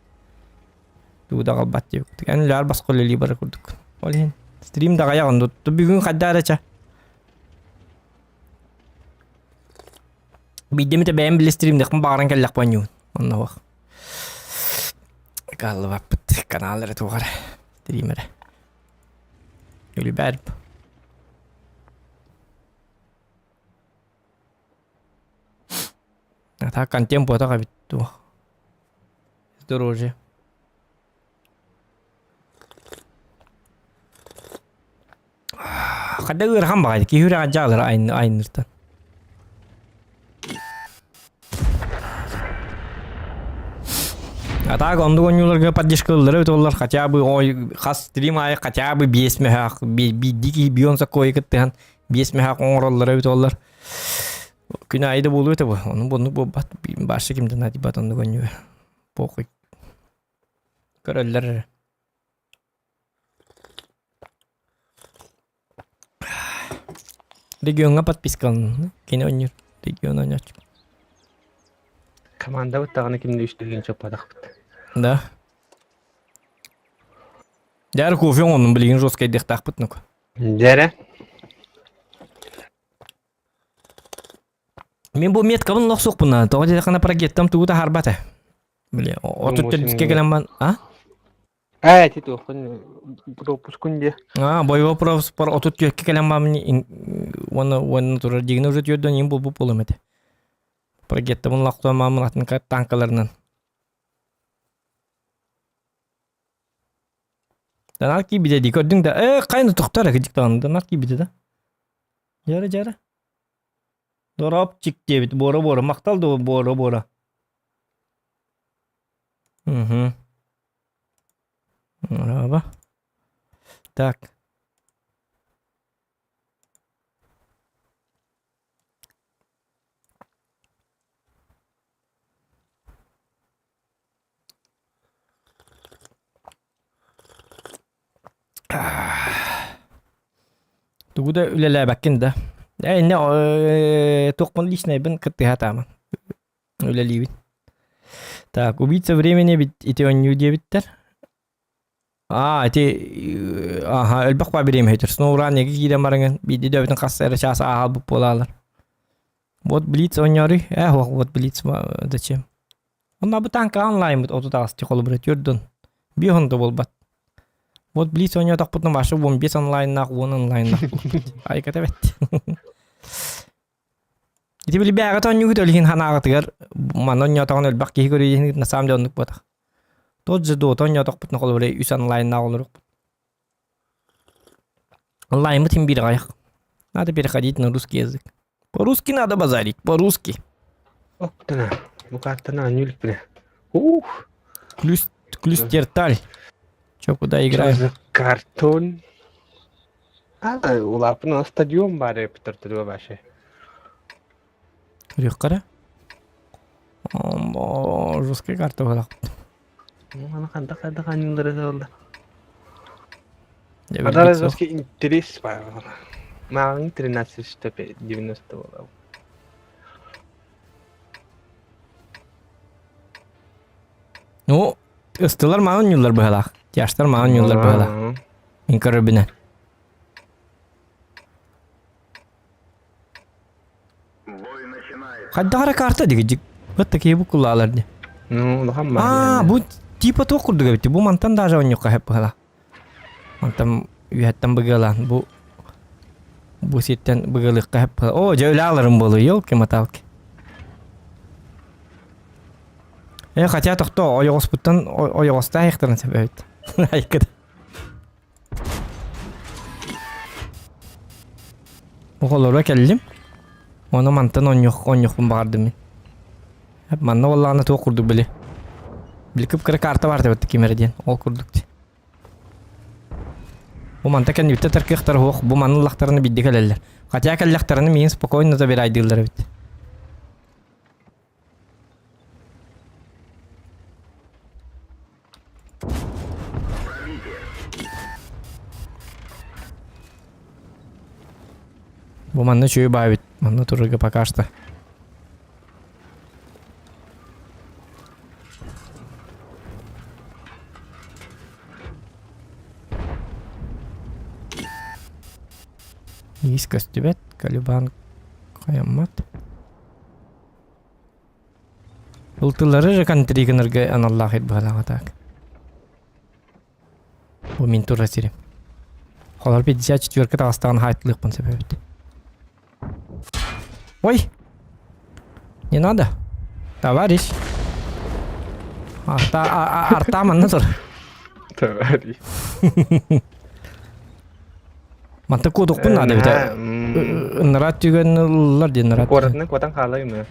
туда галбатты. Тигән ләр басқылы либер күрдік. Олин стрим дага ягын тутты бүгін каддарача. Бидемите бәйм биле стримде кым багаран келлек баню. Онна вак. Галва пит каналлары тугар. Стример. Юли бәрб. Атак кан темпо атака битту. Дороже. Кадда ырхан багайды. Кихүрэ ажалар айныртан. Атак онду гонюларга поддержка кылдырып олар хотя бы ой хас стрим ай хотя бы 5 мегак бидики бионса койгыттан 5 мегак оңроллары олар. Күн айда болуу эте бу. Онун бону бат башы кимден ати батонду гоню. Похуй. Көрөллөр. Регионга подпискан. Кине онюр. Регион онюр. Команда вот тағаны кімді үштілген чопадақ бітті. Да. Дәрі кофе оның білген жосқа едек тақпыт нүк. Дәрі? Мен бұл меткабын лоқ соқ бұна. Тоғы деді қана прогеттам туғыта харбаты. Біле, отыр төлбіске келем бан. Титу, пропускунде. Бойва пропускунде. Отыр төлбіске келем бан. Оны тұрар дегені уже түйерден ең бұл болым әді. Прогеттамын лақтуа мамын атын танкаларынан. Данар ки биде ди көрдің да. Қайны тұқтар әкі диктағаны. Данар ки биде да. Жары. Дорап чик дебіт. Бора. Мақталды бора. Раба. Так. Тугуда үлелә бәккен да. Не тоқман личный бен кытыга таман. Үлелибин. Так, убийца времени бит ите оню дебиттер. Эти элбак ба берем хетер. Сноуран неге киден барыңын. Биди дөбүтүн кассары часа ахал буп болалар. Вот блиц оньоры. Вот блиц зачем? Онна бу танка онлайн бут отутагас тиколу бирет жүрдүн. Бихонда болбат. Вот блиц оньо тақпытын башы 15 онлайннақ, 10 онлайннақ. Айката бет. Ити били бәгә тон югы төлген ханага тигер. Манон ятагын өл бак киһи көрүйен на самом деле онлук бата. Тот же до тон ятак бутна кол били үс онлайн нагылыр. Онлайн мутим бир гаяк. Надо переходить на русский язык. По-русски надо базарить, по-русски. Октана. Bu kartını anlıyorum bile. Клюстерталь. Чё, куда играем? Что за картон? У лапы стадион бар репетитор вообще. Рюккара? Жесткая карта была. Ана кандай канюлдары болду. Я Адар вербицо. жесткий интерес бар. Маған 1390 болду. Ну, ыстылар маған юллар быһалах. Яштар маған юллар быһалах. Мин көрөбүнен. Бой начинается. Кайдагара карта дигижик. Вот такие букулаларды. Ну, лахам бар. Бу типа то курдуга бит. Бу мантан даже он yok хеп быһалах. Мантан үйәттен быгылан. Бу сеттен быгылык хеп. О, жөйлаларым болу, ёлки-маталки. Хотя то кто ойгоспуттан ойгоста айыктырын себебит. Айкыд. Оголорга келдим. Оны мантан он yok бардым мен. Хеп манна валланы то курдук биле. Билкип кыра карта бар деп кемерден. Ол курдук. Бу манта кен битте теркехтер хок, бу манны лахтарны бидди келелер. Хотя келлахтарны мен спокойно забирайдылар бит. Бу манны чөй бабит. Манны турыга пока что. Есть костюбет, калибан, каямат. Ултылары же контригенерге аналлахит бгалага так. Бу мин тура сирим. Холар 54-ка тагыстаган хайтлык бун себебит. Ой! Не надо. Товарищ. Арта манна тур. Товарищ. Манта кодукпун надо бит. Нарат түгөнлөр ден нарат. Коратны котан халаймы?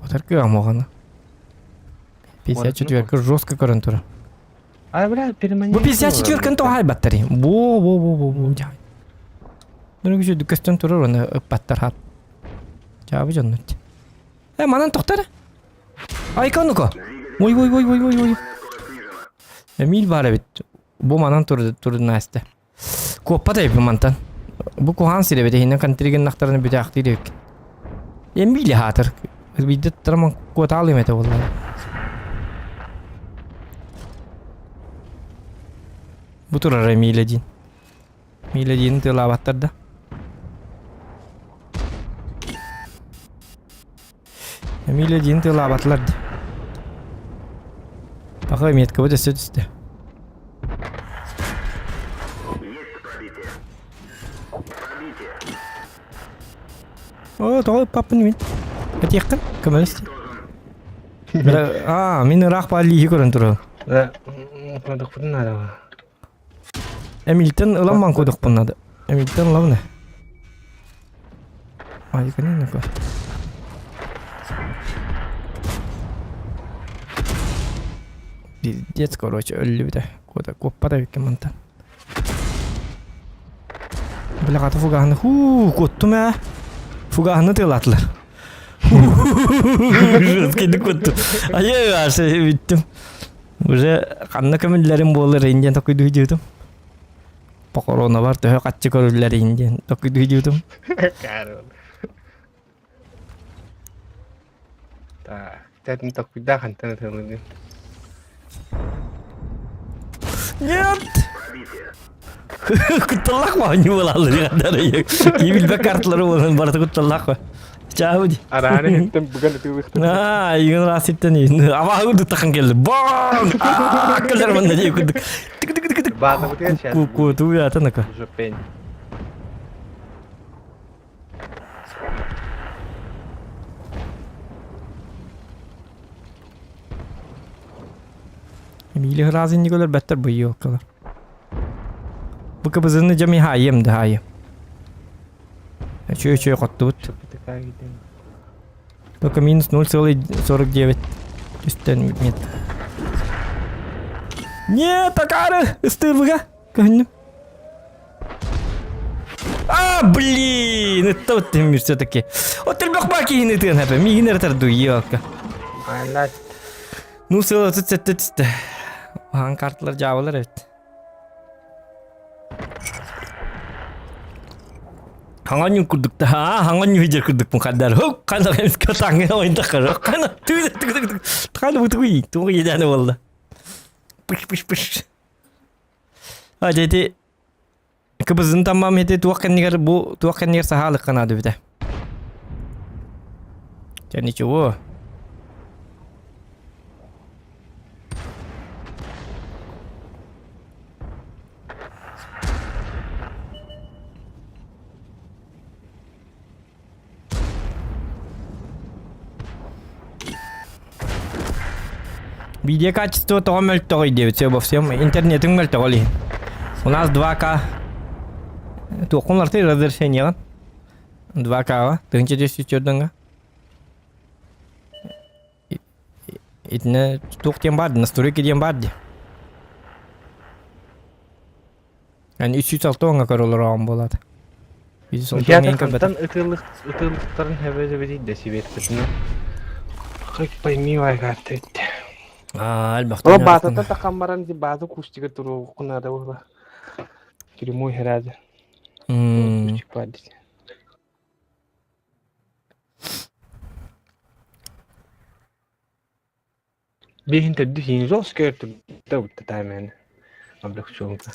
Котаркы амоганы. 54-ка жестко көрөн тура. А, бля, перемани. Бу 54-каны тохай баттари. Бу. Нургу жөдү көстөн турар оны ыппаттар хат. Жабы жоннут. Манан токтар. Айкануко. Ой. Эмил бар бит. Бу манан турду насты. Коппа да мантан. Бу кохан сире бит хинен кантриген нактарын бит акты дек. Эмил хатыр. Бидет тараман коталы мете болду. Бу турар Эмил один тылабаттарда. Эмил один тылабатларды. Пока имеет кого-то сюда. Есть пробитие. О, то папа не видит. Это яхта? Камеристи. Мен рах пали көрөн туру. Кодук бутун надо. Эмилтен ыламан кодук надо. Эмилтен лавна. Ай, конечно. Пиздец, короче, өлі біді. Кода коппада беккен мантан. Біля қаты фугағыны. Котту мә. Фугағыны тылатылар. Жескейді котту. Ай, арсы биттім. Уже қанны көмілдерім болыр инден токуйду үйдеудім. Покорона бар, төхі қатчы көрілер инден токуйду үйдеудім. Карол. Так, тәтін токуйда қантаны тылыды. Нет! Кутталлах ма не булалды гадары. Кибилбе картлары болған барды кутталлах ма. Чауди. Араны хеттен бүгін тылықты. Иген раситтен ин. Ава үрді тақын келді. Бон! Көлер мында дейіп күдік. Тік. Bada bu diye şey. Kutu ya tanık. Жопень. Mili hrazin nigolar better bu yok kadar. Bu kabızını cami hayım da hayım. Şöyle kottut. Şopitaka gidelim. Только минус 0,49. Üstten нет. Нет, Акара! Стырвга! Гоним. А, блин! Это вот ты все-таки. Вот ты бахбаки не ты на пами, не ратарду йока. Aylar. Ну, села тут. Han kartlar cevaplar evet. Hangan kurduk da ha, hangan hücer kurduk bu kadar. Hop, kana hem katangı oyunda kar. Kana tık. Kana bu tık. Tık yedane valla. Pış. Hadi kıbızın tamam hedi tuakan nigar bu tuakan nigar sahalık kanadı bir de. Yani çoğu. Видео качество того мельтого идет, все во всем интернете мельтоли. У нас 2К. Туқумларты разрешение. 2К. Тынче десять чёрдынга. Итне туқ тем барды, настройки тем барды. Yani 306 onga karolur ağam болады. 306 Fiyatı en kabata. kantan ıtırlıkların heveze bir de sibetini. Kıkpay mi var kartı etti. Albatta. O batata takamaran di bazı kuşçuga turu kunada orada. Kiri muy herhalde. Kuşçuk vardı. Bir hinte düşün zor skörtüm. Tavuk da taymen. Abrak çoğunka.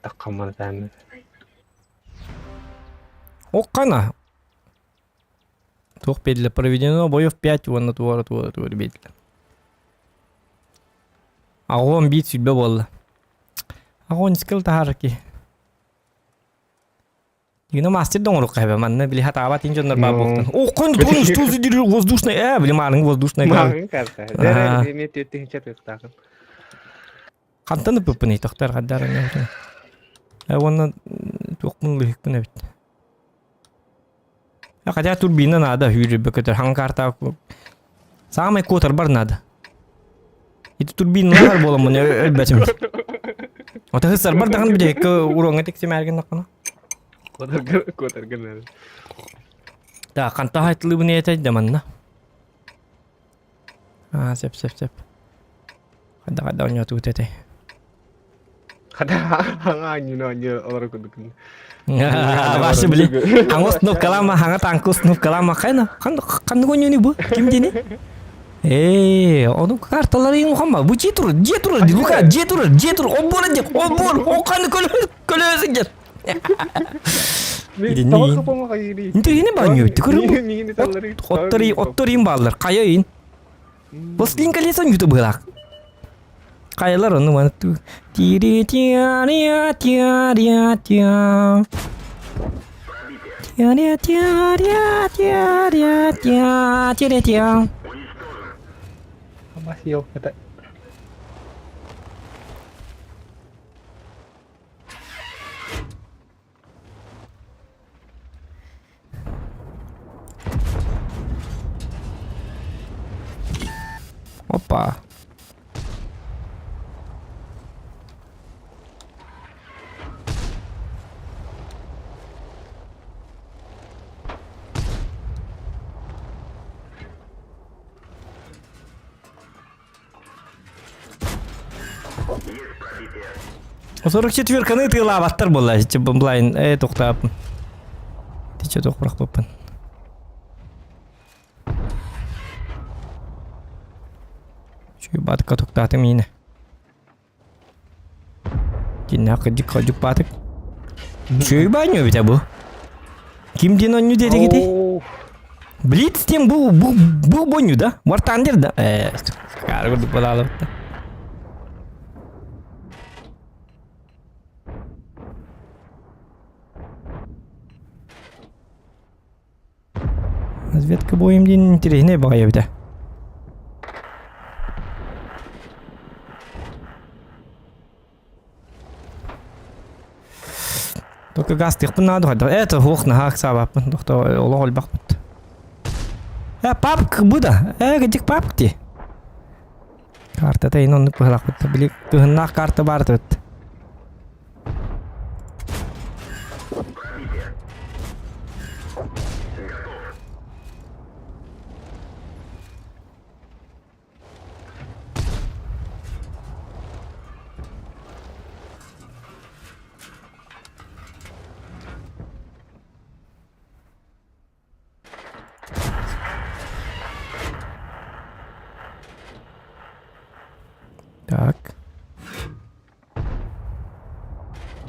Takamar taymen. Окана. Тух петля проведено, боев 5, вон на твор бетля. Агон бит судьба болла. Агон скил тахарки. Yine master dong kaybı manne bili hata bat ince onlar baboktan. O kan tuzu diri воздушная, bili marın воздушная. Mağın karta. Dere ne tüyütü çatı takın. Kantanı pıpını tohtar kadar ne. Ona tuğmun lühük bine bit. Ya kadar turbina nada hüyür beketer hangarta. Sama kotar bar nada. Itu turbinalar bolamın elbette. O da hızlar bar dahan bir de urang etek semergen nakana. Kotar gönel. Da kanta haytlı bu niyete demanna. Ah sep. Kada onya tu tete. Kada hangin aja orang kudukun. Başı bili. Hangus nup kalama, hanga tangkus nup kalama kayna. Kan gonyo ni bu. Kim dini? Onun kartaları yok ama bu cetur di luka cetur obor aja obor o kan kölösün gel. Ini tahu apa mau kayak ini? Itu ini banyak itu kan. Ini salary. Ottorin ballar kayain. Posting kalian YouTube belak. Kayalar onu mana tuh. Tiri tia. Masih yok kata. Hoppa. O 44-kаны тыла баттар болла. Блайн тоқтап. Тиче тоқпырақ боппын. Шүй батыққа тоқтатым ені. Кенна қыджық батық. Шүй баню бите бұл. Кимден оню деді кете? Блиц тем бұл боню да? Вартандер да? Қарғырдық болалы бітті. Разведка боем дейін интересіне бағай бді. Только газ тихпын надо ходить. Это хух на хак сабапын. Доқты олы қол бақпыт. Папк бұда. Гідік папк де. Карта тайын оны пұғылақ бұд. Білік күхіннақ карта барды бұд. Так.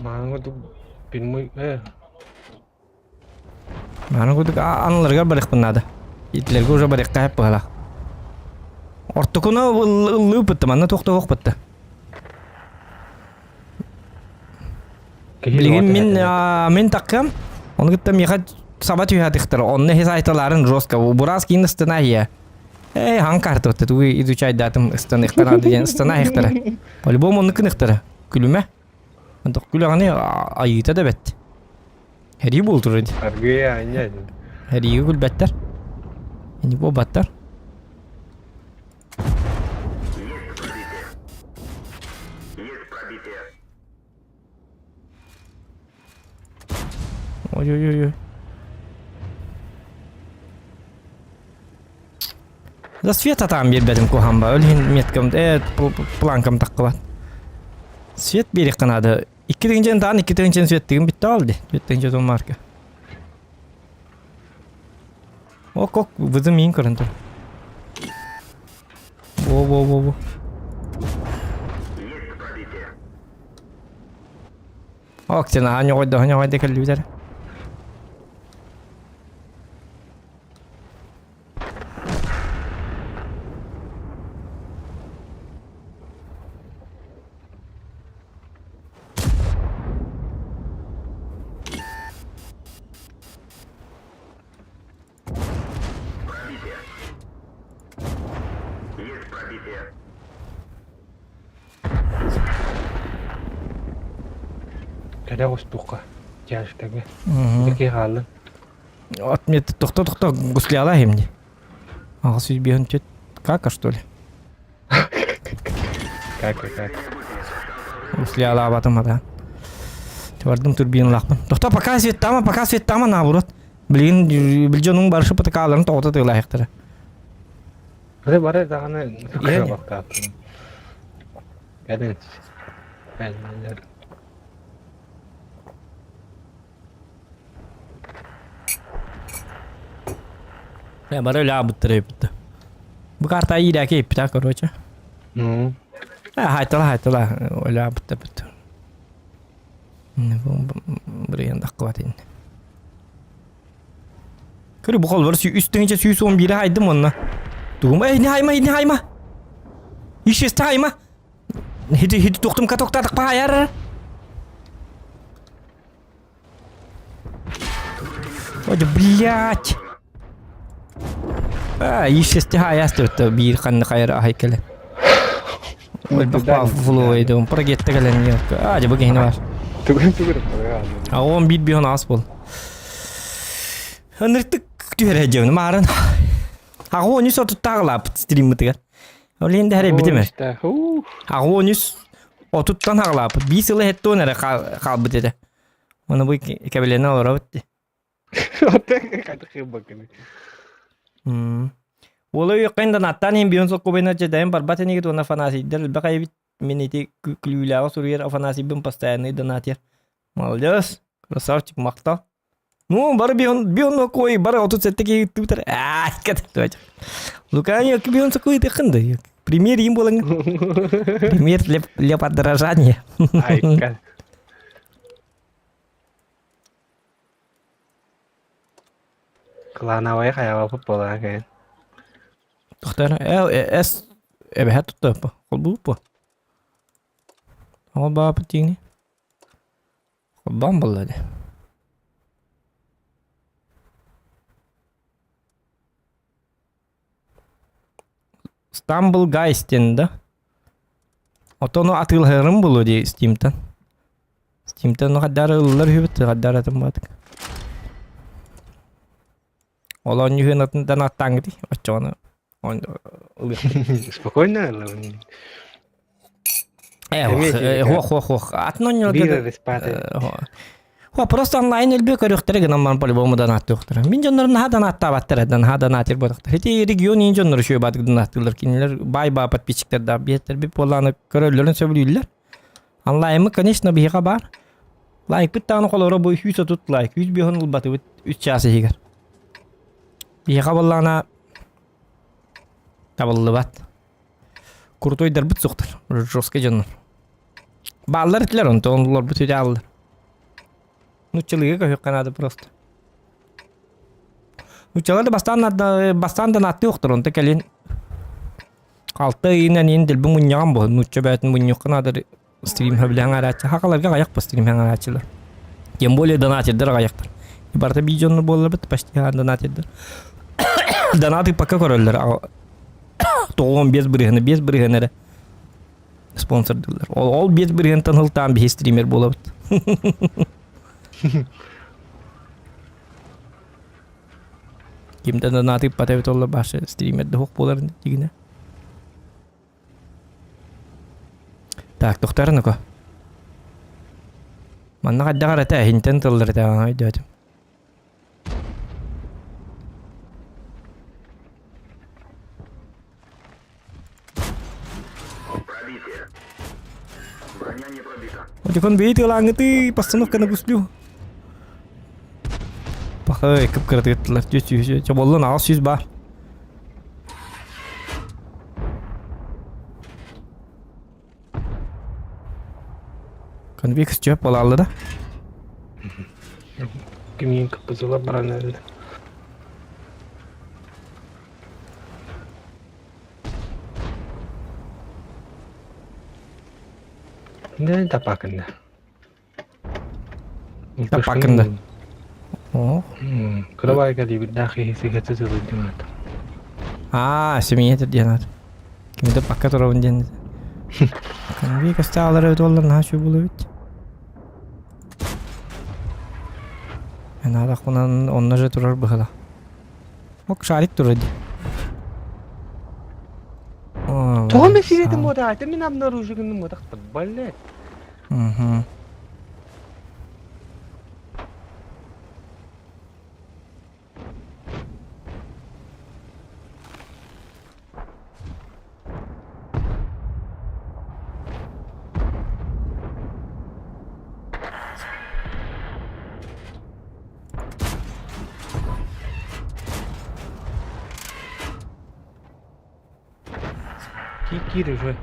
Маңы ду білмей, Мана күдік аныларға барық бұнады. Итлерге уже барық қайып бұғалақ. Орты күні ұлы бұтты, мана тоқты оқ бұтты. Білген мен таққам, оны күтті меға сабат үйатықтыр. Онны хес айтыларын жостқа. Бұраз кейін ұстына хия. Хан карта өтті. Туғы изучай датым ұстына иқтана деген ұстына иқтары. По-любому оны күн иқтары. Күліме. Андық күлі ғаны айыта да бәтті. Әрі болдыр өді. Аргыя айняйды. Әрігі күл бәттер. Әні бұл баттар. Есть пробитие. Ой-ой-ой. За свет атам бербедім кохамба. Өлген меткім, планкам таққы бат. Свет берек қанады. 2 жен тағын 2 жен свет деген бітті алды. 2 жен марка. Ок, бұзым ең көрін тұр. Во. Есть пробитие. Ок, сен аня қойды кәлі бітер. Есть пробитие. Кәдә ұстуққа. Жәштәге. Деке қалын. Отметі тоқта гусли ала хемді. Аға сөз бейін тет. Кака, что ли? Как. Гусли ала абатым ада. Твардым турбиін лақпын. Тоқта пока светтама наоборот. Білженің барышы пытықаларын тоғыта тығыла ектірі. Бары дағаны сүкіре бақтапын. Кәдіңіз. Әлмелер. Бары өлі абыттыры өпітті. Бұл карта иді әке өпіті, короче. Ну. Хайтыла. Өлі абытты өпітті. Бір енді аққы бат енді. Көрі бұқал бір үстіңінші сүйіс 11-і хайдым онына. Туғым, не хайма. Ишесті хайма. Хиді тоқтымқа тоқтадық па айар. Оды, блядь. Ишесті хайасты өтті бір қанды қайыр айкелі. Өлбақ па флойды, пұра кетті кәлін. Ады, бұл кейіні бар. Түгір. 11 бейін ас бол. Өнірттік түйер әжеуіні марын. Ағы 13 отып тағылап стрим мұтығар. Ол енді әрі бітіме. Ағы 13 отыптан ағылап. 5 жылы әтті өнәрі қалбы деді. Оны бұл кәбелені алыр өтті. Қайты қиып бақыны. Олы өйққайындан аттан ең бейін соққы бейін әжедайын барбат әнегет оны фанасидер. Бақай бит мен еті күлілігі сұрғер афанасибін постоянный донатер. Молодец. Красавчик, мақтал. Ну, бары бейон кой, бары отут сәттеке түбітір. Кәді. Луканя, бейон сақой текінді. Пример им болың. Пример для подражания. Айка. Клановай қаяға бұп болған кейін. Тоқтар, әбі әт тұтты бұ. Қол бұл бұ. Ол баға бұттеңіне. Қол бам болды. Istanbul Guys dendi. Otonu atılırım bulu diye Steam'ten. Steam'ten o kadar ıllar hübüt kadar atamadık. Olan yühün atından attan gidi. Açığını. Спокойно, Лавин. Хох. Атнон Бира респаты. Просто онлайн элбе көрөктөр гынан ман по-любому донат доктор. Мен жоннорун ха донат табаттырдан ха донатер бодоктор. Эти регион ин жоннор шөй бадык донаттылар кинилер бай подписчиктер да бетер би поланы көрөлөрүн сөбүлүлөр. Онлайнмы, конечно, бига бар. Лайк биттаны колоро бу 100 тут лайк, 100 бихон улбаты 3 часы хигер. Бига боллана табылды бат. Крутой дербит соктор. Жестко жоннор. Баллар итлер он тонлар бүтү алды. Ну, человек как надо просто. Ну, человек бастан наты уктур, он такелин. Алты инен индил бу муньяган бу. Ну, чебетин муньяк надо стрим хаблан арачы. Хакаларга гаяк по стрим хаң арачылар. Тем более донатедер гаяктар. И барта бидjonlar боллар бит почти донатедер. Донаты пока көрөлөр. Тоғын без бірігінері спонсор дылар. Ол без бірігін таңылтан бе стример болады. Кемді донаты патавет олар башы стримерді хоқ боларын дегіне. Так, тоқтарын оқа. Манна қадда қарата әхінтен тылдар тағын айды өтім. Пробитие. Броня не пробита. Вот он видит лангты, постановка на гуслю. Пахай, как крутит ластюсь, чаболла на асюс бар. Конвикс чеп болалды да. Кимин капызыла бараны. Ne tapakında? Tapakında. Oh. Kırabay kadi bir dahi hisi katı zıldın at. Семья это делает. Кем-то пока то ровно день. Конвейка стала $1 нашу было ведь. Надо он же турар было. Ок шарик турар. Тоғын меселеті мода айты, мен обнаружигінің мода қытпад, балет. Кири же.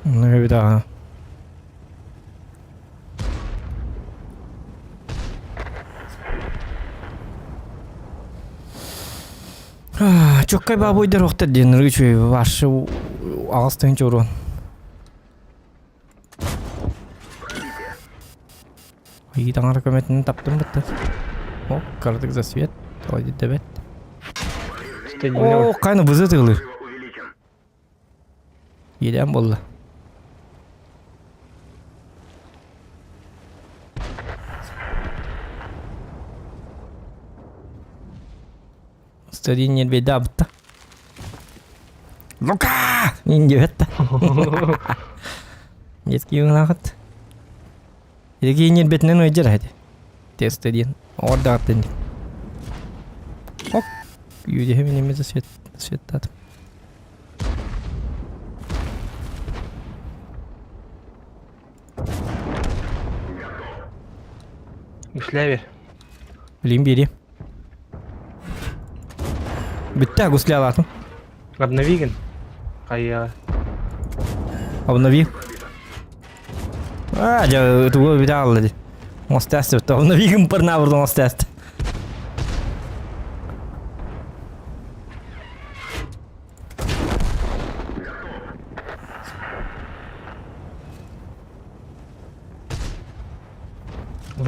Ну, да. Чоккай бабойдер оқтар ден рычуй вашы ағыстан чорон. И таңар көметін таптым бітті. О, кардық за свет. Тойды дебет. О, қайны бұзы тығылыр. Еден болды. Стадин не беда бітті. Лука! Нинде бітті. Детки ұнағыт. Едеке не бетінен өйдер әді. Тестадин. Орда аттын. Оп. Юде хеменемезі светтатым. Гуслявер. Блин, бери. Бітті гусли алатым. Обновиген. Қайя. Обнови. Жа тугу бите алды. Мостасты бітті. Обновигім пырна бұрды мостасты.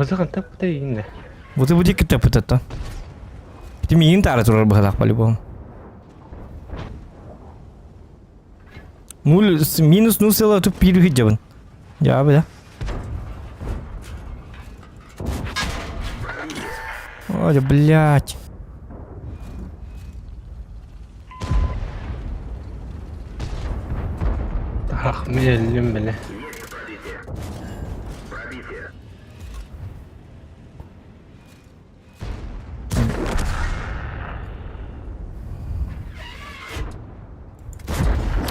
Bazıkan tap da yine. Bu dikkat yapıt. Bizim yiyin tarih sorar bakalım по-любому. Минус 0,1 hicabın. Cevabı da. Ой, блядь. Ah müellim bile. Пробитие.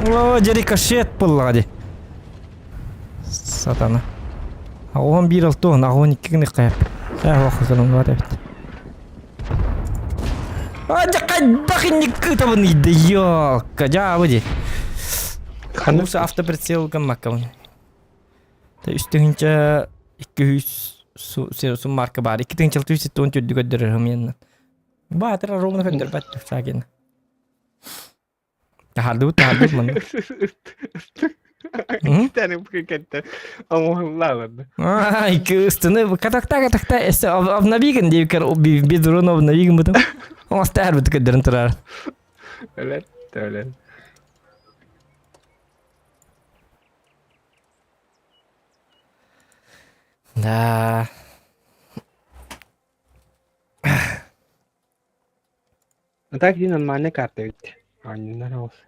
О, jadi кашет пуллади. Сатана. Ауан bir altı on, ауан iki gün kayıp. Ya vakıflarım var evet. Aja bakın nikah taban ide yok. Kaca apa di? Kamu after прицел kan makam. Ta üstünce 200 su marka var. İki tane çaltı üstü ton çözdü götürürüm yanına. Bahtera Roma'na fender bat sakin. Tahardut man. İki tane bu kekette. Ama Allah var. Ay ki üstüne katakta обнавиган diye kar bir drone обнавиган bu da. O star bu kadar tırar. Öyle. Öyle. Da. Tak yine normal kartı bitti. Aynen olsun.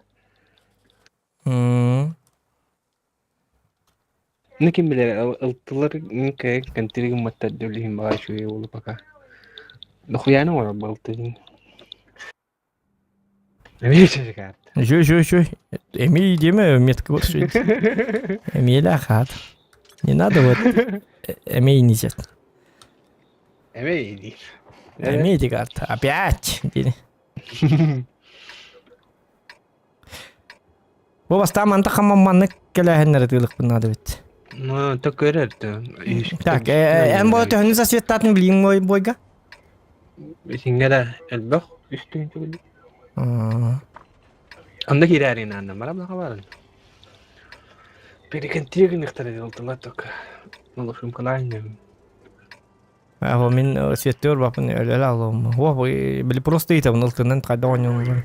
Ne kim bilir altılar ne kantiri matta dölihim bağ şu yolu baka. Dokuyana var baltın. Ne bir kart. Şu. Emi değil mi? Метка вот что. Еми лахат. Не надо вот. Еми несет. Evet değil. Еми эти карты. Опять. Bu basta mantık ama mantık kelahenler tığlık bunlar da bit. No, tak görerdi. Tak, en bu tehniz asvettatın bileyim boyga. Singara elbaq üstün çok. Anda kirarın annem var ama kabarın. Peki kantiri nixtar altılar tak. Nalışım kalayım. هو من سيتور بابن لا لا هو بالبروستيتا بنقول ان انت قاعد دون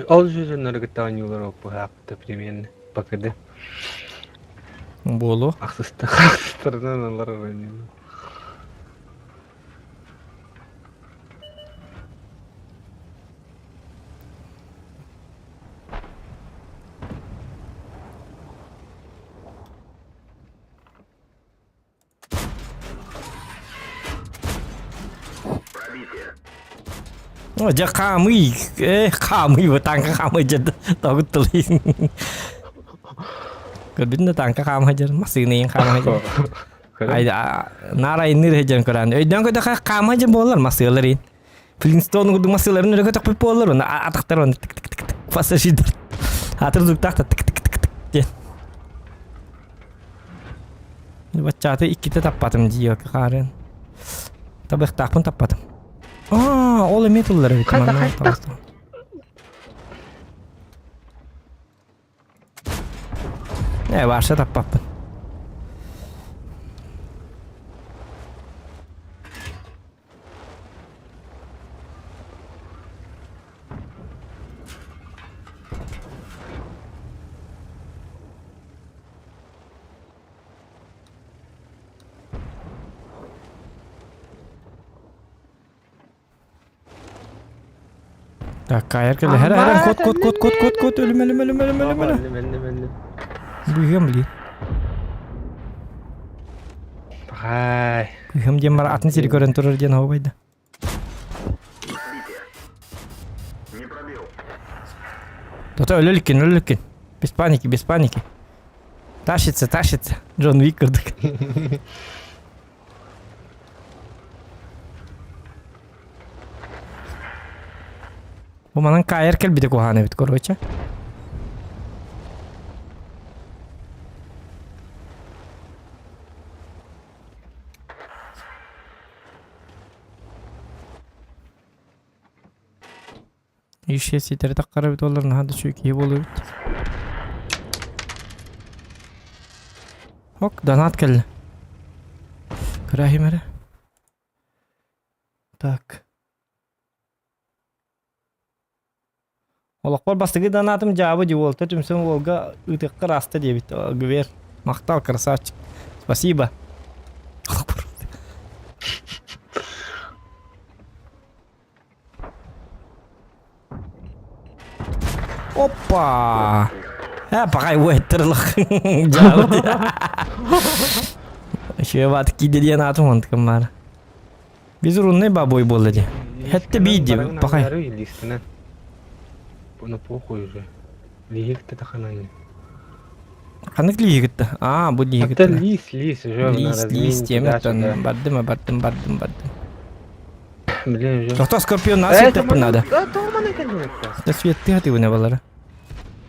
All sözünleri gittan yollar bu hafta premierin bakırdı. بولو Aksızlarından onlar öğreniyor. Пробитие. Hoca kami kami batang kami aja tahu teling. Kedin datang ke kami aja masih nih yang kami aja. Ay nara ini rejan koran. Dan kita kami aja bolar masih lerin. Flintstone kudu masih lerin udah kita polar na atak teron tik tik tik tik fasa sidir. Hatır duk tak tik tik tik tik. Baca tu iki tapatam dia kemarin. Tapi tak pun tapatam. Oleh metalları bir tamam. Ne varsa tapapın. Tak kayar ke her kot ölüm Ben. Büyüyorum bili. Hay. Büyüyorum diye mara atını siri koran turur diye havaydı. Пробитие. Не пробил. Tota ölülükin. Без паники. Taşıtsa. John Wick kırdık. Bu manan kayar kel bir de kohane bit koruyacak. İşe siteri takkara bit olların hadi çok iyi boluyor. Hok donat geldi. Krahim ara. Так. Олақпар бастығы донатым жабы же болты түмсің олға үтіққы расты дебіт. Гвер. Мақтал красавчик. Спасибо. Олақпар. Опа! Пағай өйттірлік. Жабы. Шөй батық кейдеден атым онтықым бар. Biz runne baboy boladi. Hatta bidi paqay. Bunu похуй уже. Лигте таханани. Qanaq ligitdi? Bu ligitdi. Hatta лис уже Лис темтан бардым. Блин, уже. Тоқта скорпион насып таппын надо. Да, то мана екен. Да светті хаты өне балары.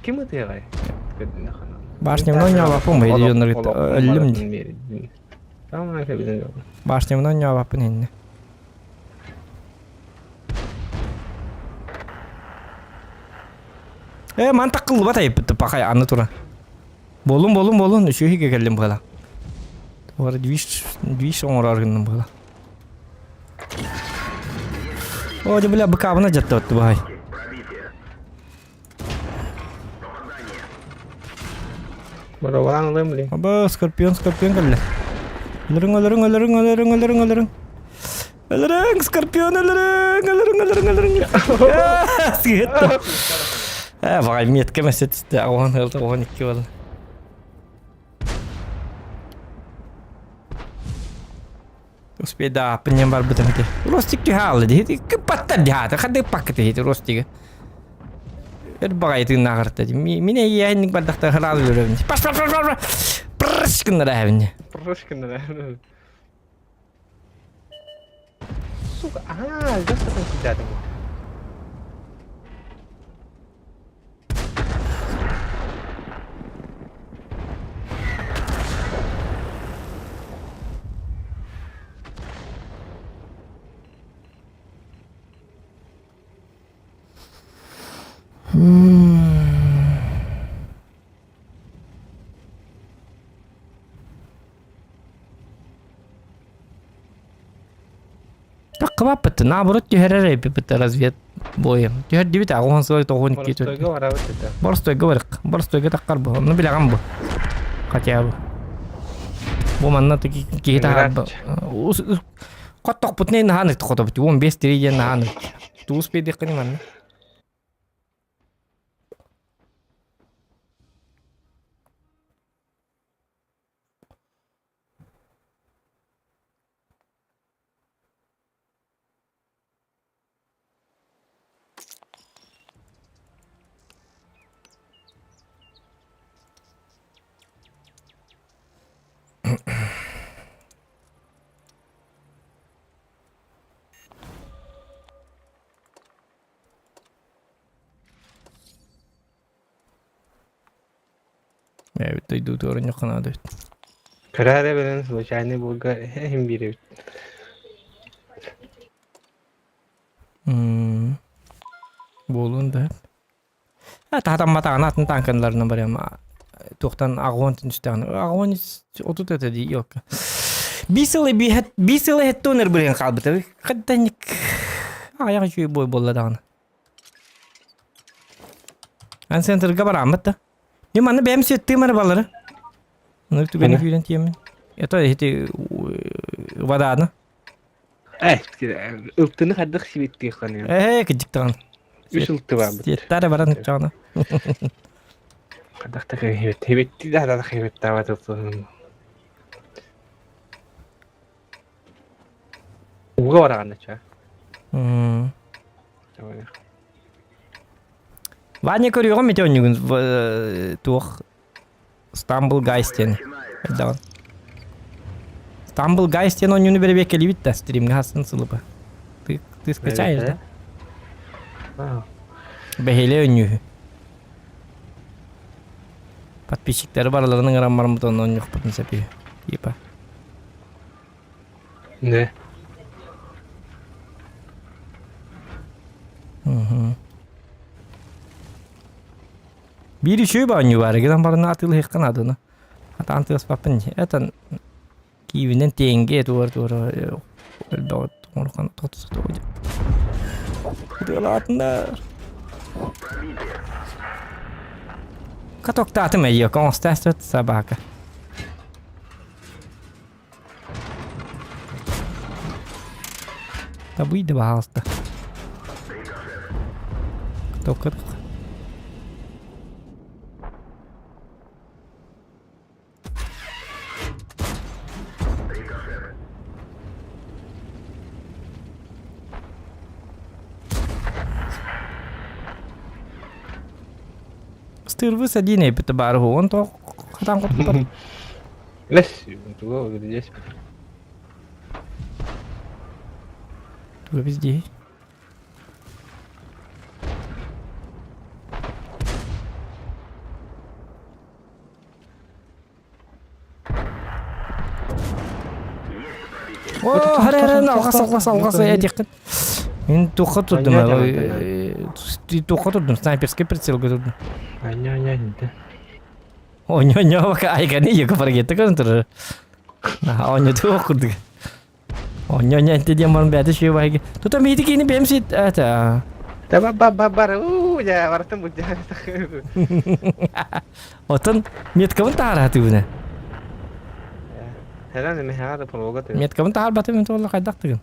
Ким это я? Башнемнан жауапын байды жонырғыт. Өлім де. Там на кабине. Башнемнан жауапын енне. Мантақ қылы бата епітті пақай аны тұра. Болын. Үшеуге келдім бұғала. Туары двиш оңыр арғынным бұғала. Оде бля быкабына жатты өтті бұғай. Барабан алайым ли? Аба скорпион келді. Өлірің. Өлірің, скорпион өлірің. Сүйетті. Бағай метке мәсетісті. Оған 2 болды. Успеда апыннен бар бұтым ете. Ростикті халы дейді. Күппаттар дияты. Қады пакеті еді ростигі. Бағай етігін ағыртты. Мен әйіннің бардақта ғыралы өребінде. Паш. Прышкындар әвінде. Сука, just такой сидят. Қыбап бітті, наоборот түйерер әйпі бітті развед бойым. Түйер дебет ағуан сылай тоғын кетті. Борстойға барық. Борстойға таққар бұл. Оны білаған бұл. Қатия бұл. Бұл манна кейті ағар бұл. Қоттық бұтын әйін ғанықты қоты бұтты. 15 терейден ғанық. Туыс бейді қыны манна. Evet, duyduğu doğru yok kanada. Karara veren случайный bulga hem biri. Bolun da. Tahtam mata anatın tankanlarından var ama tohtan ağuantın üstüne. Ağuant otu da değil yok. Bir sılı het toner bırakın kalbi tabi. Kadın ayak şu boy bolla dağını. An center gabar amat da. Ne mana benim süttüğüm arabaları. Nur tu beni gülen diyemin. Ya da heti vadağını. Ülktünü kaddık şibitti yıkanıyor. Kıcık dağını. Üç ülktü var bu. Yettare baran hıçağını. Kaddık da kıymet. Hebetti de da kıymet davet olsun. Uga var anlaşa. Ваня көрüyor mu тёнүгүн тух Стамбул Гайстен. Даван. Стамбул Гайстен oyunu beri bekeli bitti stream'e hasın sılıbı. Ты скачаешь, да? Behele oynuyor. Подписчиктері барларының раммарын бутонын oynuyor butun sepiyor. Типа. Ne? Bir işi banyo var. Gidan barına atılı hekkan adını. Hatta antıs papın. Etan kivinden tenge doğru. Elbette onu kan tutsa da hocam. Diyorlar. Katok tatım iyi. Konstant sabaka. Tabii de bahasta. Katok. Стырвы садины бетабару, он то там вот Лес, туго здесь. везде. О, харин алгас эдик. Мен тухы турдум. Тухы турдум, снайперский прицелге турдум. Anya. Oh nyonya ka ay gani ya ka pergi kan ter. Nah, oh nyonya tuh aku tuh. Oh nyonya itu dia mau beres sih wah. Tuh tapi ini BM sih ada. Babar. Ya, warna tembus jangan. Otan miet komentar tuh na. Heran ini ada pologat. Miet komentar batem itu Allah kadak tuh.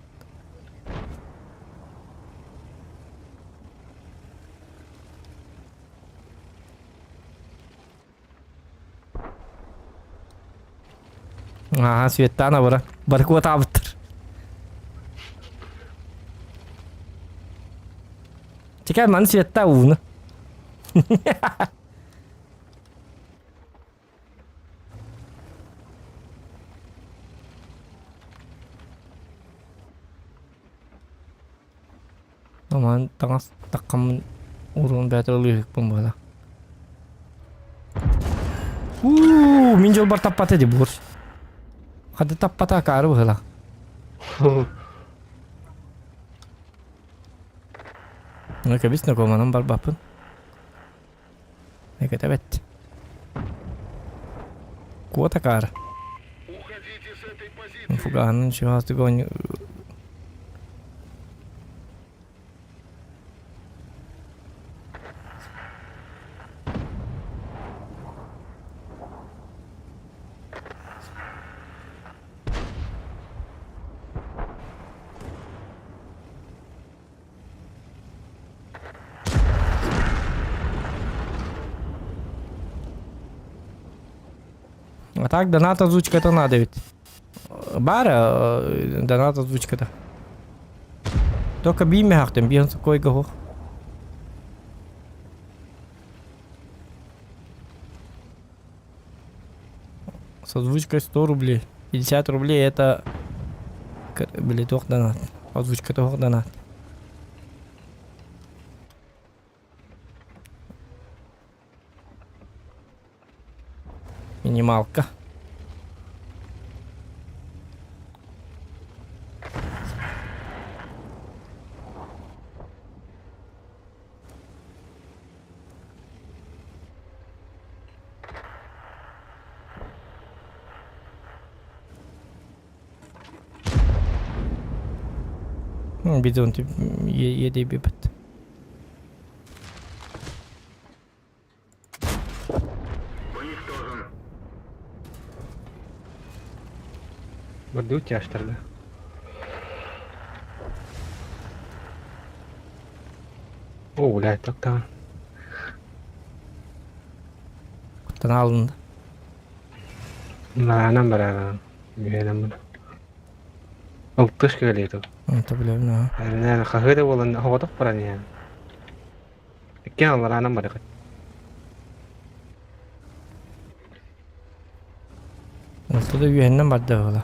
Ah, Sветана бара. Баркуат абтыр. Чекай, ман Света уна. Aman tangас takam urun betul lih pembala. Minjol bertapat aja burs. Ada tapat akar bala. Ну, объясню, кому нам барбапын. Я говорю, опять. Кот акар. Уходите с этой позиции. Фуга, ну ничего, ты гонишь. А так, донат озвучка-то надо ведь. Бара, донат озвучка-то. Только биме хахтем, бием с кой гохох. С озвучкой 100 рублей. 50 рублей это... Билеток донат. Озвучка того донат. Минималка. Бидон тип еде бибет. Уничтожен. Борды утяштырды. О, блядь, так-то. Kutan alındı. Anam beraber. Güvenem bunu. Oltış geliyordu. Onu biliyorum ha. Yani kahvede olan havada paran ya. İki Allah anam beraber. Ortada güvenli vardı valla.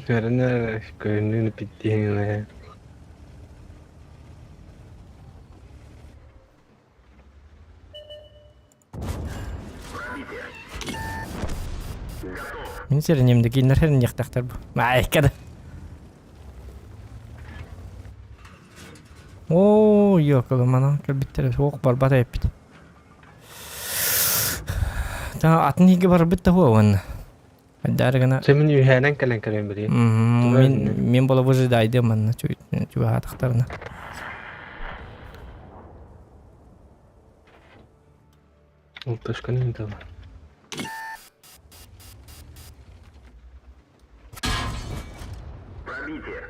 Karena gönlünü bittiğine. Мен серенемдeki нәрсені яқтақтар бұл. Айкады. О, yok mana kelbitter soğuk barbat yapıt. Ta atın higi barbit ta huwa. Haddar gana Semin yühenen kalen kalen biri. men bola выжидайdı manna çuva hataqtarına. Ultuşkan indi. Пробитие.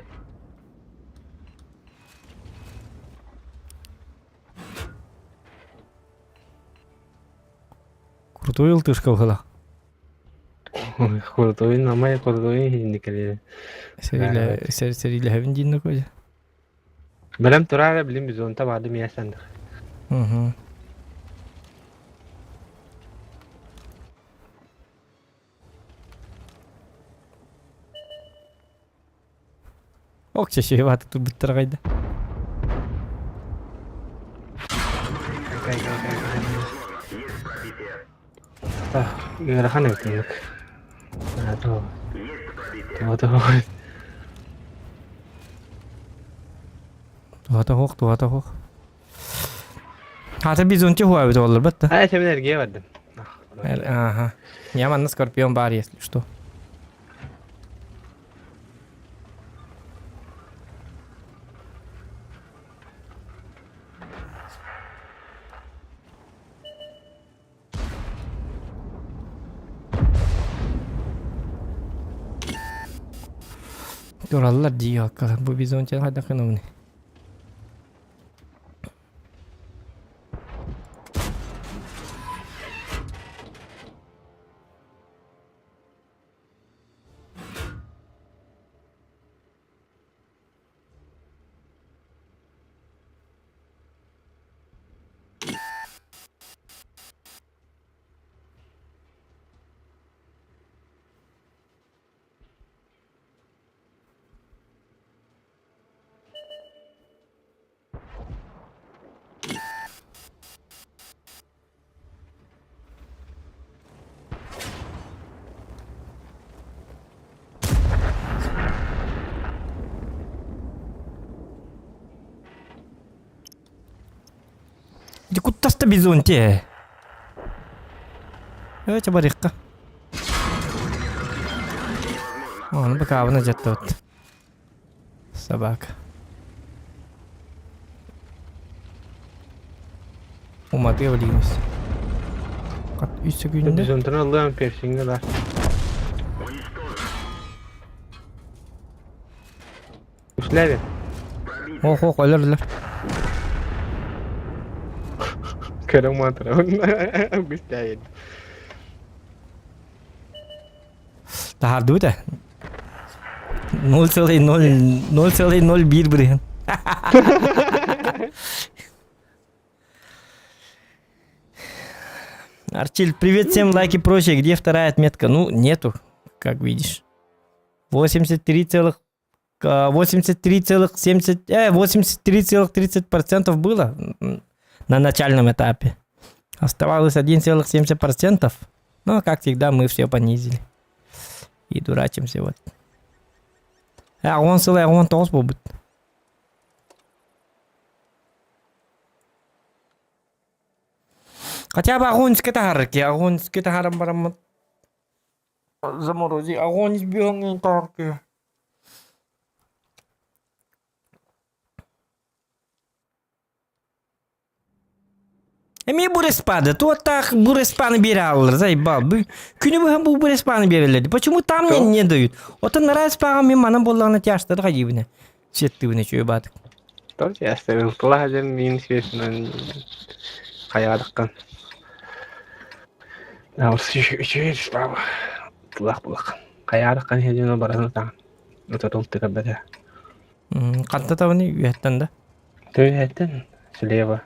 Крутой ылтышка была. Kurduğun ama kurduğun hindi kalen. Seriyle hevin dinle koyca. Belem turara bilim biz onu tabadı miyasandık. Okça şey var dur bitter kaydı. Есть пробитие. Gerahan ettik. Aduh. Есть пробитие. Aduh. Tuhata hok. Hata biz onca huwa bit olur batta. Ay semin ergiye vardım. Ага. Я на скорпион бар, если что. Durallar diyor hakikaten. Bu biz önce hadi kanalını. Di kutas ta bizonti eh. Ya coba rikka. Oh, ini bakawan aja tuh. Sabak. Umat ya balimus. Kat üstü günde. Biz ondan Allah'ın piercing'i var. Üçleri. Oh, ölürler. Kerem mantıra. Güzel. Tahar dulu da. 0,01 berihan. Арчиль, привет всем, лайки прочее. Где вторая отметка? Ну, нету, как видишь. 83,30% было на начальном этапе. Оставалось 1,70%. Но, как всегда, мы все понизили. И дурачимся вот. Он целый, он толст будет. Хотя бы огонь с катарки, огонь с катаром барам заморози, огонь с бегом тарки. Emi bu respada, tu так bu респаны бере алыр, заебал. Күнү бу bu респаны берилди. Почему там мне не дают? Вот он нравится пагам мен мана боллагына тяштыр гайыбына. Сеттибине чөй батык. Тоже ястырын. Тула хажын мен сүйесінен қаяғадыққан. Осы үшеуіз бабы. Тулақ бұлақ. Қаяғадыққан хежіні бараны тағын. Өтір ұлттыға бәді. Қанта табыны үйәттен да? Түйәттен слева.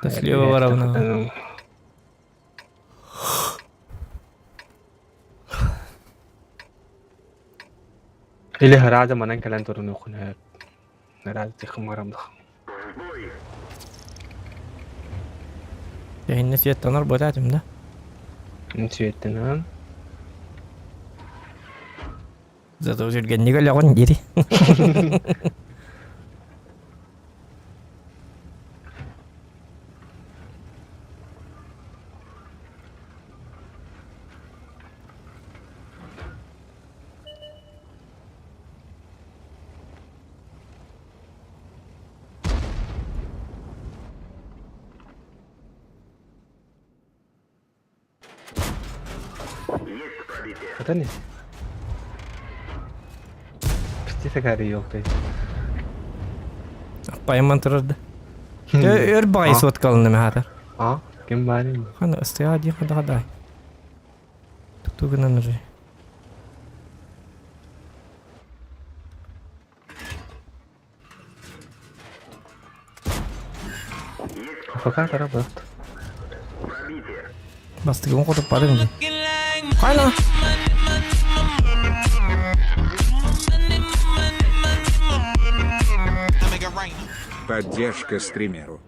Слева воровна. Или Хараза манан калан турун оқына. Хараза тихым марамдық. Я не свет тонар ботатым да? Сүйеттен Зато жүргенде гөлөгөн жери. пробитие. Это не. Почти такая ёлка. Аппайман тұрырды. Өр бағай сот қалынды ме хатыр. А, кем барин? Хана ыстыға дейін қада қадай. Тұқтуғынан үрі. Пока работает. Пробитие. Бастығын қотып бадың де. Қайна? Поддержка стримеру.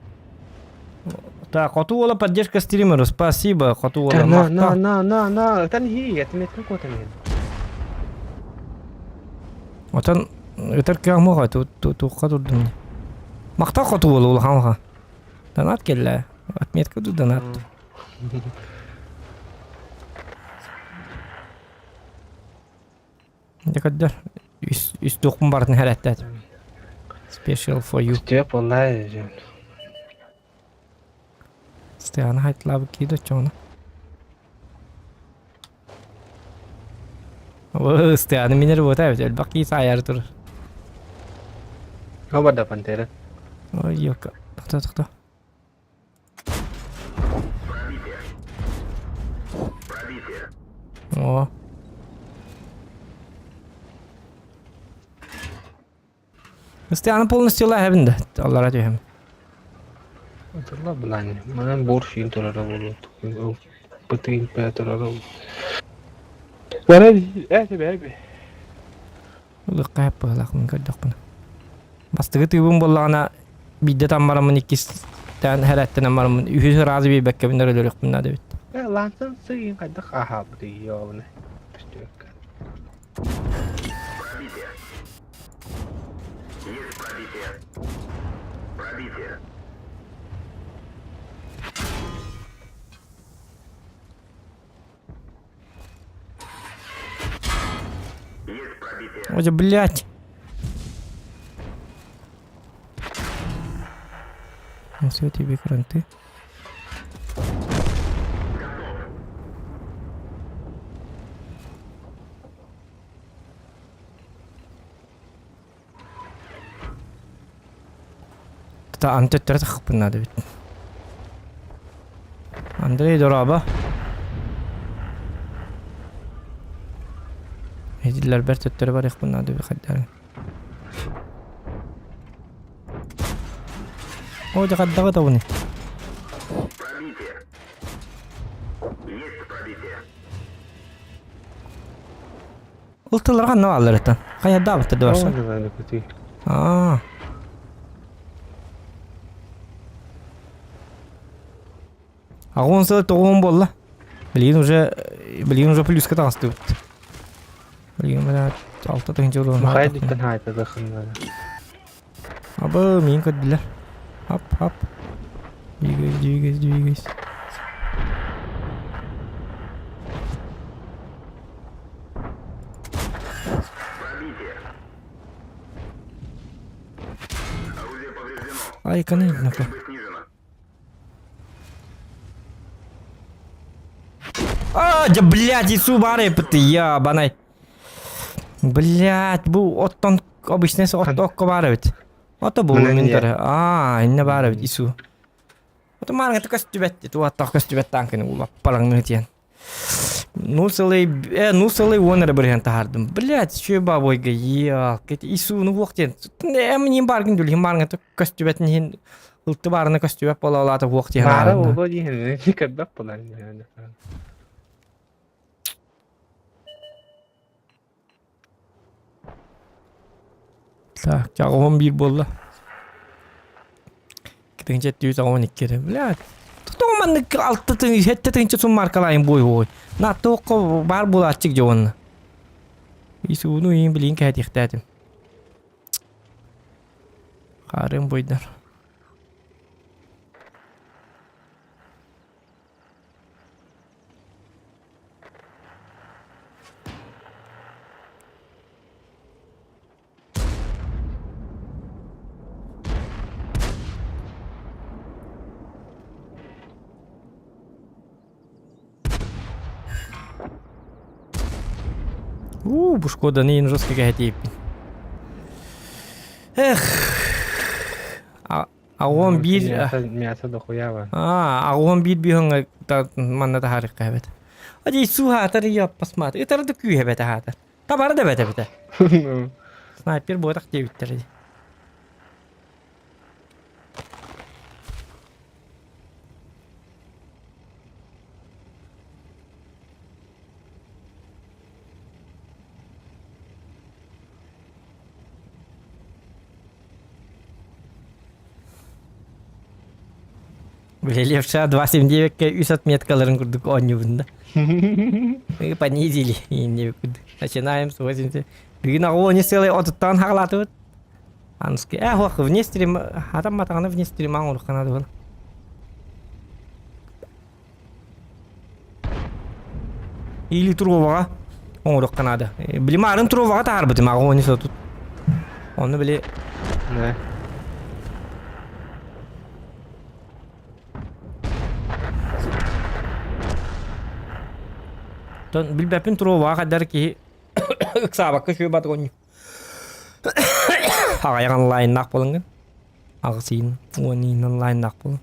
Так, қоту ола поддержка стримеру. Спасибо, қоту ола. На. Тенхи, это не только тенхи. Отан өтір кең мұға тұққа тұрдым. Мақта қоту ола ол қамға. Донат келі. Отметка ду донат. Декаддар. Үс тоқым бардың әрәттәді. Special for you. Степ, онлай, жен. Стеяны хайтлабы кейді чоны. Стеяны менер өт әбет. Әлбақ кейс айар тұр. Қабарда пантера. Ой, yok. Тұқта. Пробитие. О. Стеяны полностью ләхәбінді. Аллара түйем. Hatırla bulan. Bana borç yin turara oldu. Pıtıyın pe turara oldu. Bana be. Ұлыққа әп бұғылақын көрдік бұны. Бастығы түйбін болағына бидді тамбарамын иккіз тән әрәттен амарымын. Үйі разы бей бәкке біндер өлірік бұнна да бітті. Lansın sığın kadar ahab diyor ne. Püstük. Пробитие. Есть пробитие. Пробитие. Есть пробитие. Оже, блядь. Ну все, тебе кранты. Та анты тратах надо ведь. Андрей Дораба. Hediller bertetleri var yakın bir kadar. O da kadar da bunu. Пробитие. Есть пробитие. Ultalar kan ne alır etten? Kaya davet de varsa. Oldu böyle kötü. Aa. Ağonsa toğum bolla. Bilgin уже плюс ката astı. Bilgin bana altta tınca olur. Muhayyed dikten hayta dakın böyle. Aba min kaddiler. Hop. Двигайся. Пробитие. Орудие повреждено. Ай, канал-то. Бы снижено. Да блядь, и субары я банай. Блядь, bu ottan обычный от окко бары бит. Ото бу минтер. Инне бары бит ису. Ото марга та костюбет, ту атта костюбет танкын улап параңны тиен. Нусалый онер бирген тахардым. Блядь, чё бабойга я, кет ису ну вақтен. Мне баргын дүл марга та костюбет нин улты барны костюбет бола алаты вақтен. Бара oldu diye ne kadar bulan yani. Так, жағуым бір болды. Кетің жетті өз ағуын еккері. Блядь. Тұқтауыманды алтты тың, хетті тыңчы сұн маркалайын бой. Натты оқы бар бұл атчық жоғынны. Исі ұны ең білейін кәт ектәдім. Қарым бойдар. Bu Шкода неин жесткий кетип. Эх. А он бир Мясо дохуя. он бир бихонга та манна та харик кабет. Ади суха тария посмотри. Это да күй хабет хата. Та бар да бете. Снайпер бот активиттер. Левша 279-ке үс отметкаларын курдук онюбунда. Мы понизили. Начинаем с 80. Бүгін ағуы не целый отыттан хағалаты өт. Аныске. Хоқ, вне стрим... Атам матағаны вне стриман ұрық қанады бұл. Или тұруғаға ұрық қанады. Білім арын тұруғаға тағар бітім ағуы не сотыт. Оны біле... Да. Bilbepin turuğa kadar ki ıksabakka şöyle batırın. Ağayan line nak bolun. Ağsın, onun line nak bolun.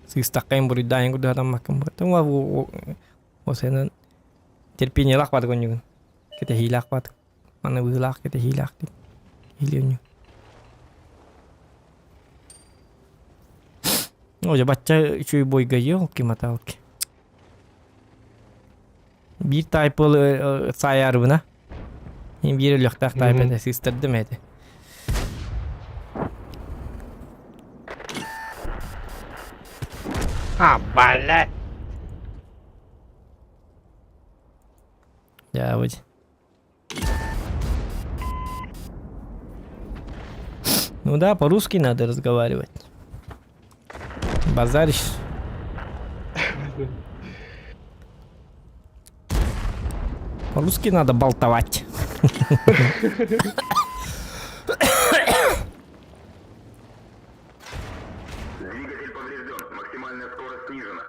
Siz takayım buraya dayan kudu adam makam bu. Tama o senin terpinya lak batırın yun. Kita hilak bat. Mana bilak kita hilak. Hiliyon. Hoca bacca şu boy gayıyor ki mata okey. Bir type sayar buna. Bir loktak type de sistirdim hadi. Balet. Ya hoca. Ну да, по-русски надо разговаривать. Базаришь. По-русски надо болтовать. Двигатель поврежден. Максимальная скорость снижена.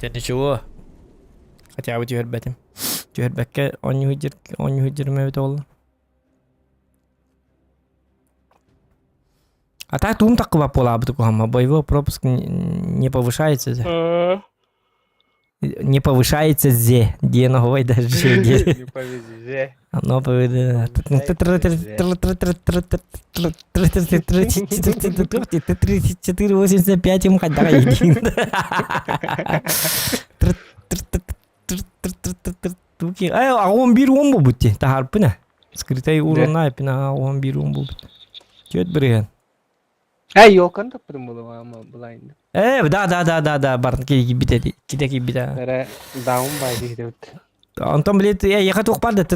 Ты ничего. Хотя бы тюрб этим. Тюрбекке он не выдержит oldu. А так тум так пола абдукухама, боевой пропуск не повышается. Не повышается зе. Где новой даже. Не повези. Оно поведено. 34,85 ему хоть давай един. А он бир он был будьте. Та харпына. Скрытай урона апина он бир он был. Чё это бриган? Yok kan da pırmılı ama blind. Да. Барын киги битеди. Кидеки бита. Tere down by the Антон, блядь, я хотел пада.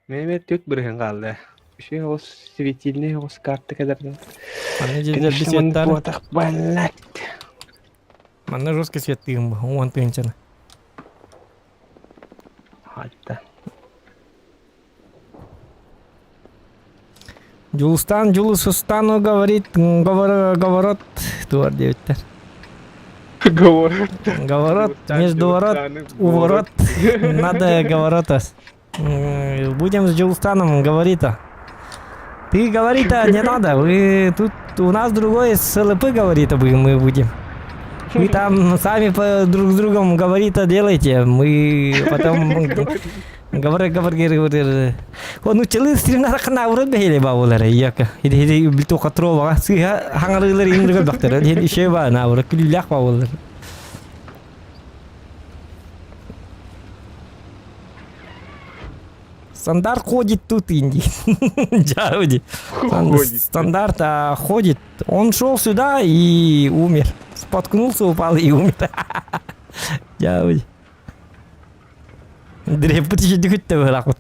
Mehmet yok bırgın kaldı. Şey o svitilni o kartı kadar da. Balet. Mana жесткий свет тыгым, он тынчана. Hatta. Джулустану говорит, говорот, туар девиттер. Говорот, между ворот, у ворот, надо говоротас. Будем с Джулустаном говорить-то. Ты говорить-то не надо, вы тут у нас другой с ЛП говорит, мы будем. Вы там сами друг с другом говорить-то делайте, мы потом говори. Ну челы стримнара кана урат бехеле баулар яка. Иди биту катрова, сига хангарылар индирге бактар. Иди шеба на ура килях баулар. Стандарт ходит тут инди. Джауди. Стандарт ходит. Он шел сюда и умер. Споткнулся, упал и умер. Джауди. Дрепут еще дыхать-то выракут.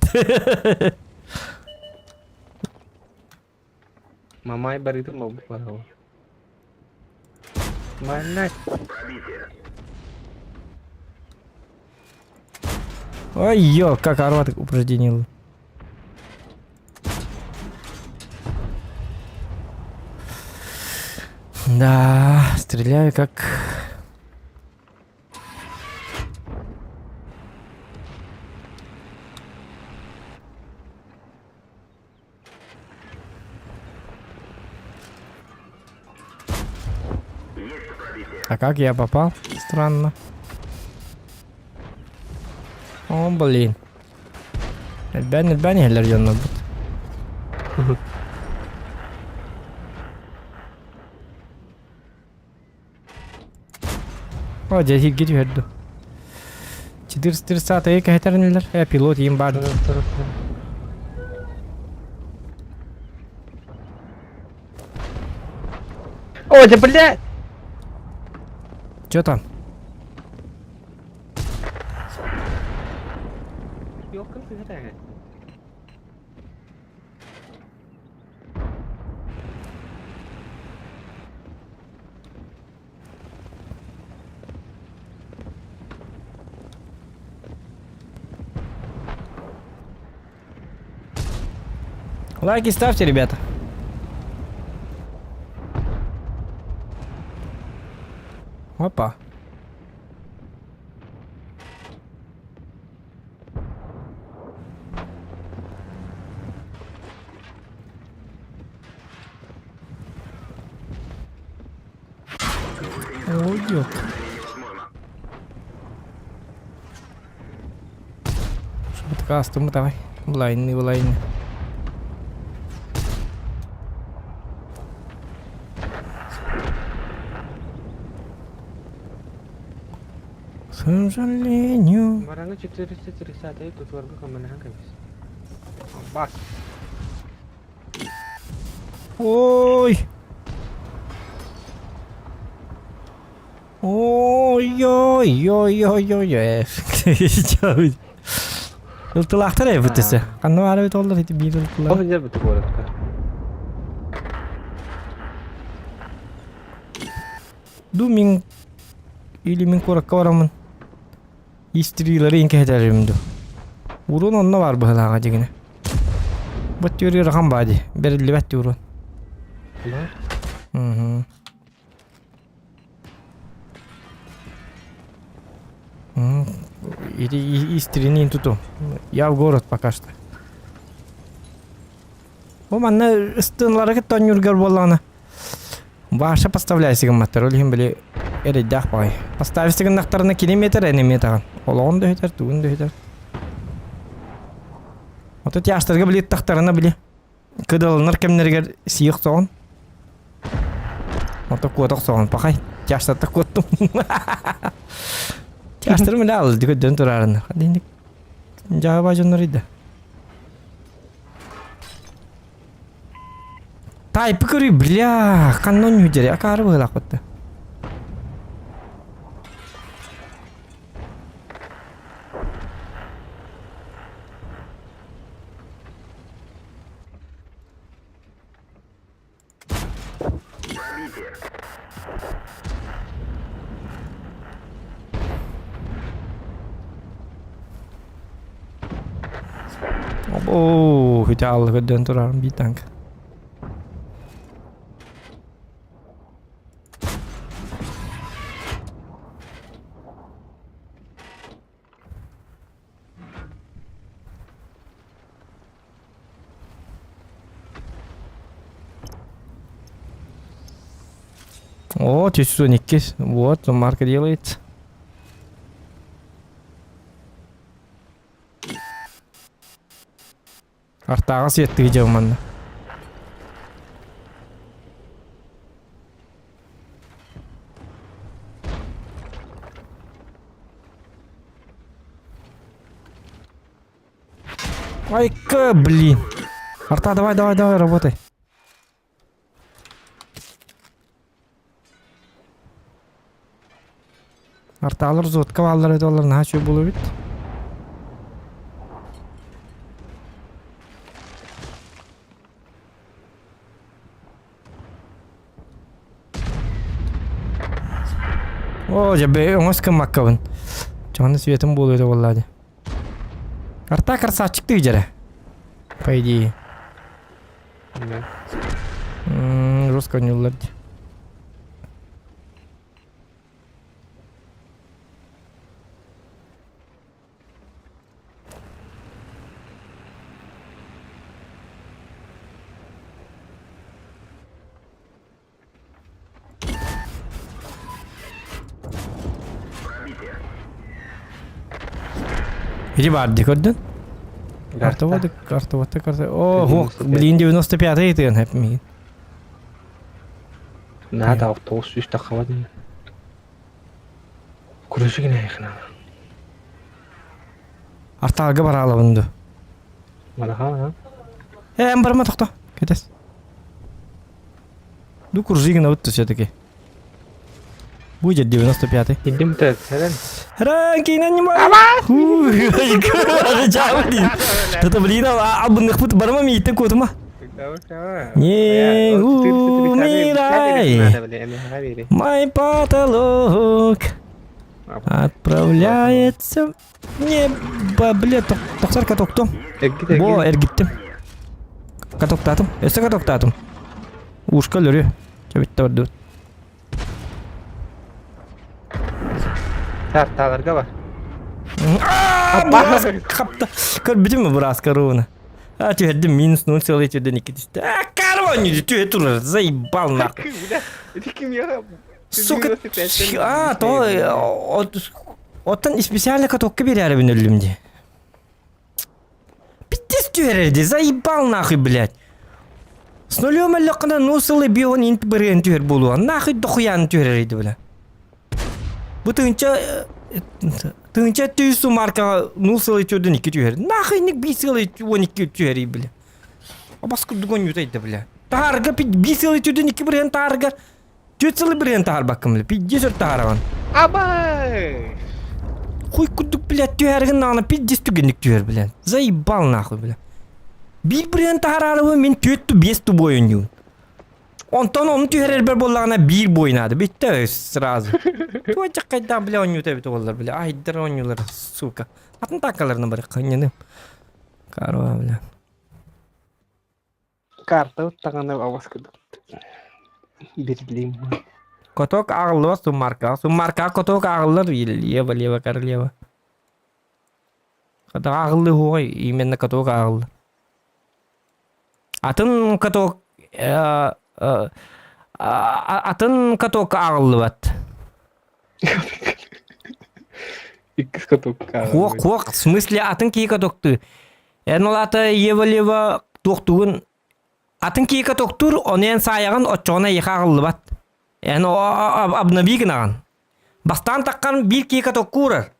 Мамай бариту mau parau. Mana? Пробитие. Ой, ё, как орвать упражнение было. Да, стреляю как... А как я попал? Странно. О, блин. Элбен елерген будет. О, дядя гидерду. 430 эй кайтернелер. Я пилот им бар. О, да блядь! Чё там? Ёлка, ты такая. Лайки ставьте, ребята. Опа. Ой, ёп. Что такое, астуму давай. Лайны. К сожалению. Барангы 430 тут warga kemenangan guys. Bas. Ой. Ой. Ылтылактар эбитесе. Канны бары бит олдар эти бир Oh, ылтылар. iya betul boleh. Ду мин или мин коракка барамын. Истрилери инке хетеримду. Урун онна бар быхалага дегене. Бат юри рахам бади. Берилли бат урун. Lah. Угу. Иди истринин туту. Я в город пока что. О, манна стынлары кеттен юргер боллана. Баша поставляйся гамматтар, олихим били эреддах бай. Поставишься гамматтарына километр энеметаган. Олоон да хетер, тугун да хетер. Ото тяштарга били тахтарына били. Кыдалыныр кемнергер сиық соғын. Ото куатақ соғын, пақай. Тяштарда куаттым. Тяштар мені алды көдден тұрарыны. Қадейіндік жағы бажыныр еді. Тайпы көрі, бля, қаннан үйдері, ақары бұғылақ бұтты. О, хотя алды көдден тұрарым бей танк. О, 1012. Вот, марка делается. Артағы светті видео манда. Ай-ка, блин. Арта, давай, работай. Арталар зотка балдар еді олар наға болу бит. О, жабе, оңыз кім маккабын. Жоғанды светім болу еді олады. Карта красавчик жара. По идее. Жестко не Пробитие. Иди барды көрдүн? Карта вот. О, блин, 95-й тыгын хеп мен. Надо автобус үш тақавады. Күрөшігін айқына. Арталга баралы бунду. Манаха, Барма токто. Кетес. Ду куржигина өттү все-таки. Будет 95-й. Идем так, сәлем. Ранкина не Это, блин, абынных пут барма мейті көтіма. Не умирай. Мой потолок отправляется в небо. Бля, тоқсар катокту. Бо, эргиттим. Катоктатым. Өсі катоктатым. Ушка лөрі. Чабитті барды. Тарталарға бар. Бас қапты. Көрбіді ме біраз коруна? Түйерді минус 0,2 түсті. Карван еді түйе тұрыр. Заебал нахуй. Это кем я? Сука. Оттан специально катокка берәрі бін өлімде. Биттес түйерді. Заебал нахуй, блядь. С нулем әліқына нусылы бион инт бірген түйер болуған. Нахуй дұқияны түйерді, блядь. Bu tığınca tüysü marka nusılı tüydün 2 tüyeri. Nahıynik bir sılı 12 tüyeri bile. Baskı dugon yutaydı bile. Targa bir sılı tüydün 2 biren targa. Tüysülı biren tar bakım bile. Bir cesur taravan. Abay! Kuy kuduk bile tüyerin nağına bir cesur tügenlik tüyer bile. Zayıbal nahı bile. Bir biren tararı men tüyettu 5 tu boyun yun. Ondan onu tüyerler bir bollağına bir boynadı. Bitti sırası. Tuğacak kaydan bile oynuyor tabi tuğalar bile. Aydır oynuyorlar suka. Atın takalarını bırak kanyanım. Karva bile. Karta tağına avaz kıdık. Birliğim. Kotok ağırlı var sumarka. Sumarka kotok ağırlı. Leva kar leva. Kotok ağırlı hoy. İmenle kotok ağırlı. Atın kotok... Atın katok ağırlı bat. İkisi katok ağırlı. Хуок, в смысле атын кей катокты. Олата ева тоқтуын. Атын кей катоктур, онен саяғын отчоғына еқа ağırlı bat. Абнабигін аған. Бастан таққан bir кей каток курар.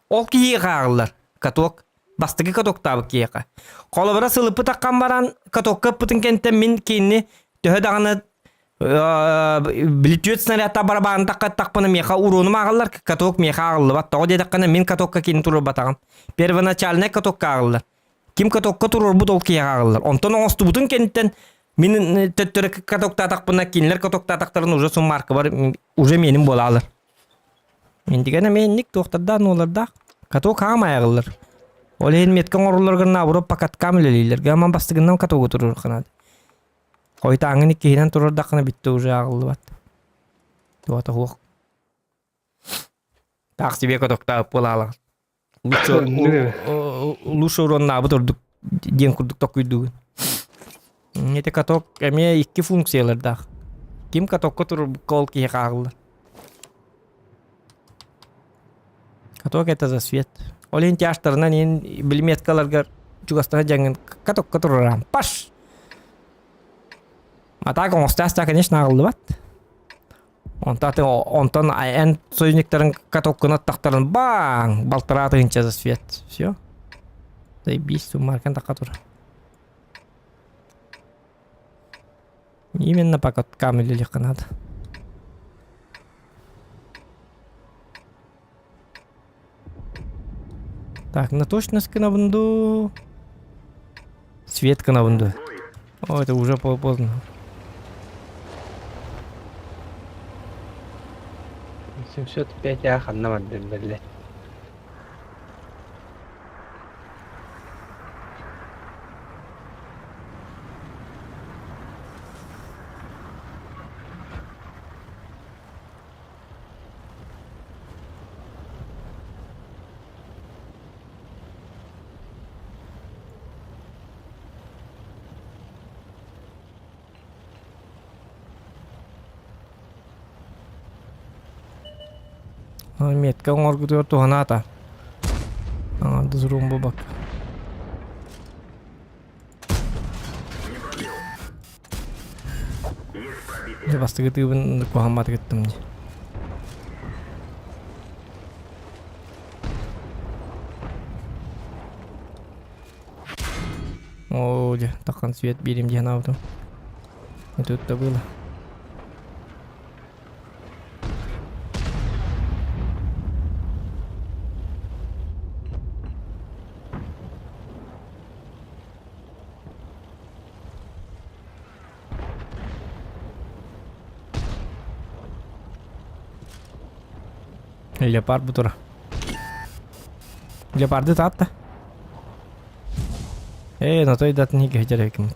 Ол кей еқа ağırlar. Каток. Бастығы катоктабы кей еқа. Қолыбыра сылыпы таққан баран катокка пытын кенттен мен кейінні төһө дағаны билетюет снарядта барабағын тақпаны меха урону мағалар, каток меха ағылы бат. Тоғы дедаққаны мен катокка кейін тұрыр батаған. Первоначальный катокка ағылар. Ким катокка тұрыр бұд ол кей ағылар. Онтан оңысты бұтын кенттен мен төттірі катокта тақпына кейінлер катокта тақтарын уже сон марка бар, уже менің болалар. Мен дегені менік тоқтардан оларда каток ағамай ағылар. Ол ең меткен орыларғырна бұрып пакаткам өлелейлер. Гаман бастығынан катоғы тұрыр қанады. Қойтаңын кейінен тұрыр дақына бітті уже ағылы бат. Туата хуқ. Так себе катокта болалар. Лучше урон набы тұрдық. Ден күрдік тоқ үйдігін. Это каток әме 2 функциялар дақ. Ким катокка тұрыр қол кейі қағылар. Каток это за свет. Олен тяштарынан ең білметкаларға жүгастана жаңын катокка тұрырам. Паш! Атак оңстаста, конечно, ағылды бат. Онтан ән союзниктерін катоккына тақтарын баң! Балтыраты ғынча за свет. Все. Заебись, сумаркен таққа тұр. Именно по каткам или легко надо. Так, на точность на bundu. Свет на bundu. О, это уже поздно. 705 яханна мадден белле. Метка оңоргутур туханата. Дызрум бак. Я бастыгы тыбын кухаммат кеттим. О, такан свет берем где на авто. Это тут было. Леопард бутура. Леопарды татта. На той дат не гетерек мут.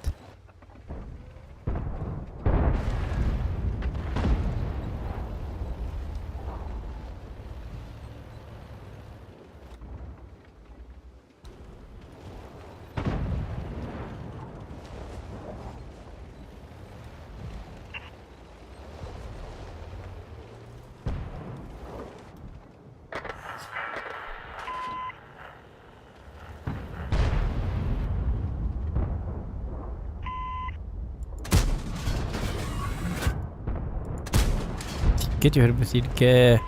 Geçiyor bu sirke.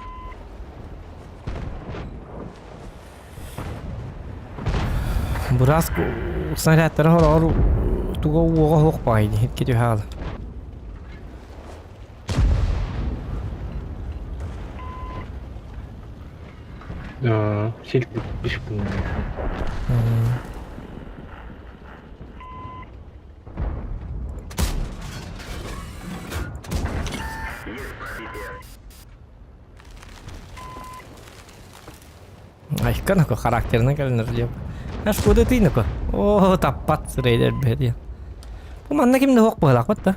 Biraz снарядтар хорор туга уга хокпайды. Кетиyor хал. Селт бишпин. Ай, канако характерна калнерлеп. Аш кода тыйныко. О, таппат рейдер бери. Бу манна кимде хок болак батта.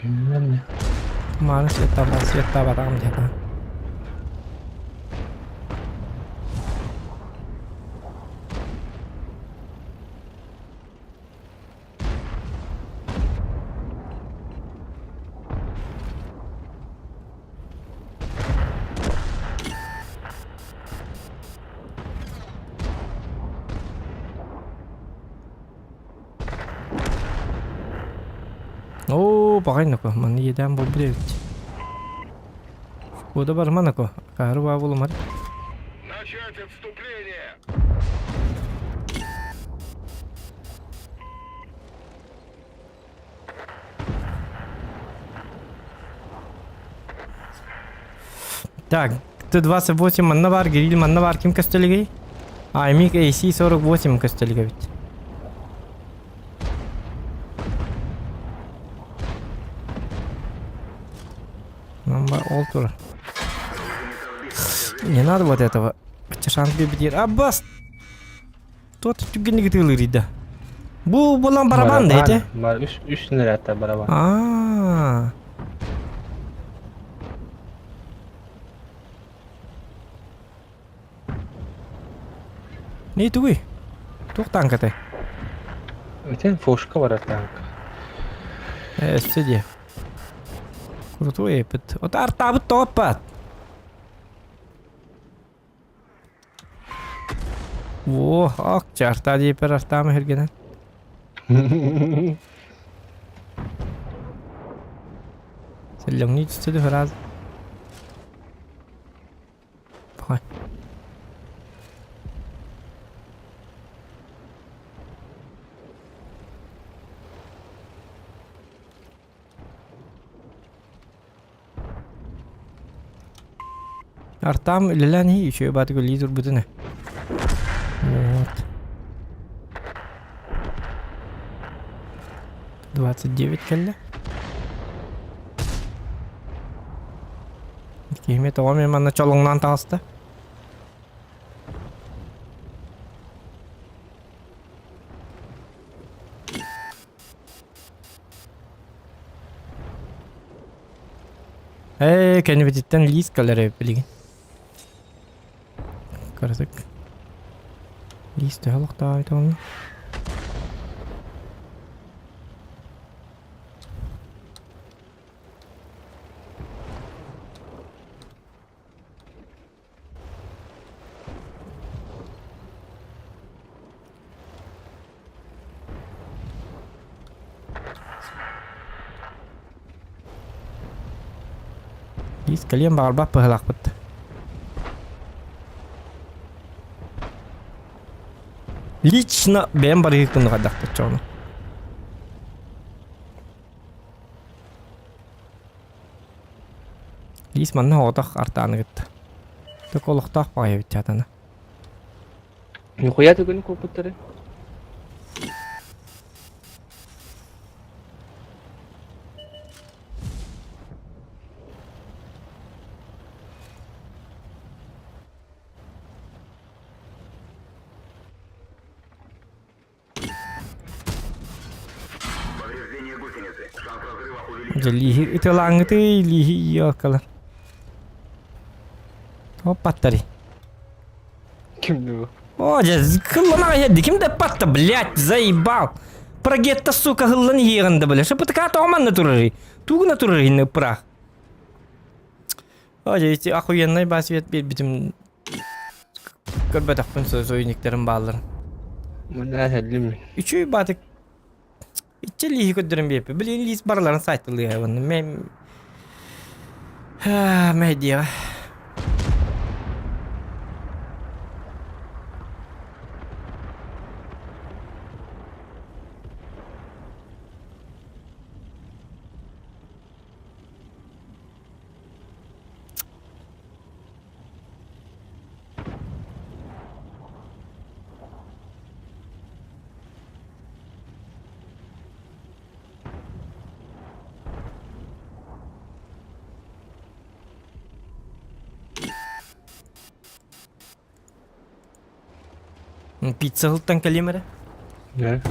Bilmem ne. Мана света барам жата. О, багайныко, ман еден бол биревит. Кода бар манако, карва болумар. Начать отступление! Так, Т-28 манна бар, гриль манна бар, ким костелегей? Миг AC-48 костелеге бит. Номер Олтур. Не надо вот этого. Чашан бибидир. Аббас! Тот түгенеге тыйлырида. Бу болан барабан дейти? Бар, үч снарядта барабан. Не туй. Тух танка ты. Өтен фошка бар танк. Сиди. Крутой опыт. Вот артабы топат. Во, ак чарта дейпер артамы хергенен. Сәлемни түстеді фараз. Бай. Артам лилан ही еще बात को ली जरूरत है вот 29 калля кеме томаме мана чолоңнан таасты кенебеттен лист каллары билген Карасык. Листы халықта айтамын. Лис калем багалбап пыһылакпыт. Лично бэм барыгыктын кадактыр чону. Лис манна отах артаны гытты. Тök олуктак багай бит жатаны. Нихуя түгін көпіттірі. Повреждение гусеницы. Шанс разрыва увеличен. Же лиhi ытылаңыты лиhi йокалар. Опаттари. Кімді бұл? О, же кыллана хедди ким деп патта, блядь, заебал. Прогетта, сука, кыллан егенде, блядь. Что потака томанна турыри. Тугна турыри не прах. О, же эти охуенный басвет битим. Көрбөтөкпүн союзниктерин бааларын. Мұнда әділім. Üçü batık. İçe lihi ködürüm beypi. Bilin lis barların saytılığı hayvanı. Men... Ha, medya. Pizza Hut'tan kalimere. Ne?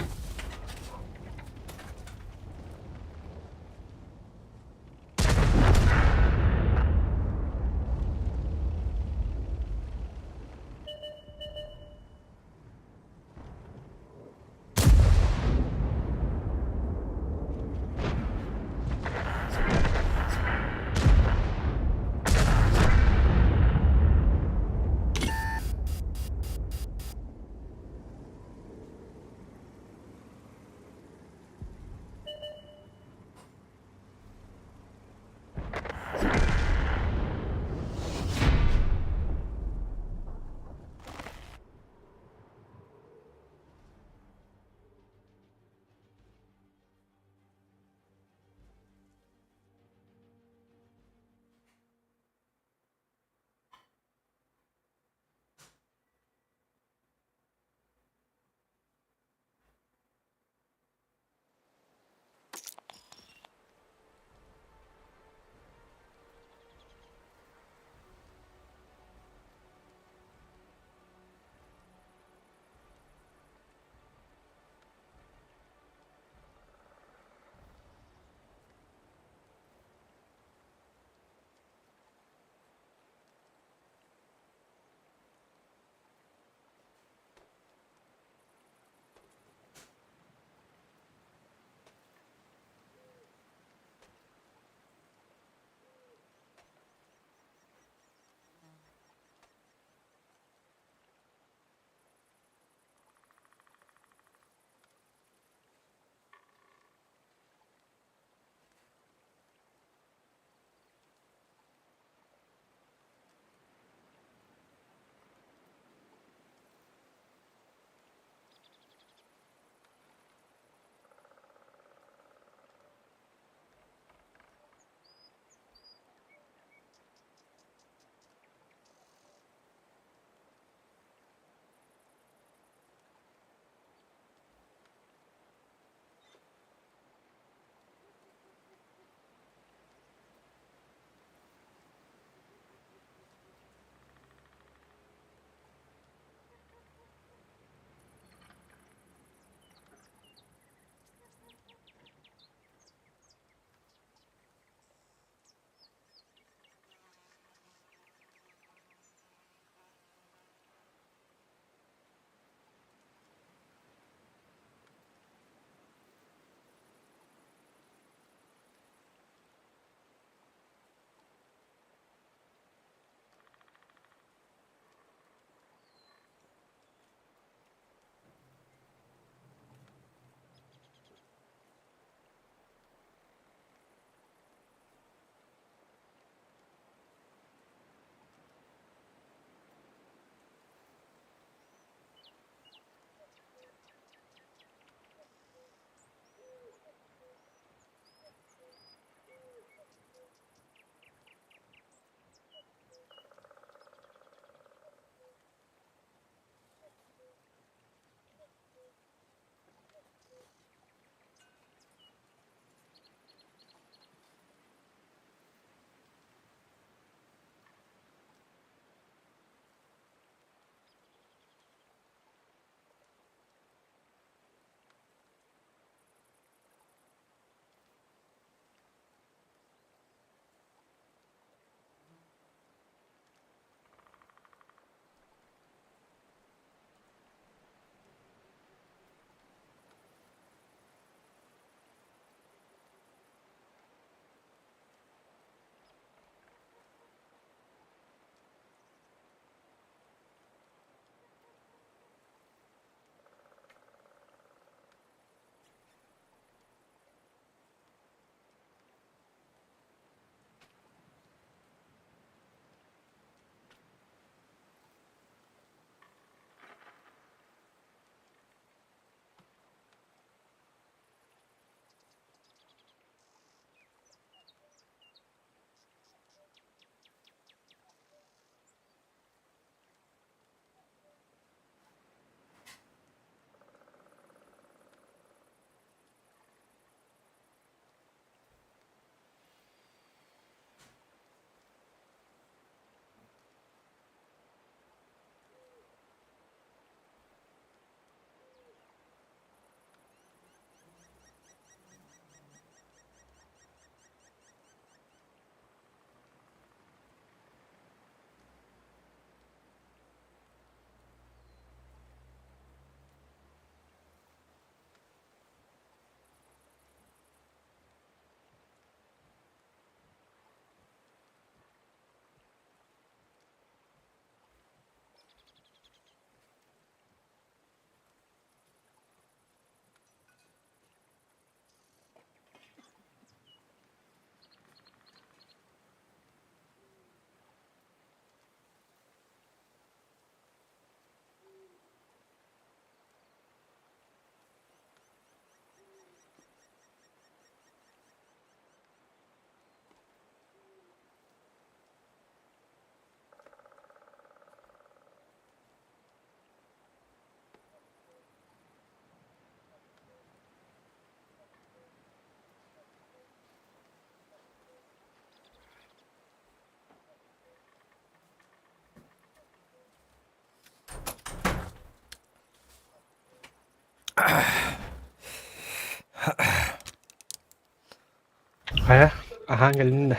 Kaya. Aha gelin de.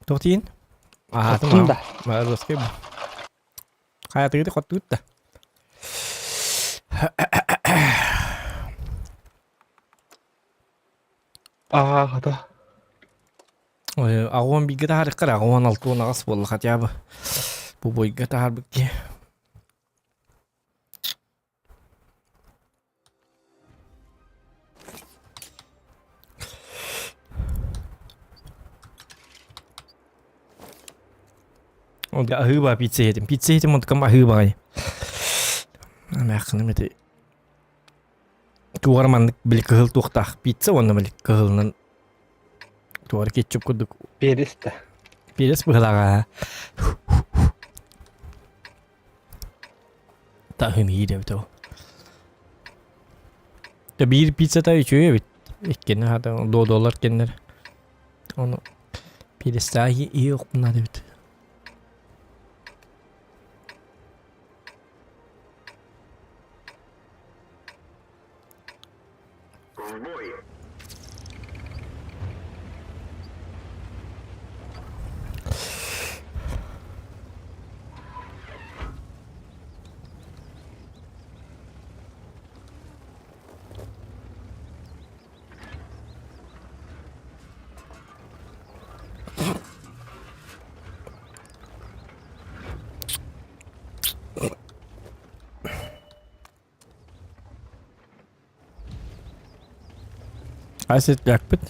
Tohtiin. Tohtin da. Mä roskin. Kaya tyytä kotuutta. Hata. Ağuan bir gıda harikar. Ağuan altı nağız bolla katya bu boy gıda harbiki. Onda ahıba pizza yedim. Pizza yedim onda kama ahıba ay. Ama yakını mıydı? Tuvarmanlık bili kıhıl tuğtaq. Pizza onda bili kıhılının. Tuvar ketçup kuduk. Peris de. Pires bıhılağa. Tahın iyi de bito. Da bir pizza da içiyor ya bit. İkkene hada $2 kendileri. Onu Pires daha iyi yok bunlar da bit. В бой! Asit yakpıt.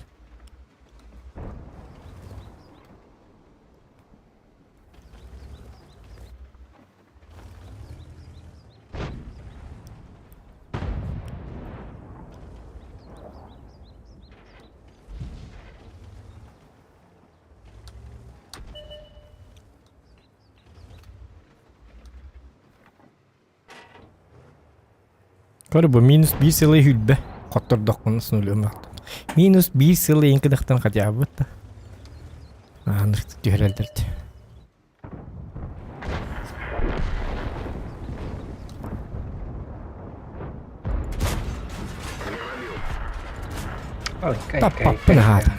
Kör bu minus 1 sılı hülbe. Kotturduk bunu sınırlıyorum baktım. Minus 1 sılı en kıdıktan katya bu da. Anırtık diyor herhalde. Oi, kai. Tappappın hada.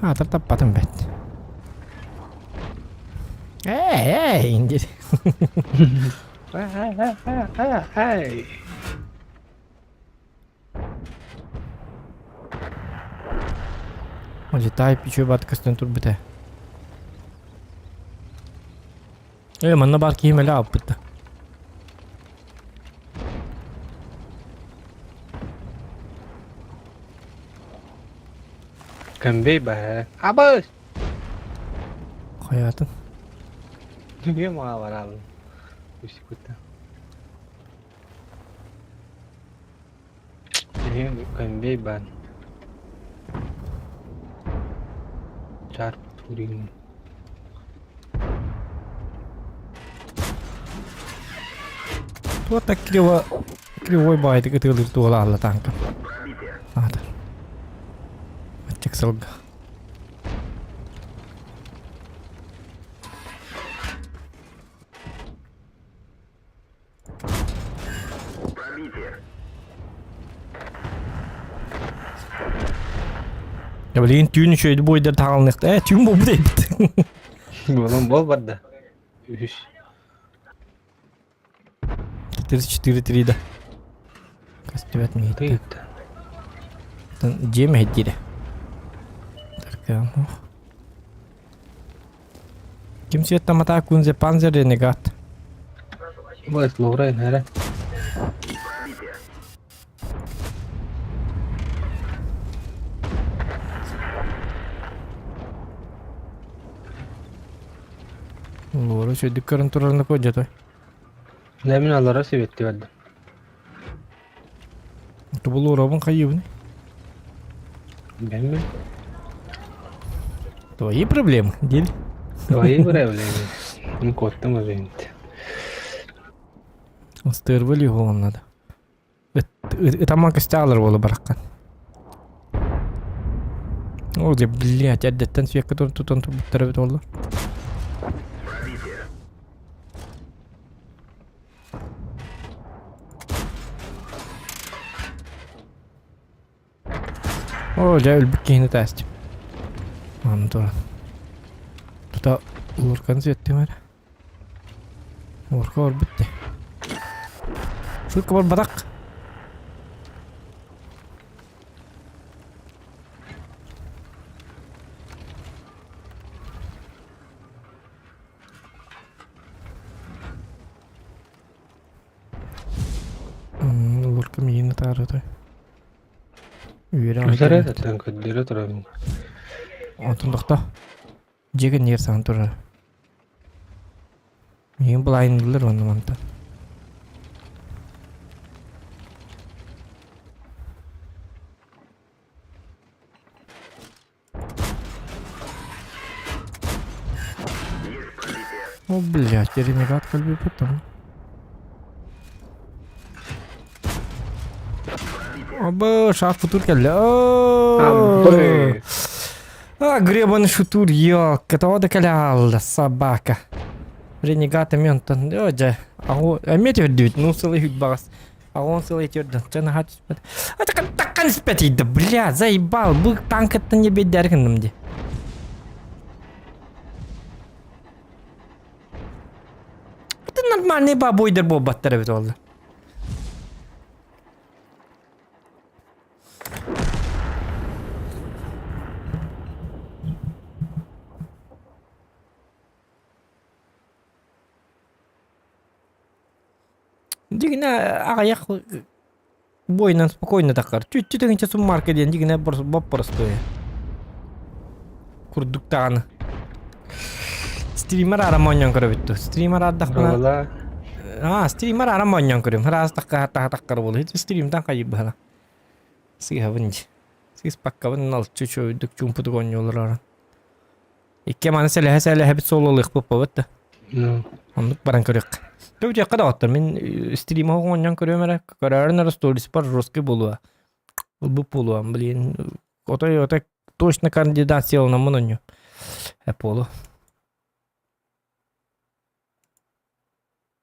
Hada tappatın bet. İndir. Hey. Hadi tayyip içiyor batkasından tur bite. Manna barki himele apıttı. Kembe be. Abas. Hayatın. Dia mau waral. Diskuta. Ini kembe ban. Char puring. Tuota kривой байты кытылыр туола алла танка. Ада. Ачык сылга. Пробитие! Ya bilin tüyünü şöyle boyda tağılnıqtı. Tüyün bu deyip. Belum bol pada. Üş. Tiri de. Kastibat mı gitti? Cem heddi de. Tarkam. Kimse tamata kunze panzer renegat. Bu explora nere? Пробитие! Loro şöyle dükkanın turlarına koyacak oy. Lemin alara sevetti vadda. Bu lorabın kayıyor bu ne? Ben mi? Твои проблемы, değil. Твои проявления. Ну, котта момент. Стырвали его надо. Это манка сталер было баракан. О, где, блядь, отдеттен свет, который тут он травит олду. Пробитие! О, жа өлбүк кейini тәстім. Аны тұран. Тута улырканы сөйттім әрі. Орқа ор бітті. Шылка бар бадақ. Улырка мейіні тары той. Üzere de sen ködleri durabın. Отындықта жеген ер саған тұрар. Мен бұл айындылыр оны мантан. О, блядь, я ренегат кальби потом. Оба, шаг футур келді. Абы. Гребаный шутур, ёлка, это вот каляла собака. Ренегаты ментон, öde. Әмет өрдүт, ну сылы хүт бағас. Он сылы өтөрді, жана хат спет. Такан спет еді, бля, заебал, бұл танкеттен не бедергіндім де. Это нормальный бабойдер бұл баттары бет олды. Дигіне ағаяқ бойынан спокойно таққар. Чүтті дегенше сұм марка дейін дигіне боп бұрысты. Күрдік тағаны. Стример арам ойнан көрі бітті. Стример ардақ бұна. Valla. Стример арам ойнан көрім. Раз таққар болу. Стримтан қайып бұла. Сыға бұнды. Сыз паққа бұнын ал чөйдік чүмпұдық ойны олар аран. Икке маны сәліғі біт солылық бұп бұпты. Ондық баран көрек. Төп жаққа да оттыр. Мен стрима ойнан көрем әрі. Көрәрін әрі сторис бар русский болуа. Бұп болуа. Блин. Отой точно кандидат селына мұнын. Әп болу.